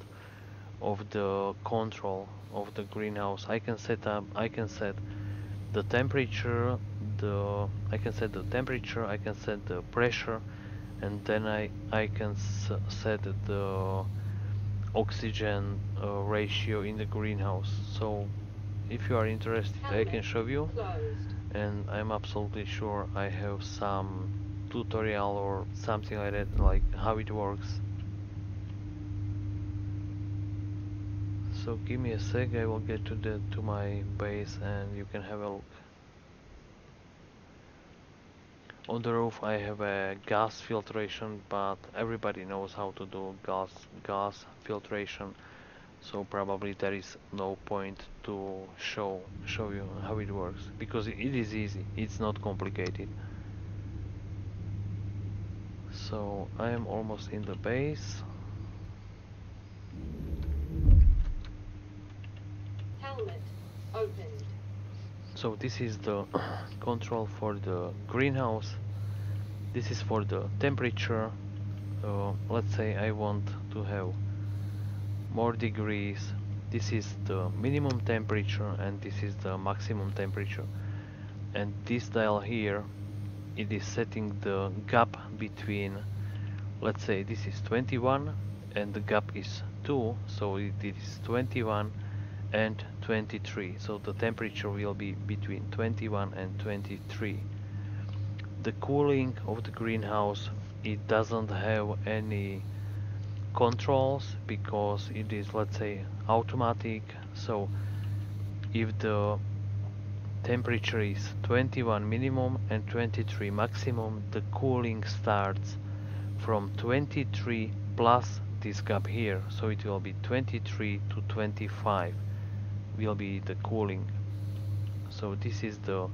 of the control of the greenhouse. I can set the temperature, I can set the temperature, I can set the pressure, and then I can set the oxygen ratio in the greenhouse. So if you are interested, I can Helmet show you, closed. and I'm absolutely sure I have some tutorial or something like that, like how it works. So give me a sec, I will get to my base and you can have a look. On the roof I have a gas filtration, but everybody knows how to do gas filtration, so probably there is no point to show you how it works, because it is easy, it's not complicated. So I am almost in the base. Helmet opened. So this is the control for the greenhouse. This is for the temperature. Let's say I want to have more degrees. This is the minimum temperature and this is the maximum temperature. And this dial here, it is setting the gap between, let's say this is 21 and the gap is 2, so it is 21 and 23, so the temperature will be between 21 and 23. The cooling of the greenhouse, it doesn't have any controls because it is, let's say, automatic. So if the temperature is 21 minimum and 23 maximum, the cooling starts from 23 plus this gap here, so it will be 23 to 25 will be the cooling. So this is the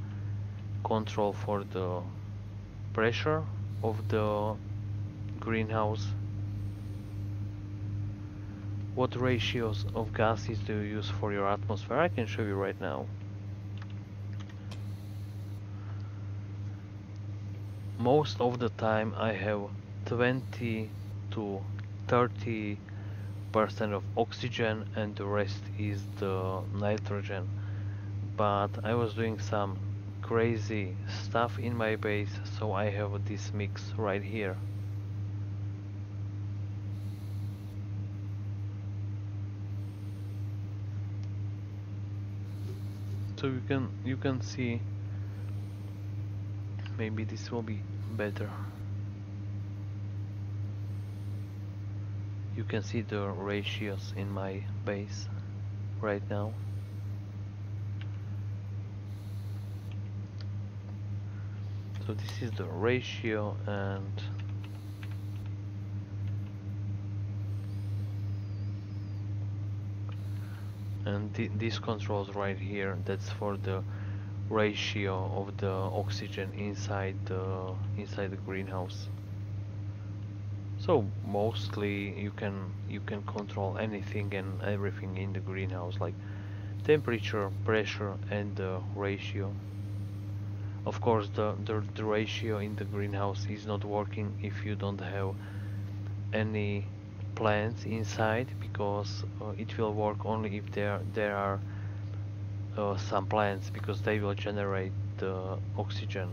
control for the pressure of the greenhouse. What ratios of gases do you use for your atmosphere? I can show you right now. Most of the time I have 20 to 30% of oxygen and the rest is the nitrogen. But I was doing some crazy stuff in my base, so I have this mix right here. So you can see, maybe this will be better. You can see the ratios in my base right now. So this is the ratio, and these controls right here, that's for the ratio of the oxygen inside the greenhouse. So mostly you can control anything and everything in the greenhouse, like temperature, pressure, and the ratio. Of course, the ratio in the greenhouse is not working if you don't have any plants inside, because it will work only if there are some plants, because they will generate the oxygen.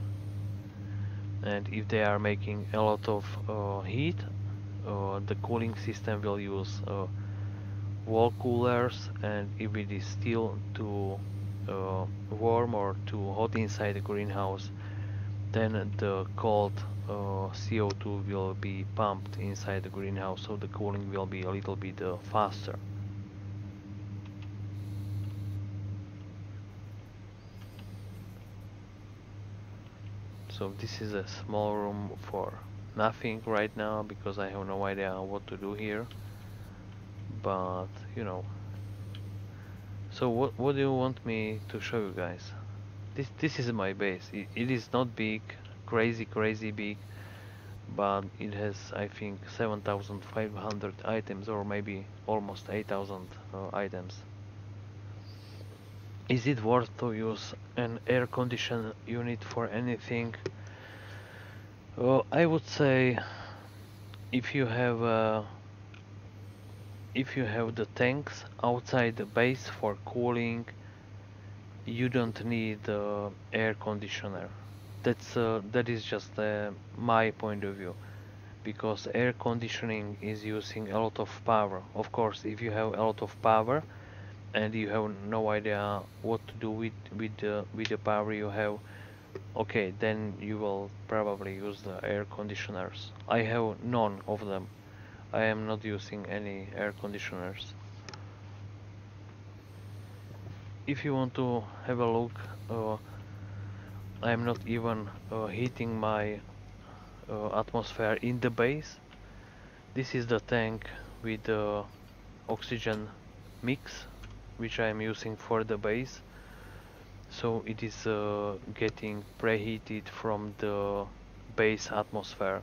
And if they are making a lot of heat, the cooling system will use wall coolers, and if it is still too warm or too hot inside the greenhouse, then the cold CO2 will be pumped inside the greenhouse, so the cooling will be a little bit faster. So this is a small room for nothing right now because I have no idea what to do here, but you know. So what do you want me to show you guys? This is my base. It is not big, crazy big, but it has, I think, 7,500 items, or maybe almost 8,000 items. Is it worth to use an air condition unit for anything? I would say if you have the tanks outside the base for cooling, you don't need air conditioner. That is just my point of view, because air conditioning is using a lot of power. Of course, if you have a lot of power and you have no idea what to do with the power you have, okay, then you will probably use the air conditioners. I have none of them. I am not using any air conditioners. If you want to have a look, I'm not even heating my atmosphere in the base. This is the tank with the oxygen mix which I am using for the base. So it is getting preheated from the base atmosphere.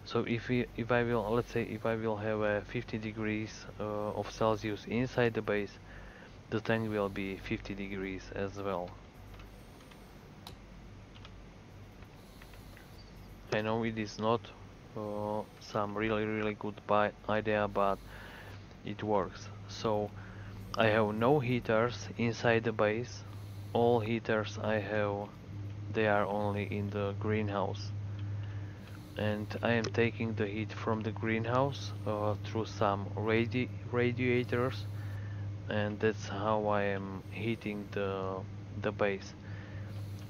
So if I will, let's say if I will have a 50 degrees of Celsius inside the base, the tank will be 50 degrees as well. I know it is not some really good idea, but it works. So I have no heaters inside the base. All heaters I have, they are only in the greenhouse. And I am taking the heat from the greenhouse through some radiators, and that's how I am heating the base.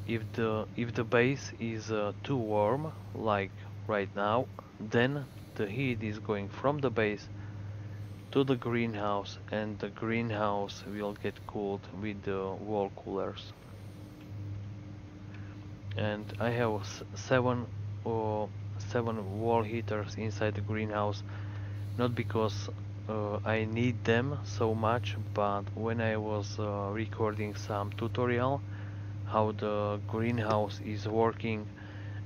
If the base is too warm, like right now, then the heat is going from the base to the greenhouse, and the greenhouse will get cooled with the wall coolers. And I have or seven wall heaters inside the greenhouse, not because I need them so much, but when I was recording some tutorial how the greenhouse is working,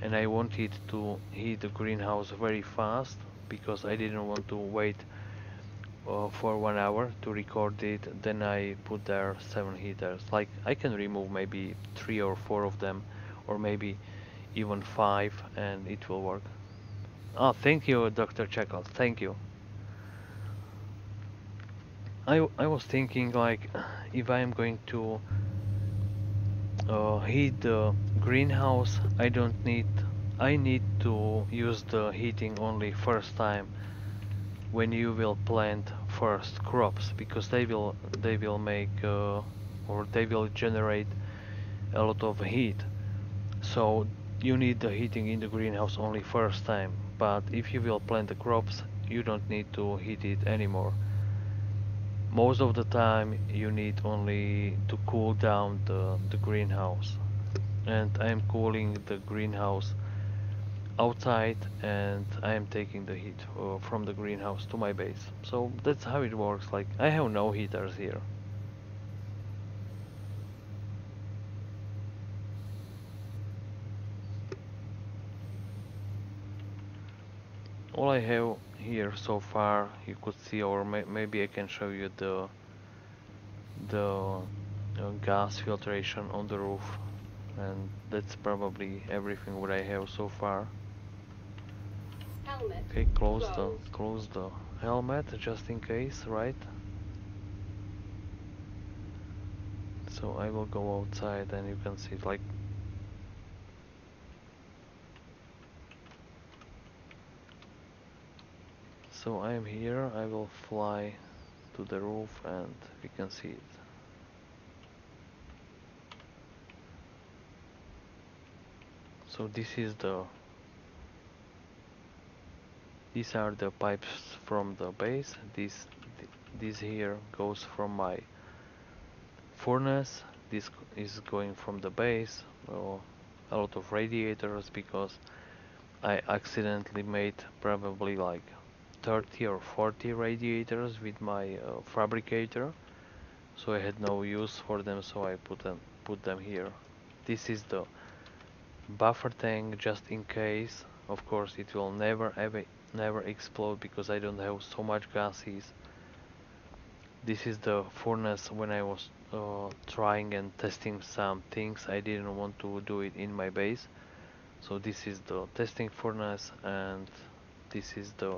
and I wanted to heat the greenhouse very fast because I didn't want to wait for 1 hour to record it, then I put there seven heaters. Like I can remove maybe three or four of them, or maybe even five, and it will work. Oh, thank you, Dr. Checkles. Thank you. I was thinking like if I am going to heat the greenhouse, I need to use the heating only first time when you will plant first crops, because they will make or they will generate a lot of heat. So you need the heating in the greenhouse only first time. But if you will plant the crops, you don't need to heat it anymore. Most of the time you need only to cool down the greenhouse. And I am cooling the greenhouse outside, and I am taking the heat from the greenhouse to my base. So that's how it works. Like I have no heaters here. All I have here so far, you could see, or maybe I can show you the gas filtration on the roof, and that's probably everything what I have so far. Helmet. Okay, Closed. close the helmet just in case, right? So I will go outside, and you can see it like so. I am here. I will fly to the roof, and we can see it. So these are the pipes from the base. This here goes from my furnace. This is going from the base. A lot of radiators, because I accidentally made probably like 30 or 40 radiators with my fabricator. So I had no use for them, so I put them here. This is the buffer tank just in case. Of course, it will never explode because I don't have so much gases. This is the furnace when I was trying and testing some things. I didn't want to do it in my base. So this is the testing furnace, and this is the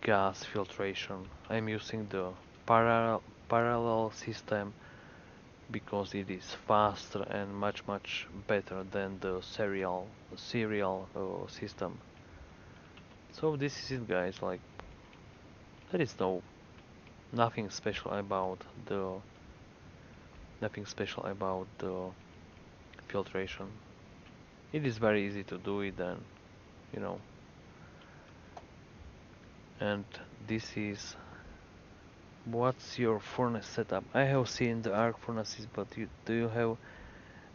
gas filtration. I'm using the parallel system because it is faster and much better than the serial system. So this is it, guys. Like there is nothing special about the nothing special about the filtration. It is very easy to do it, and you know. And this is what's your furnace setup? I have seen the arc furnaces, but do you have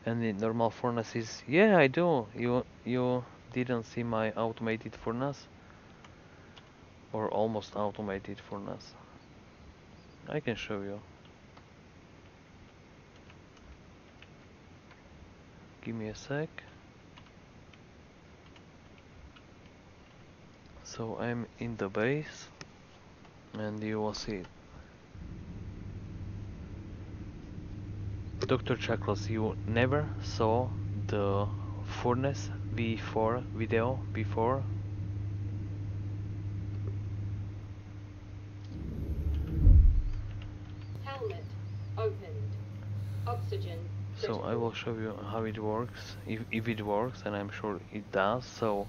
And the normal furnaces, yeah, I do. You didn't see my automated furnace or almost automated furnace. I can show you. Give me a sec. So I'm in the base and you will see it. Dr. Chaklos, you never saw the furnace V4 video before? Helmet opened. Oxygen So I critical. will show you how it works, if it works, and I'm sure it does. So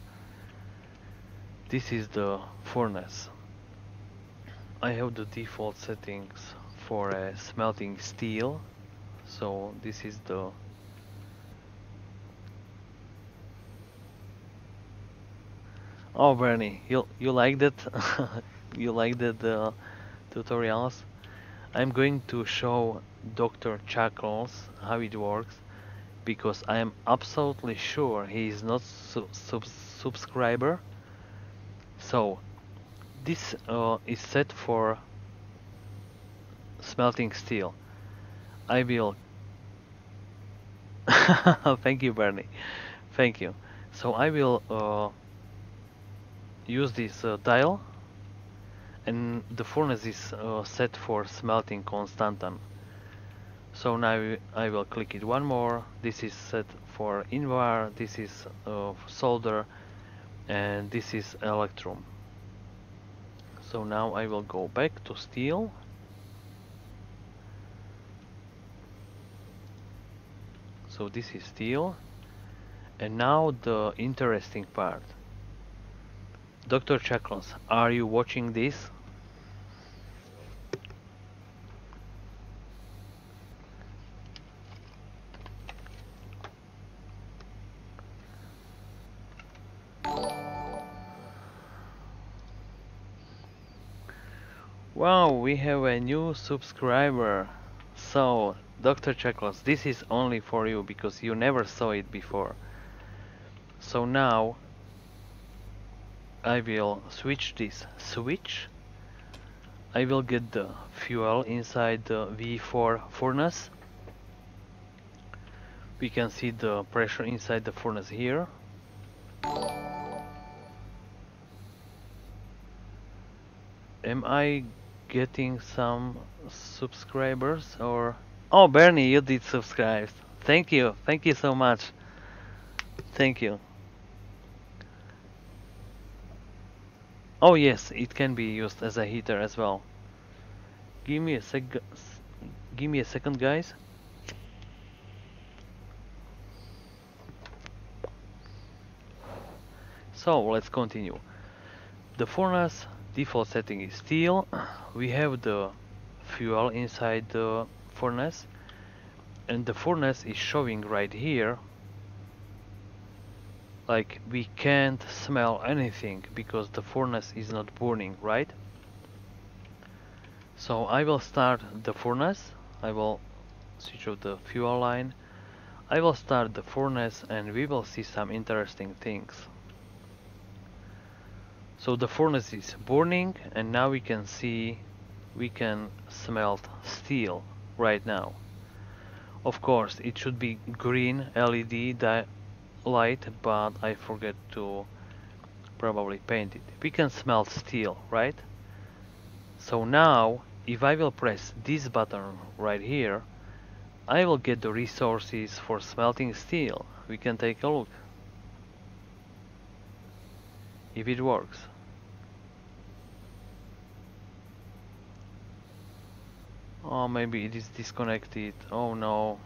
this is the furnace. I have the default settings for smelting steel. So this is the Oh, Bernie, you like that? You like that tutorials? I'm going to show Dr. Chuckles how it works because I am absolutely sure he is not subscriber. So this is set for smelting steel. I will. Thank you, Bernie. Thank you. So I will use this dial, and the furnace is set for smelting constantan. So now I will click it one more. This is set for invar, this is solder, and this is electrum. So now I will go back to steel. So this is steel. And now the interesting part. Dr. Chaklos, are you watching this? Wow, we have a new subscriber. So, Dr. Chaklos, this is only for you because you never saw it before. So now I will switch this switch. I will get the fuel inside the V4 furnace. We can see the pressure inside the furnace here. Am I getting some subscribers or... Oh, Bernie, you did subscribe. Thank you so much. Thank you. Oh yes, it can be used as a heater as well. Give me a give me a second, guys. So let's continue. The furnace default setting is steel. We have the fuel inside the furnace, and the furnace is showing right here like we can't smell anything because the furnace is not burning, right? So I will start the furnace. I will switch off the fuel line. I will start the furnace and we will see some interesting things. So the furnace is burning and now we can see we can smelt steel right now. Of course it should be green LED light, but I forget to probably paint it. We can smelt steel, right? So now if I will press this button right here, I will get the resources for smelting steel. We can take a look if it works. Oh, maybe it is disconnected. Oh no.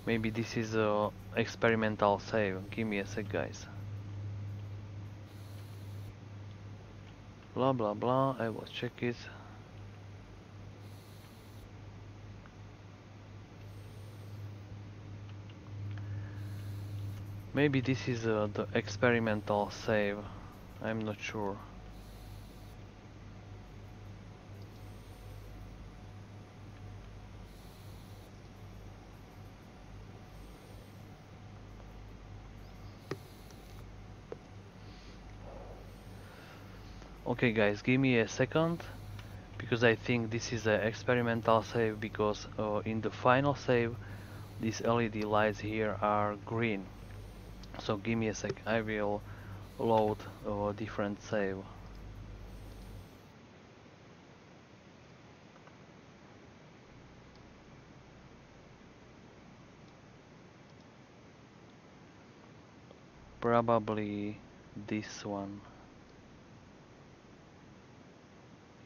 Maybe this is a experimental save. Give me a sec, guys. Blah blah blah. I will check it. Maybe this is the experimental save. I'm not sure. Okay guys, give me a second because I think this is an experimental save because in the final save these LED lights here are green. So give me a sec, I will load a different save. Probably this one.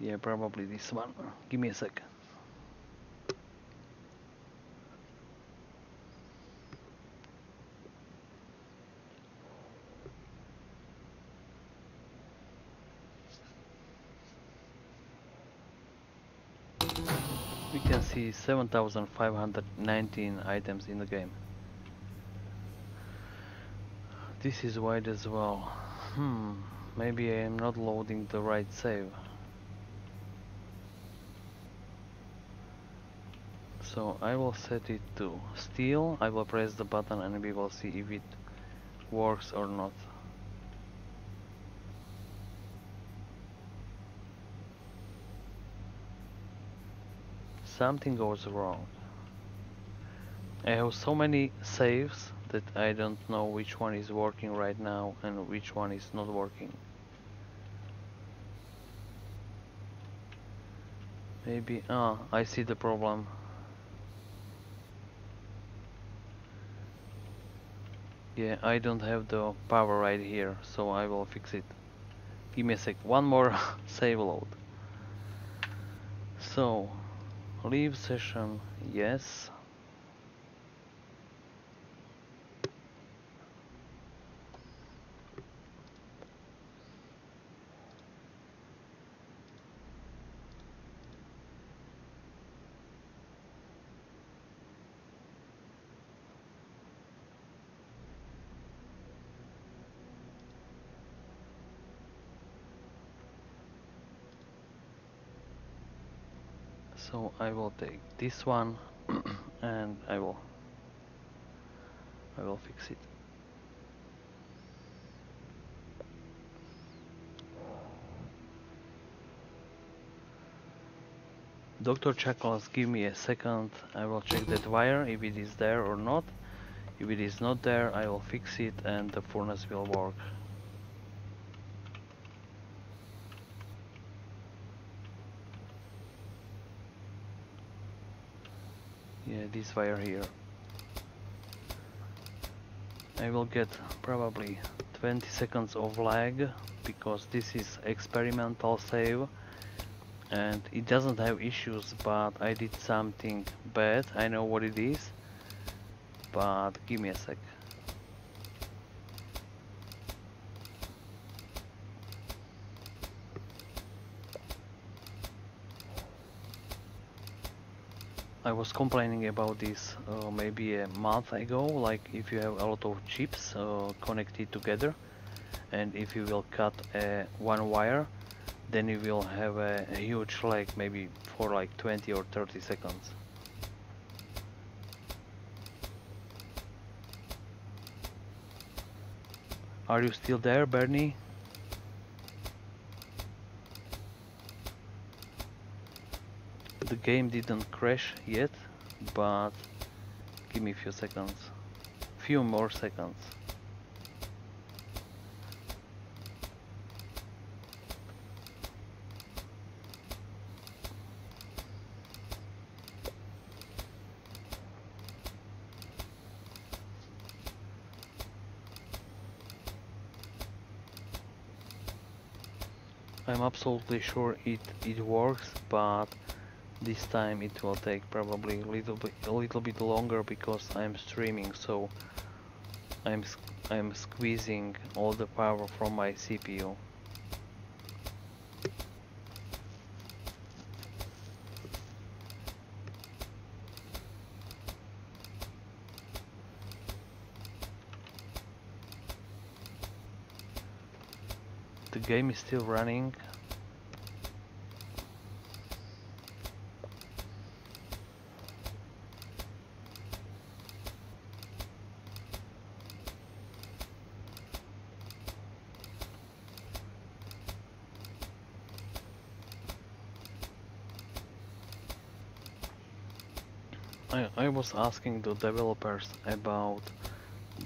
Yeah, probably this one. Give me a sec. We can see 7,519 items in the game. This is wide as well. Maybe I am not loading the right save. So I will set it to steel. I will press the button and we will see if it works or not. Something goes wrong. I have so many saves that I don't know which one is working right now and which one is not working. Maybe, I see the problem. Yeah, I don't have the power right here, so I will fix it. Give me a sec, one more save load. So, leave session, yes. So I will take this one and I will fix it. Dr. Chuckles, give me a second. I will check that wire if it is there or not. If it is not there, I will fix it and the furnace will work. Yeah, this wire here. I will get probably 20 seconds of lag because this is experimental save and it doesn't have issues, but I did something bad. I know what it is, but give me a sec. I was complaining about this maybe a month ago, like if you have a lot of chips connected together and if you will cut one wire, then you will have a huge lag maybe for like 20 or 30 seconds. Are you still there, Bernie? The game didn't crash yet, but give me a few seconds. Few more seconds. I'm absolutely sure it works, but this time it will take probably a little bit longer because I'm streaming, so I'm squeezing all the power from my CPU. The game is still running. I was asking the developers about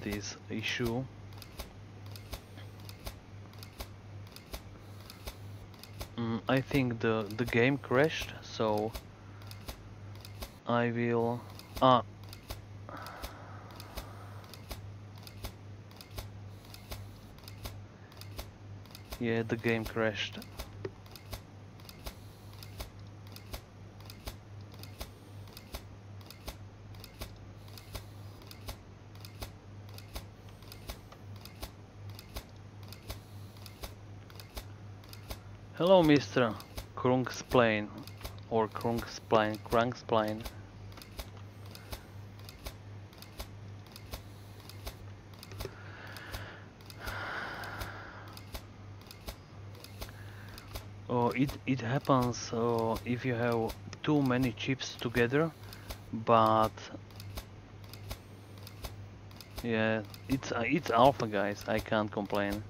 this issue. I think the game crashed, so I will. Ah, yeah, the game crashed. Hello, Mr. Krungsplane or Krungsplane. It happens if you have too many chips together, but yeah, it's alpha, guys. I can't complain.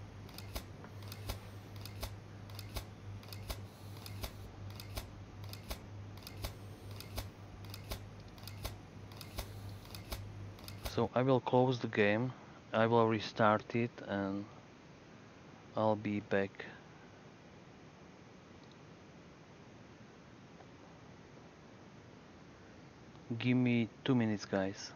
So I will close the game. I will restart it, and I'll be back. Give me 2 minutes, guys.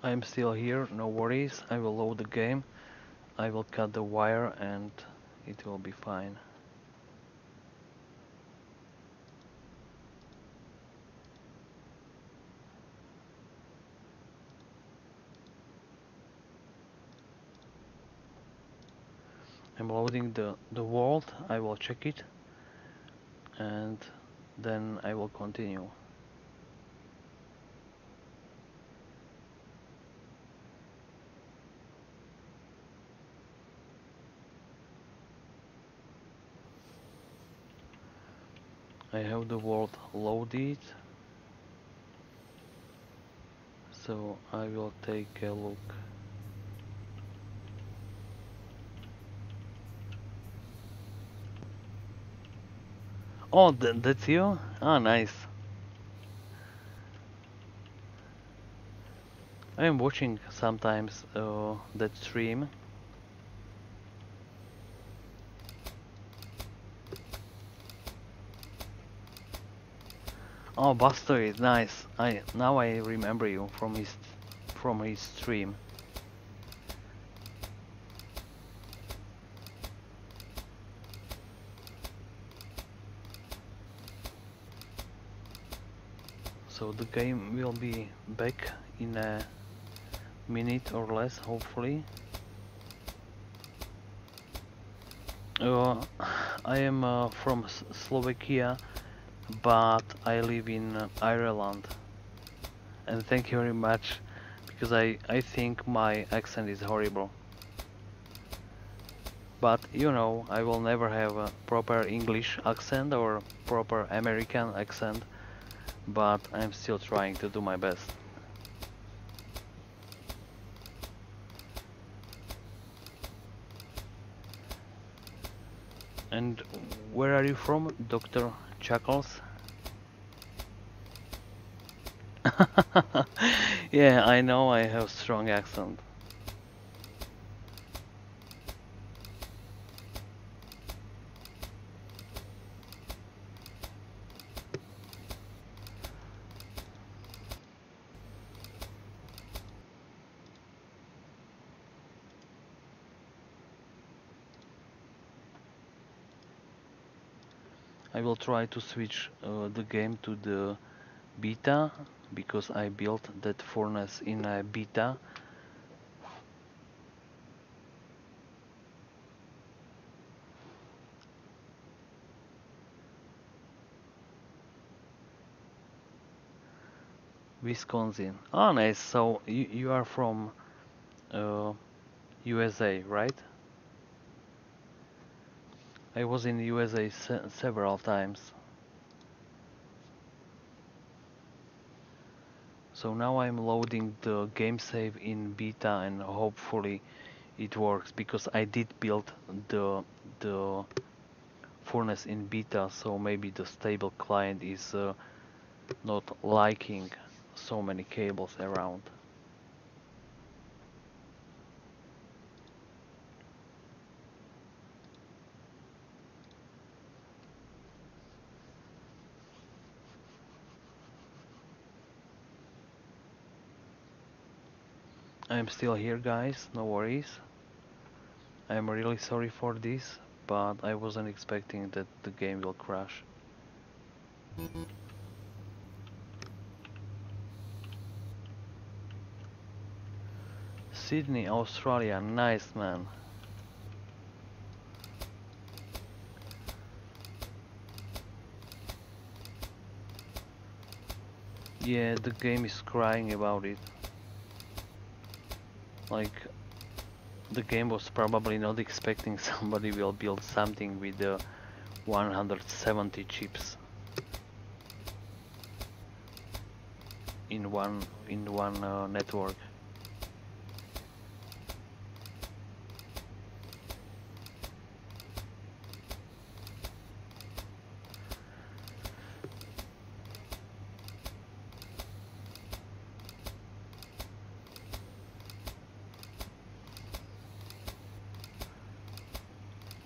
I'm still here, no worries. I will load the game. I will cut the wire and it will be fine. I'm loading the vault. I will check it and then I will continue. I have the vault loaded, so I will take a look. Oh, that's you? Ah, nice. I am watching sometimes that stream. Oh, Buster is nice. I remember you from his stream. So the game will be back in a minute or less, hopefully. Uh, I am from Slovakia, but I live in Ireland. And thank you very much, because I think my accent is horrible. But you know, I will never have a proper English accent or proper American accent, but I'm still trying to do my best. And where are you from, Dr. Chuckles? Yeah, I know I have strong accent. I will try to switch the game to the beta because I built that furnace in a beta. Wisconsin. Oh, nice. So you are from uh, USA, right? I was in USA several times. So now I'm loading the game save in beta and hopefully it works because I did build the furnace in beta, so maybe the stable client is not liking so many cables around. I'm still here, guys, no worries. I'm really sorry for this, but I wasn't expecting that the game will crash. Sydney, Australia, nice man. Yeah, the game is crying about it. Like, the game was probably not expecting somebody will build something with 170 chips in one network.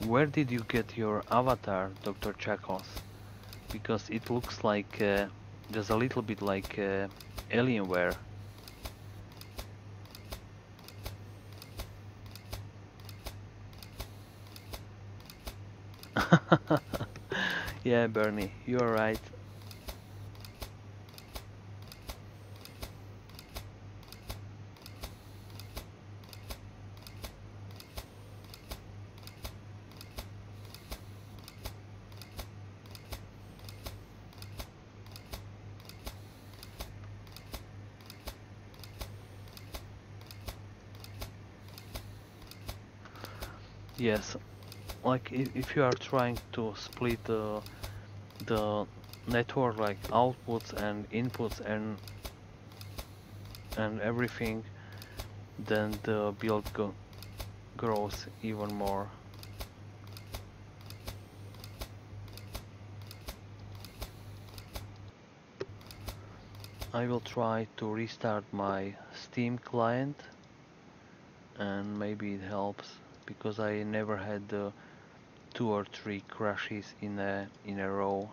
Where did you get your avatar, Dr. Chakos? Because it looks like just a little bit like Alienware. Yeah, Bernie, you're right. Yes, like if you are trying to split the network like outputs and inputs and everything, then the build grows even more. I will try to restart my Steam client and maybe it helps because I never had 2 or 3 crashes in a row.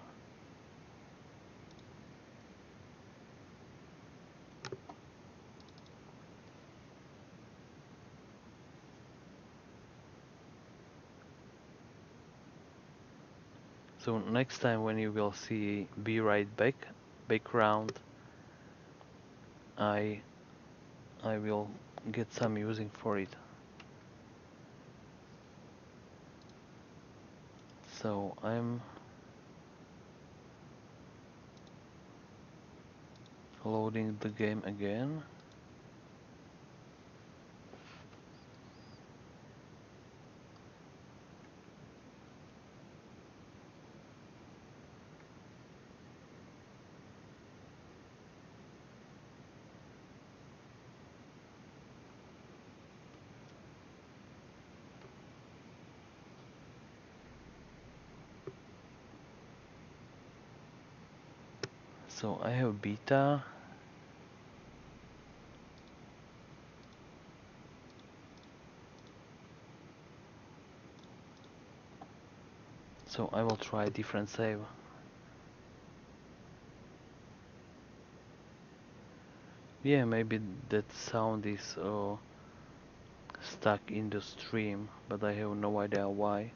So next time when you will see Be Right Back background, I I will get some using for it. So I'm loading the game again. So I have beta. So I will try a different save. Yeah, maybe that sound is stuck in the stream, but I have no idea why.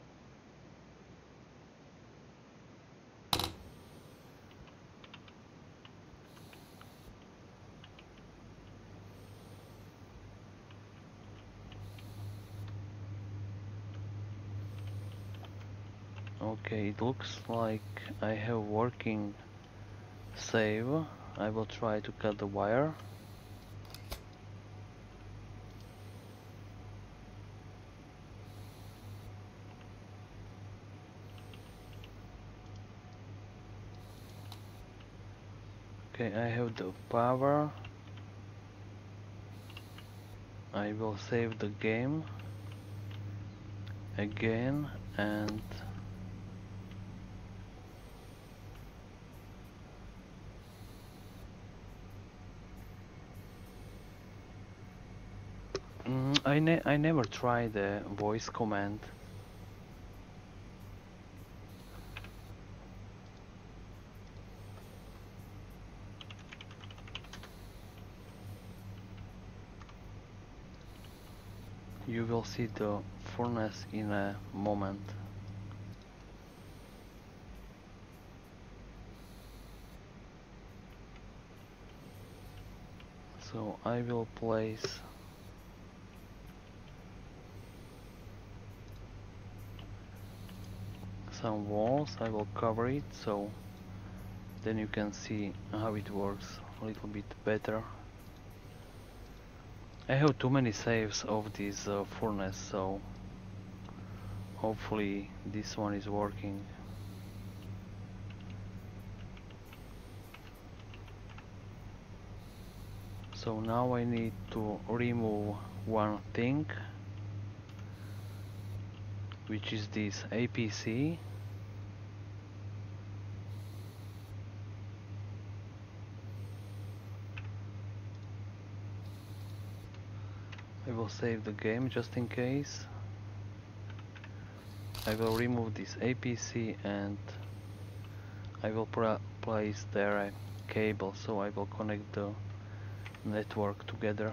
Okay, it looks like I have working save. I will try to cut the wire. Okay, I have the power. I will save the game again and I never tried the voice command. You will see the furnace in a moment. So I will place some walls. I will cover it so then you can see how it works a little bit better. I have too many saves of this furnace, so hopefully this one is working. So now I need to remove one thing, which is this APC. I will save the game just in case. I will remove this APC and I will place there a cable, so I will connect the network together.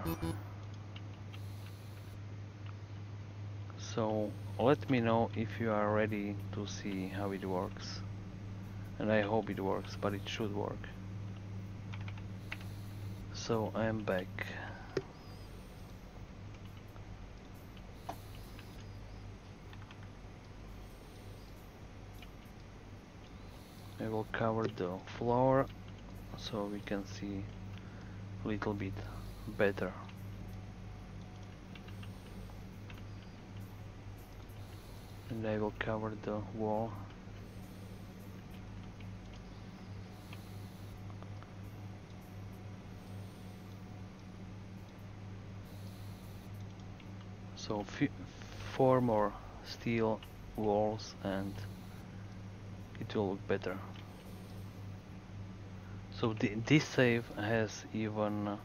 So let me know if you are ready to see how it works. And I hope it works, but it should work. So I am back. I will cover the floor so we can see a little bit better. And I will cover the wall. So 4 more steel walls and it will look better. So this save has even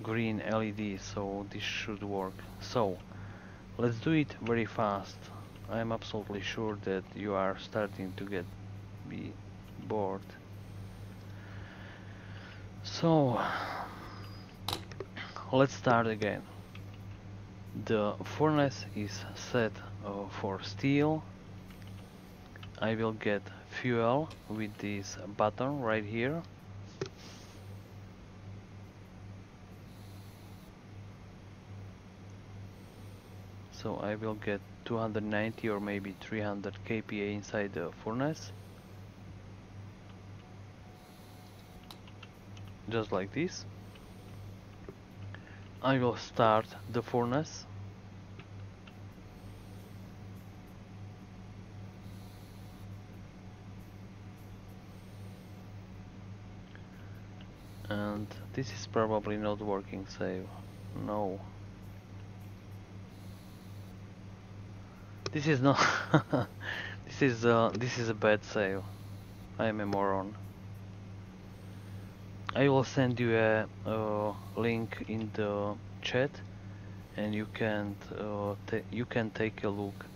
green LED, so this should work. So let's do it very fast. I'm absolutely sure that you are starting to be bored. So let's start again. The furnace is set for steel. I will get fuel with this button right here. So I will get 290 or maybe 300 kPa inside the furnace. Just like this. I will start the furnace. And this is probably not working save. No. This is not this is a bad save. I am a moron. I will send you a link in the chat, and you can take a look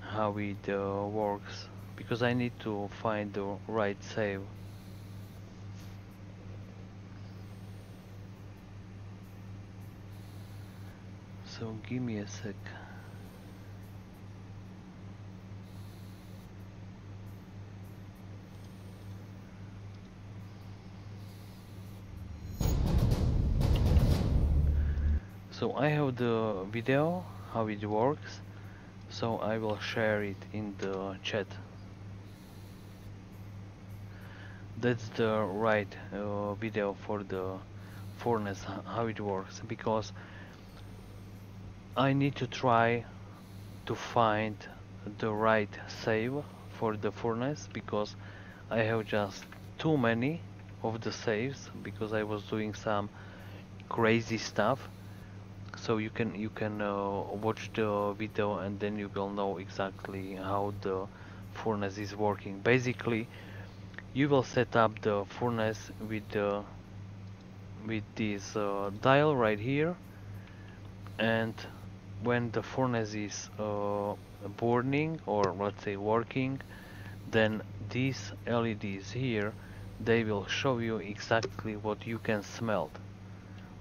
how it works, because I need to find the right save. So give me a sec. So I have the video how it works, so I will share it in the chat. That's the right video for the furnace, how it works, because I need to try to find the right save for the furnace, because I have just too many of the saves because I was doing some crazy stuff. So you can watch the video and then you will know exactly how the furnace is working. Basically, you will set up the furnace with this dial right here, and when the furnace is burning or let's say working, then these LEDs here, they will show you exactly what you can smelt.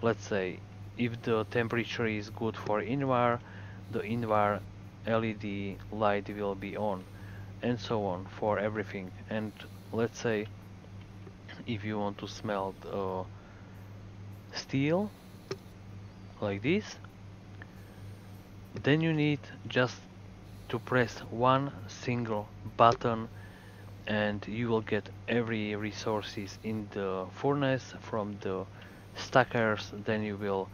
Let's say if the temperature is good for INVAR, the INVAR LED light will be on, and so on for everything. And let's say if you want to smelt steel like this, then you need just to press one single button and you will get every resources in the furnace from the stackers. Then you will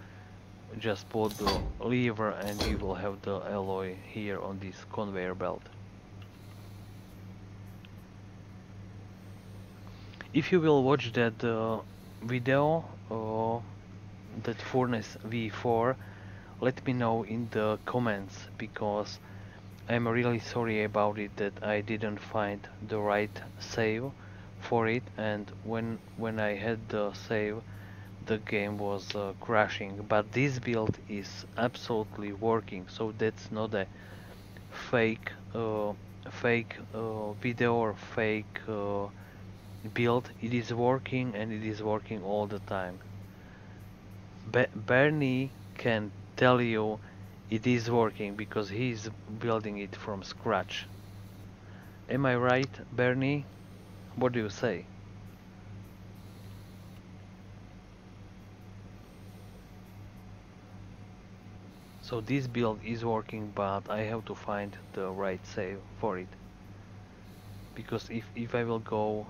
just pull the lever and you will have the alloy here on this conveyor belt. If you will watch that video, that furnace V4, let me know in the comments because I'm really sorry about it that I didn't find the right save for it, and when I had the save the game was crashing. But this build is absolutely working, so that's not a fake video or fake build. It is working and it is working all the time. Bernie can tell you it is working because he's building it from scratch. Am I right, Bernie? What do you say? So this build is working, but I have to find the right save for it. Because if I will go...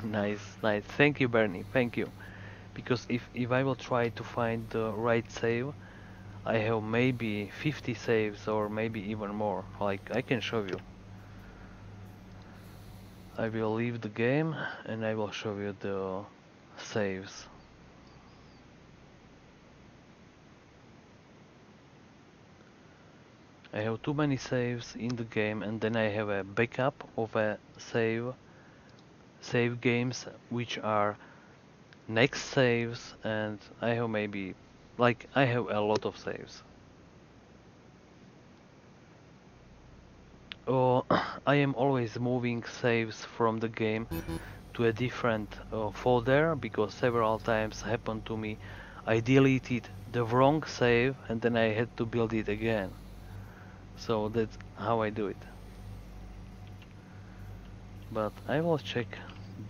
Nice, nice. Thank you, Bernie. Thank you. Because if I will try to find the right save, I have maybe 50 saves or maybe even more. Like, I can show you. I will leave the game and I will show you the saves. I have too many saves in the game, and then I have a backup of a save games which are next saves, and I have maybe like I have a lot of saves. Oh, I am always moving saves from the game to a different folder because several times happened to me. I deleted the wrong save and then I had to build it again. So that's how I do it. But I will check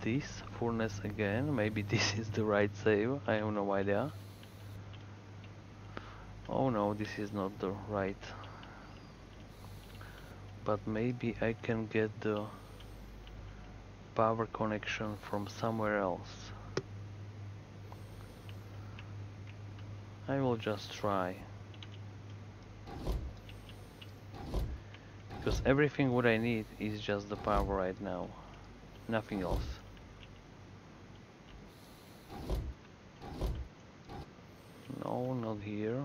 this furnace again. Maybe this is the right save. I have no idea. Oh no, this is not the right. But maybe I can get the power connection from somewhere else. I will just try. Because everything what I need is just the power right now. Nothing else. No, not here.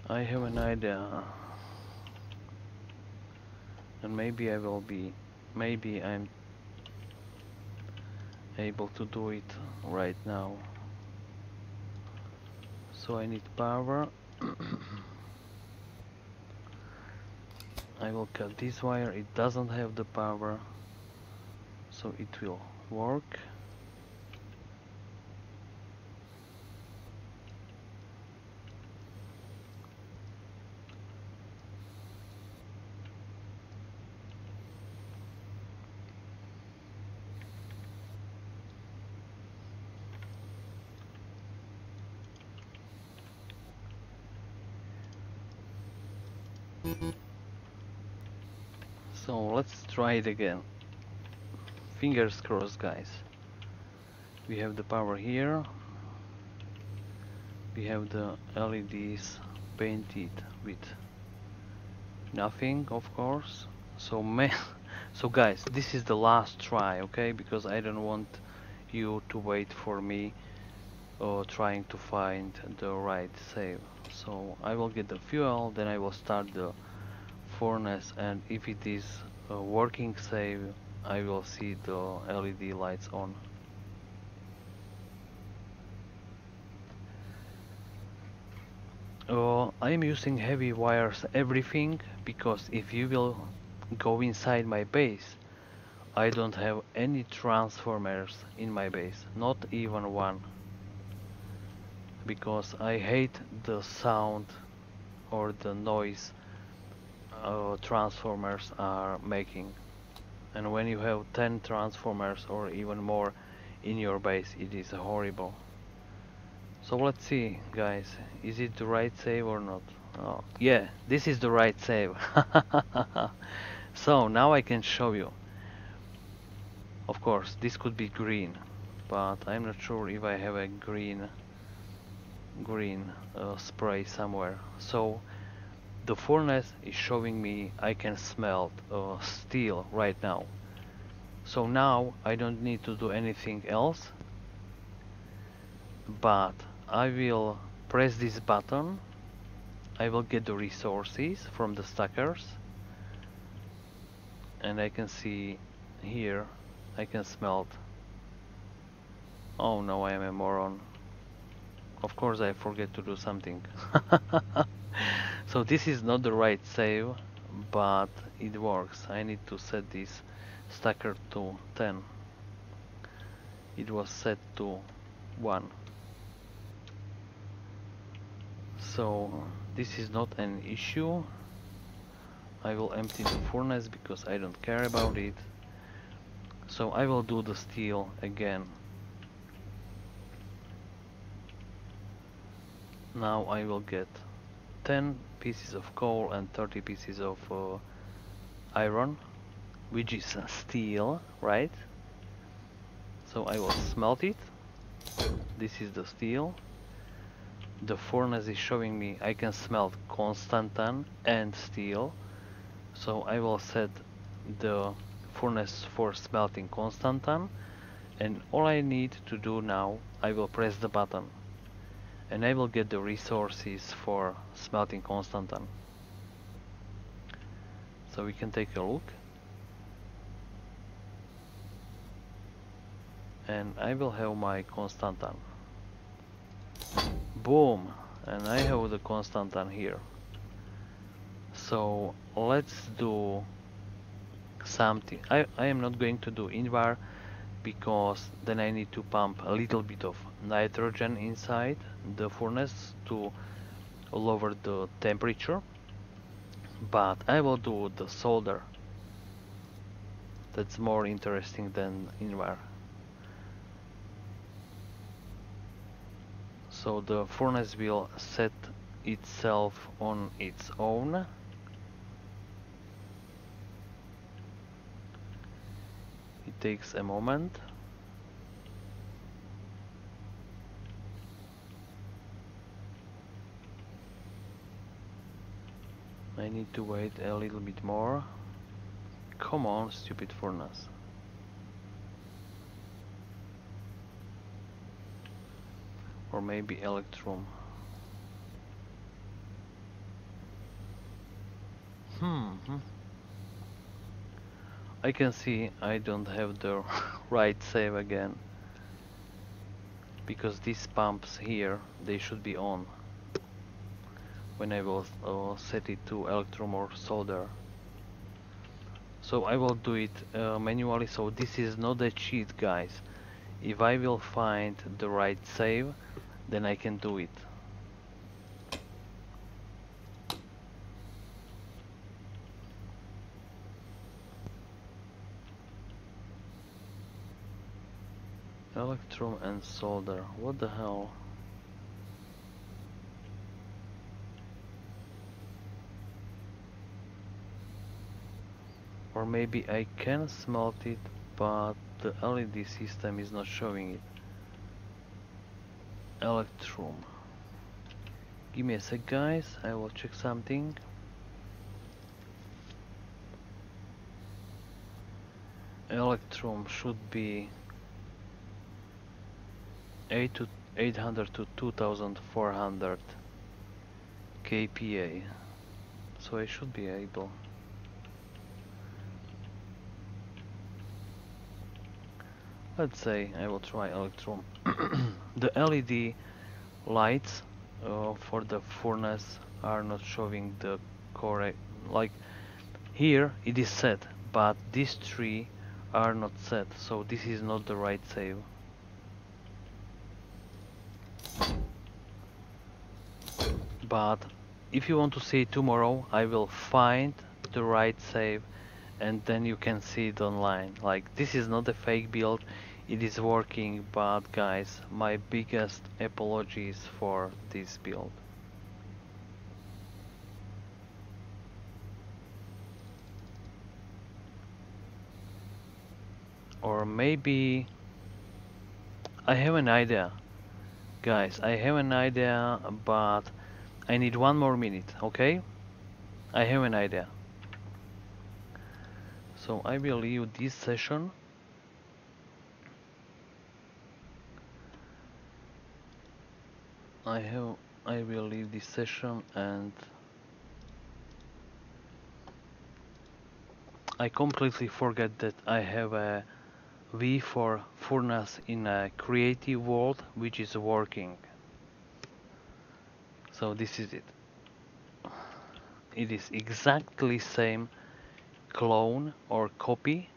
I have an idea. And maybe maybe I'm able to do it right now. So I need power. I will cut this wire. It doesn't have the power, so it will work. So let's try it again. Fingers crossed, guys. We have the power here. We have the LEDs painted with nothing, of course. So so guys, this is the last try, okay? Because I don't want you to wait for me trying to find the right save. So I will get the fuel, then I will start the furnace, and if it is a working save, I will see the LED lights on. I am using heavy wires everything because if you will go inside my base, I don't have any transformers in my base, not even one, because I hate the sound or the noise transformers are making. And when you have 10 transformers or even more in your base, it is horrible. So let's see, guys, is it the right save or not? Oh, yeah, this is the right save. So now I can show you. Of course, this could be green, but I'm not sure if I have a green spray somewhere. So the furnace is showing me I can smelt steel right now. So now I don't need to do anything else, but I will press this button. I will get the resources from the stackers, and I can see here I can smelt. Oh no, I am a moron. Of course I forget to do something. So this is not the right save, but it works. I need to set this stacker to 10. It was set to 1. So this is not an issue. I will empty the furnace because I don't care about it. So I will do the steel again. Now I will get 10 pieces of coal and 30 pieces of iron, which is steel, right? So I will smelt it. This is the steel. The furnace is showing me I can smelt constantan and steel. So I will set the furnace for smelting constantan, and all I need to do now, I will press the button and I will get the resources for smelting constantan. So we can take a look, and I will have my constantan. Boom! And I have the constantan here. So let's do something. I am not going to do invar because then I need to pump a little bit of nitrogen inside the furnace to lower the temperature, but I will do the solder. That's more interesting than invar. So the furnace will set itself on its own. It takes a moment. I need to wait a little bit more. Come on, stupid furnace. Or maybe electrum. I can see I don't have the right save again, because these pumps here, they should be on when I will set it to electrum or solder. So I will do it manually. So this is not a cheat, guys. If I will find the right save, then I can do it. Electrum and solder, what the hell? Or maybe I can smelt it, but the LED system is not showing it. Electrum. Give me a sec, guys. I will check something. Electrum should be 800 to 2400 kPa. So I should be able. Let's say I will try Electrum. The LED lights for the furnace are not showing the correct, like here it is set, but these three are not set, so this is not the right save. But if you want to see it tomorrow, I will find the right save and then you can see it online. Like, this is not a fake build, it is working, but guys, my biggest apologies for this build. Or maybe I have an idea. Guys, I have an idea, but I need 1 more minute, okay? I have an idea. So I will leave this session. I will leave this session and I completely forget that I have a V for furnace in a creative world which is working. So this is it. It is exactly same clone or copy.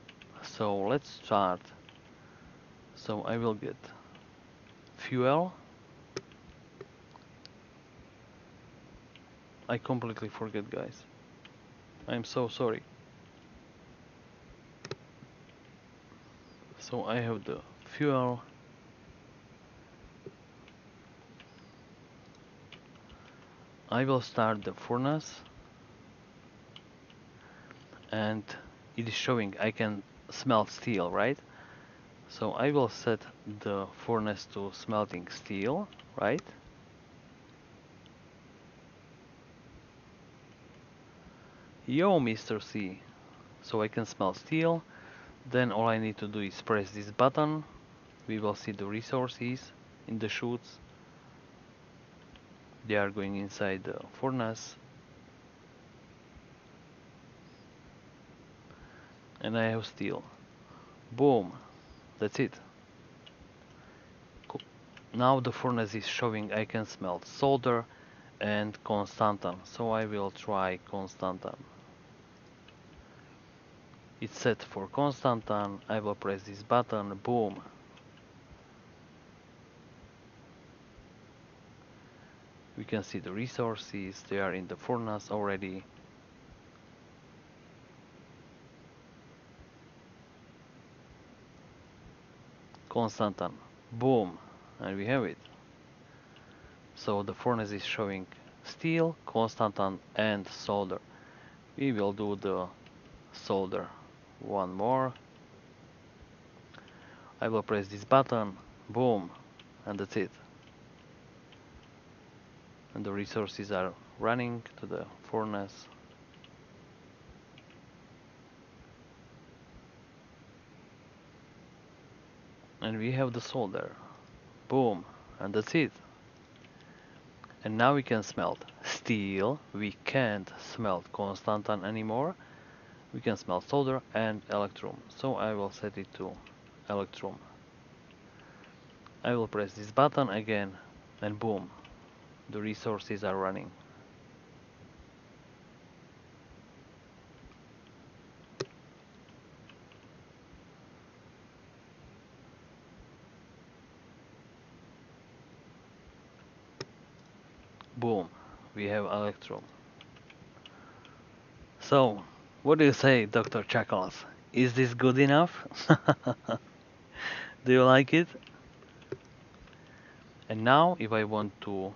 So let's start. So I will get fuel. I completely forget, guys. I'm so sorry. So I have the fuel. I will start the furnace and it is showing I can smelt steel, right? So I will set the furnace to smelting steel, right? Yo, Mr. C. So I can smelt steel. Then all I need to do is press this button. We will see the resources in the chutes. They are going inside the furnace. And I have steel. Boom. That's it. Now the furnace is showing I can smelt solder and constantan. So I will try constantan. It's set for constantan. I will press this button. Boom. We can see the resources. They are in the furnace already. Constantan. Boom. And we have it. So the furnace is showing steel, constantan and solder. We will do the solder one more. I will press this button, boom, and that's it. And the resources are running to the furnace. And we have the solder, boom, and that's it. And now we can smelt steel. We can't smelt constantan anymore. We can smelt solder and electrum. So I will set it to electrum. I will press this button again and boom, the resources are running. Boom, we have electrum. So, what do you say, Dr. Chuckles? Is this good enough? Do you like it? And now, if I want to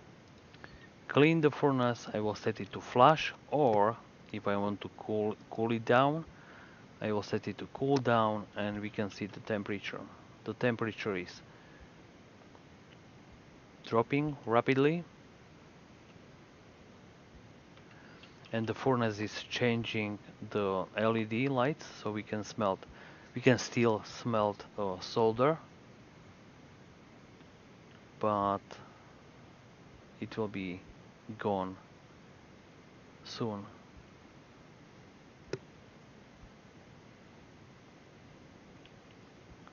clean the furnace, I will set it to flush, or if I want to cool it down, I will set it to cool down, and we can see the temperature. The temperature is dropping rapidly, and the furnace is changing the LED lights, so we can still smelt solder, but it will be gone soon.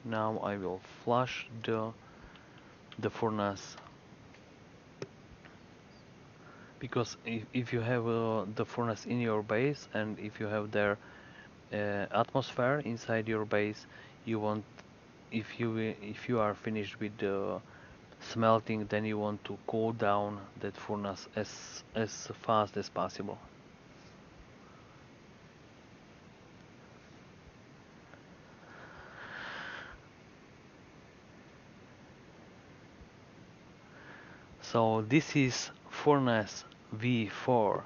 Now I will flush the furnace, because if you have the furnace in your base and if you have their atmosphere inside your base, you want, if you are finished with the smelting, then you want to cool down that furnace as fast as possible. So this is furnace V4.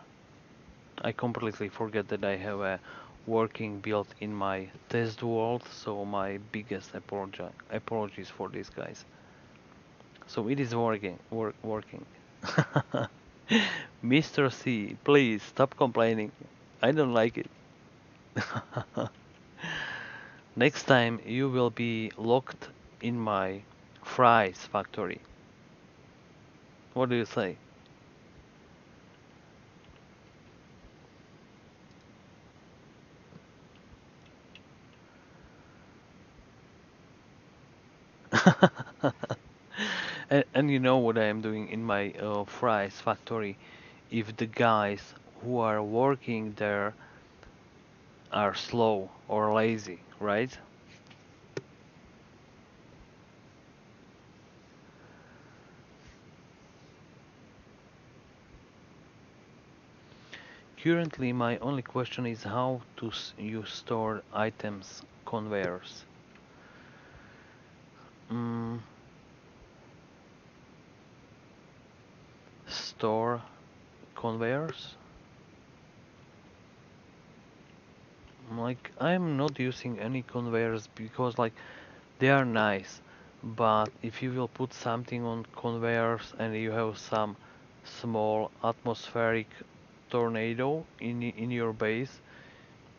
I completely forget that I have a working build in my test world, so my biggest apologies for this, guys. So it is working. Mr. C, please stop complaining. I don't like it. Next time you will be locked in my fries factory. What do you say? And you know what I am doing in my fries factory? If the guys who are working there are slow or lazy, right? Currently, my only question is how to you store items conveyors. Mm, store conveyors? Like, I'm not using any conveyors because like they are nice, but if you will put something on conveyors and you have some small atmospheric tornado in your base,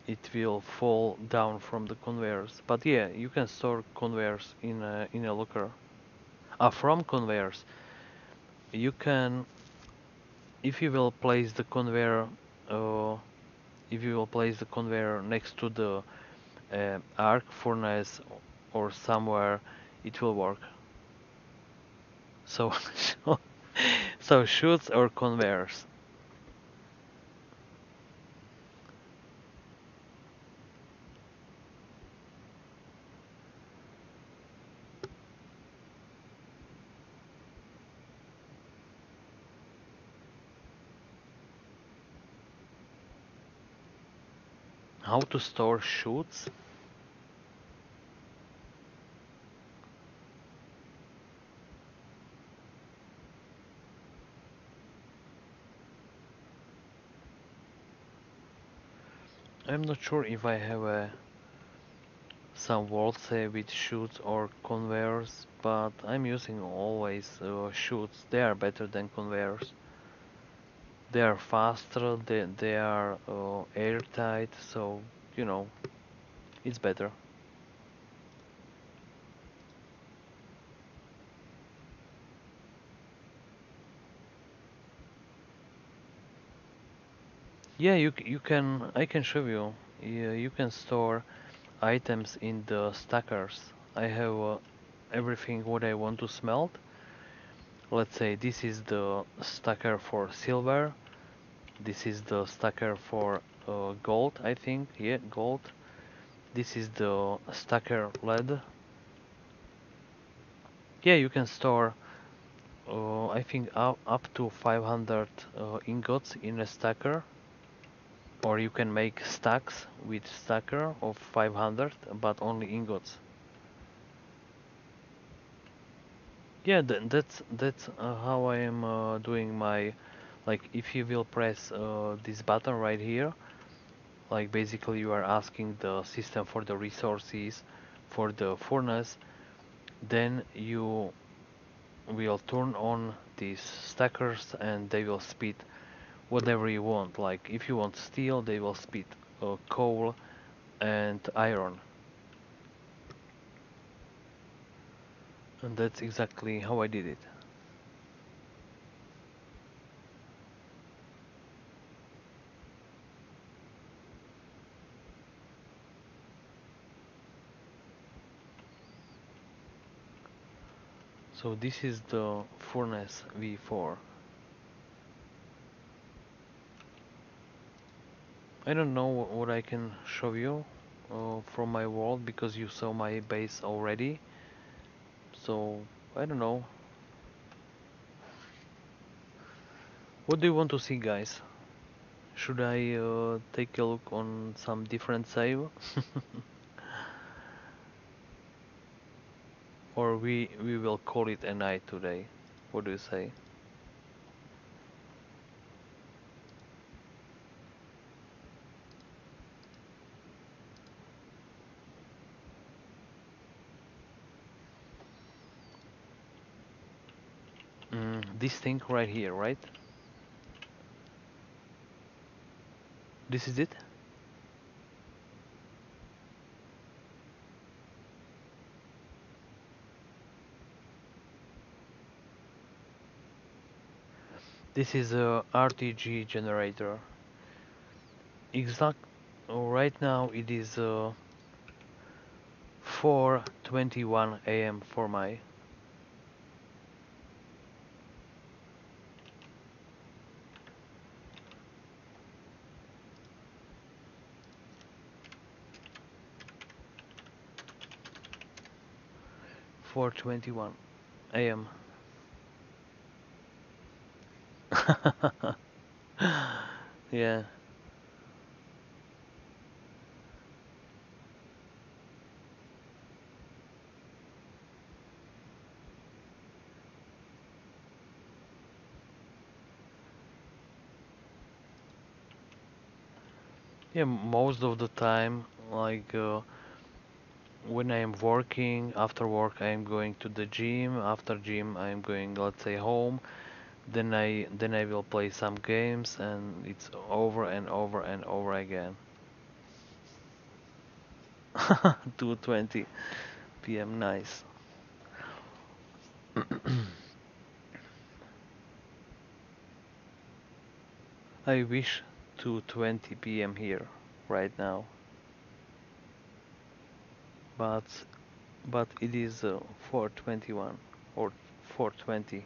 it will fall down from the conveyors. But yeah, you can store conveyors in a locker. From conveyors, you can, if you will place the conveyor, uh, if you will place the conveyor next to the arc furnace or somewhere, it will work. So, so chutes or conveyors. How to store chutes? I'm not sure if I have some worlds with chutes or conveyors, but I'm using always chutes. They are better than conveyors. They are faster, they are airtight, so you know, it's better. Yeah, you can, I can show you. Yeah, you can store items in the stackers. I have everything what I want to smelt. Let's say this is the stacker for silver. This is the stacker for gold, I think. Yeah, gold. This is the stacker lead. Yeah, you can store I think up to 500 ingots in a stacker, or you can make stacks with stacker of 500, but only ingots. Yeah, that's how I am doing my, like if you will press this button right here, like basically you are asking the system for the resources for the furnace, then you we'll turn on these stackers and they will spit whatever you want. Like if you want steel, they will spit coal and iron. And that's exactly how I did it. So this is the furnace V4. I don't know what I can show you from my world because you saw my base already. So I don't know. What do you want to see, guys? Should I take a look on some different save? Or we will call it a night today? What do you say? This thing right here, right? This is it? This is a RTG generator. Exact. Right now it is 4:21 a.m. for my 4:21 a.m. Yeah, yeah. Most of the time, like when I am working, after work I am going to the gym. After gym I am going, let's say, home. Then I will play some games, and it's over and over and over again. 2:20 p.m. Nice. I wish 2:20 p.m. here right now, but it is 4:21 or 4:20.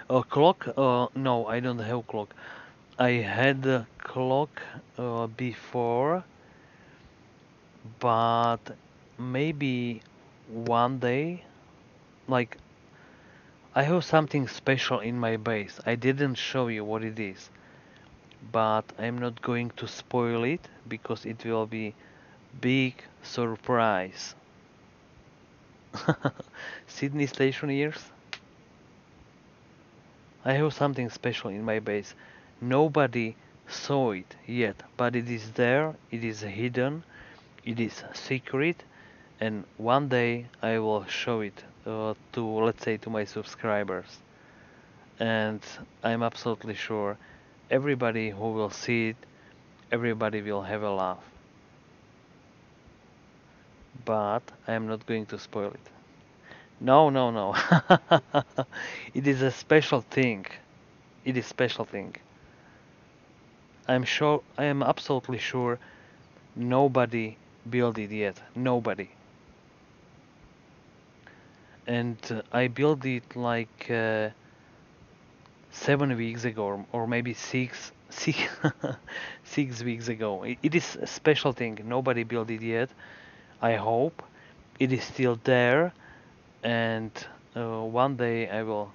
A clock? No, I don't have clock. I had a clock before, but maybe one day, like I have something special in my base. I didn't show you what it is, but I'm not going to spoil it because it will be big surprise. Sydney Stationeers. I have something special in my base. Nobody saw it yet, but it is there, it is hidden, it is secret, and one day I will show it to, let's say, to my subscribers. And I'm absolutely sure everybody who will see it, everybody will have a laugh. But I am not going to spoil it. No, no, no. It is a special thing. It is special thing. I'm sure, I am absolutely sure nobody built it yet. Nobody. And I built it like 7 weeks ago, or maybe six, 6 weeks ago. It is a special thing. Nobody built it yet. I hope it is still there, and one day I will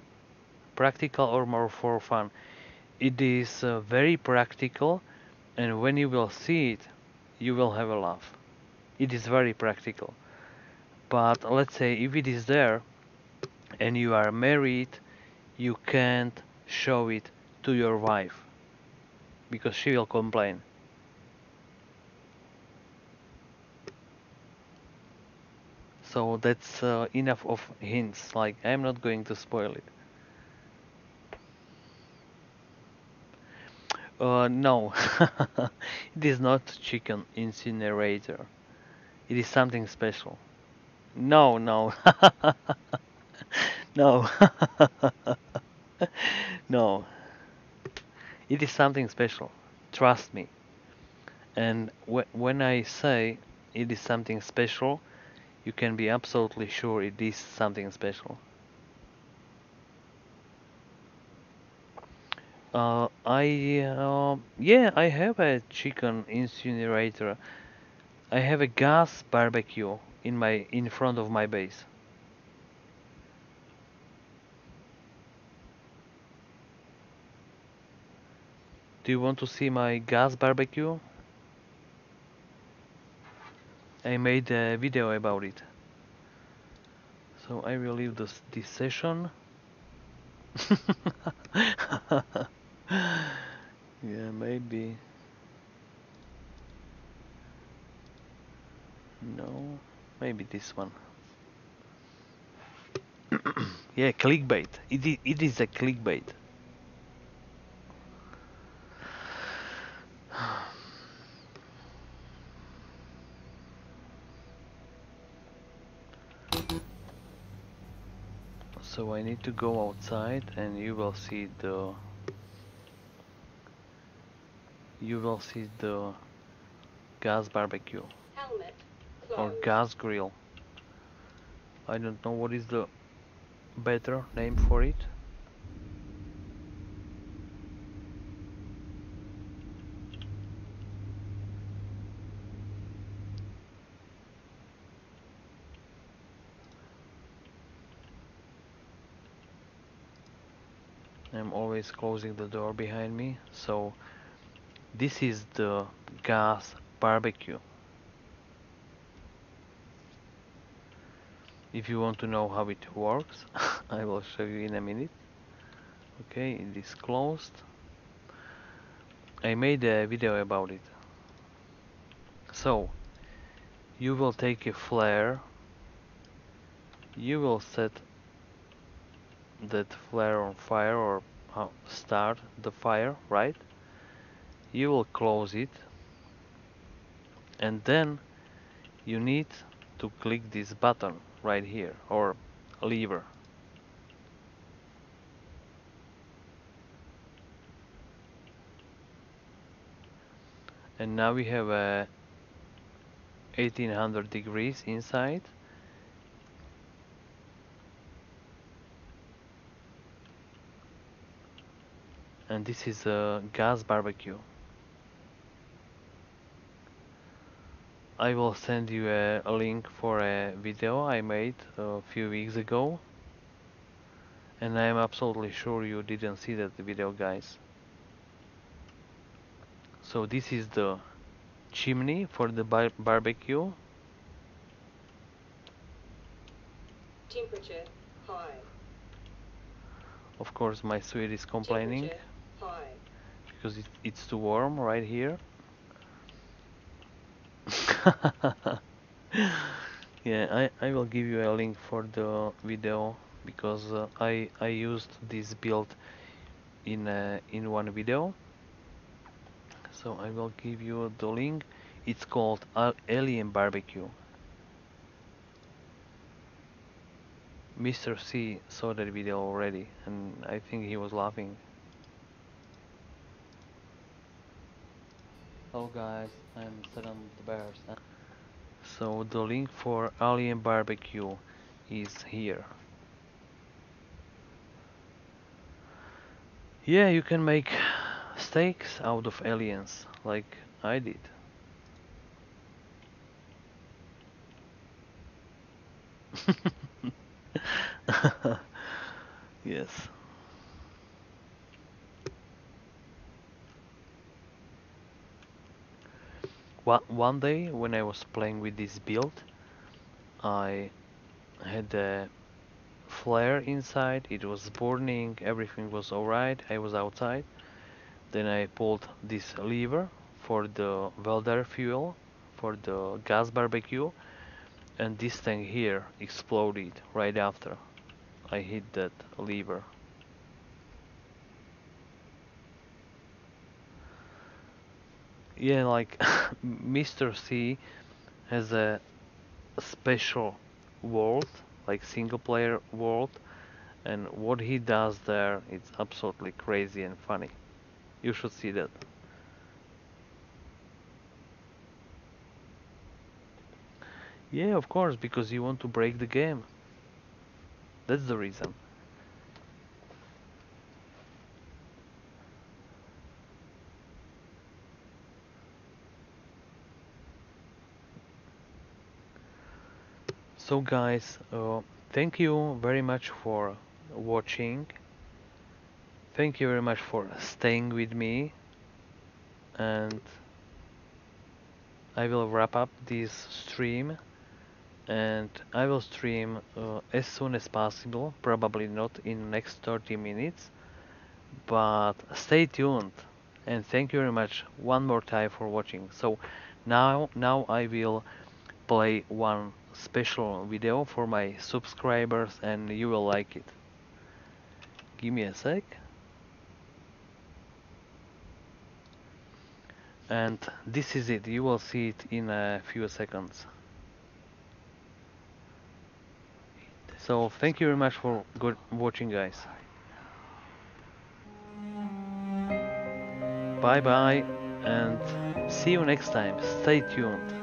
practical or more for fun. It is very practical, and when you will see it, you will have a laugh. It is very practical. But let's say if it is there and you are married, you can't show it to your wife because she will complain. So that's enough of hints. Like, I'm not going to spoil it. No, it is not chicken incinerator. It is something special. No, no, no, no. It is something special. Trust me. And when I say it is something special, you can be absolutely sure it is something special. Yeah, I have a chicken incinerator. I have a gas barbecue in front of my base. Do you want to see my gas barbecue? I made a video about it. So I will leave this session. Yeah, maybe. No, maybe this one. Yeah, clickbait. It is a clickbait. So I need to go outside and you will see the gas barbecue Helmet or closed. gas grill. I don't know what is the better name for it. I'm always closing the door behind me. So this is the gas barbecue. If you want to know how it works, I will show you in a minute. Okay, it is closed. I made a video about it. So you will take a flare, you will set that flare on fire or start the fire, right? You will close it and then you need to click this button right here or lever. And now we have a 1800 degrees inside. And this is a gas barbecue. I will send you a link for a video I made a few weeks ago. And I am absolutely sure you didn't see that video, guys. So this is the chimney for the barbecue. Temperature high. Of course, my suite is complaining Temperature high. because it's too warm right here. Yeah, I will give you a link for the video because I used this build in one video. So I will give you the link. It's called Alien Barbecue. Mr. C saw that video already, and I think he was laughing. Hello guys, I'm Sedan the Bears. So the link for Alien Barbecue is here. Yeah, you can make steaks out of aliens, like I did. Yes. One day when I was playing with this build, I had a flare inside, it was burning, everything was alright, I was outside, Then I pulled this lever for the welder fuel for the gas barbecue, and this thing here exploded right after I hit that lever. Yeah, like Mr. C has a special world, like single player world, and what he does there, it's absolutely crazy and funny. You should see that. Yeah, of course, because you want to break the game. That's the reason. So guys, thank you very much for watching. Thank you very much for staying with me, and I will wrap up this stream, and I will stream as soon as possible, probably not in next 30 minutes, but stay tuned, and thank you very much one more time for watching. So now I will play one special video for my subscribers, and you will like it. Give me a sec. And this is it. You will see it in a few seconds. So thank you very much for good watching, guys. Bye bye, and see you next time. Stay tuned.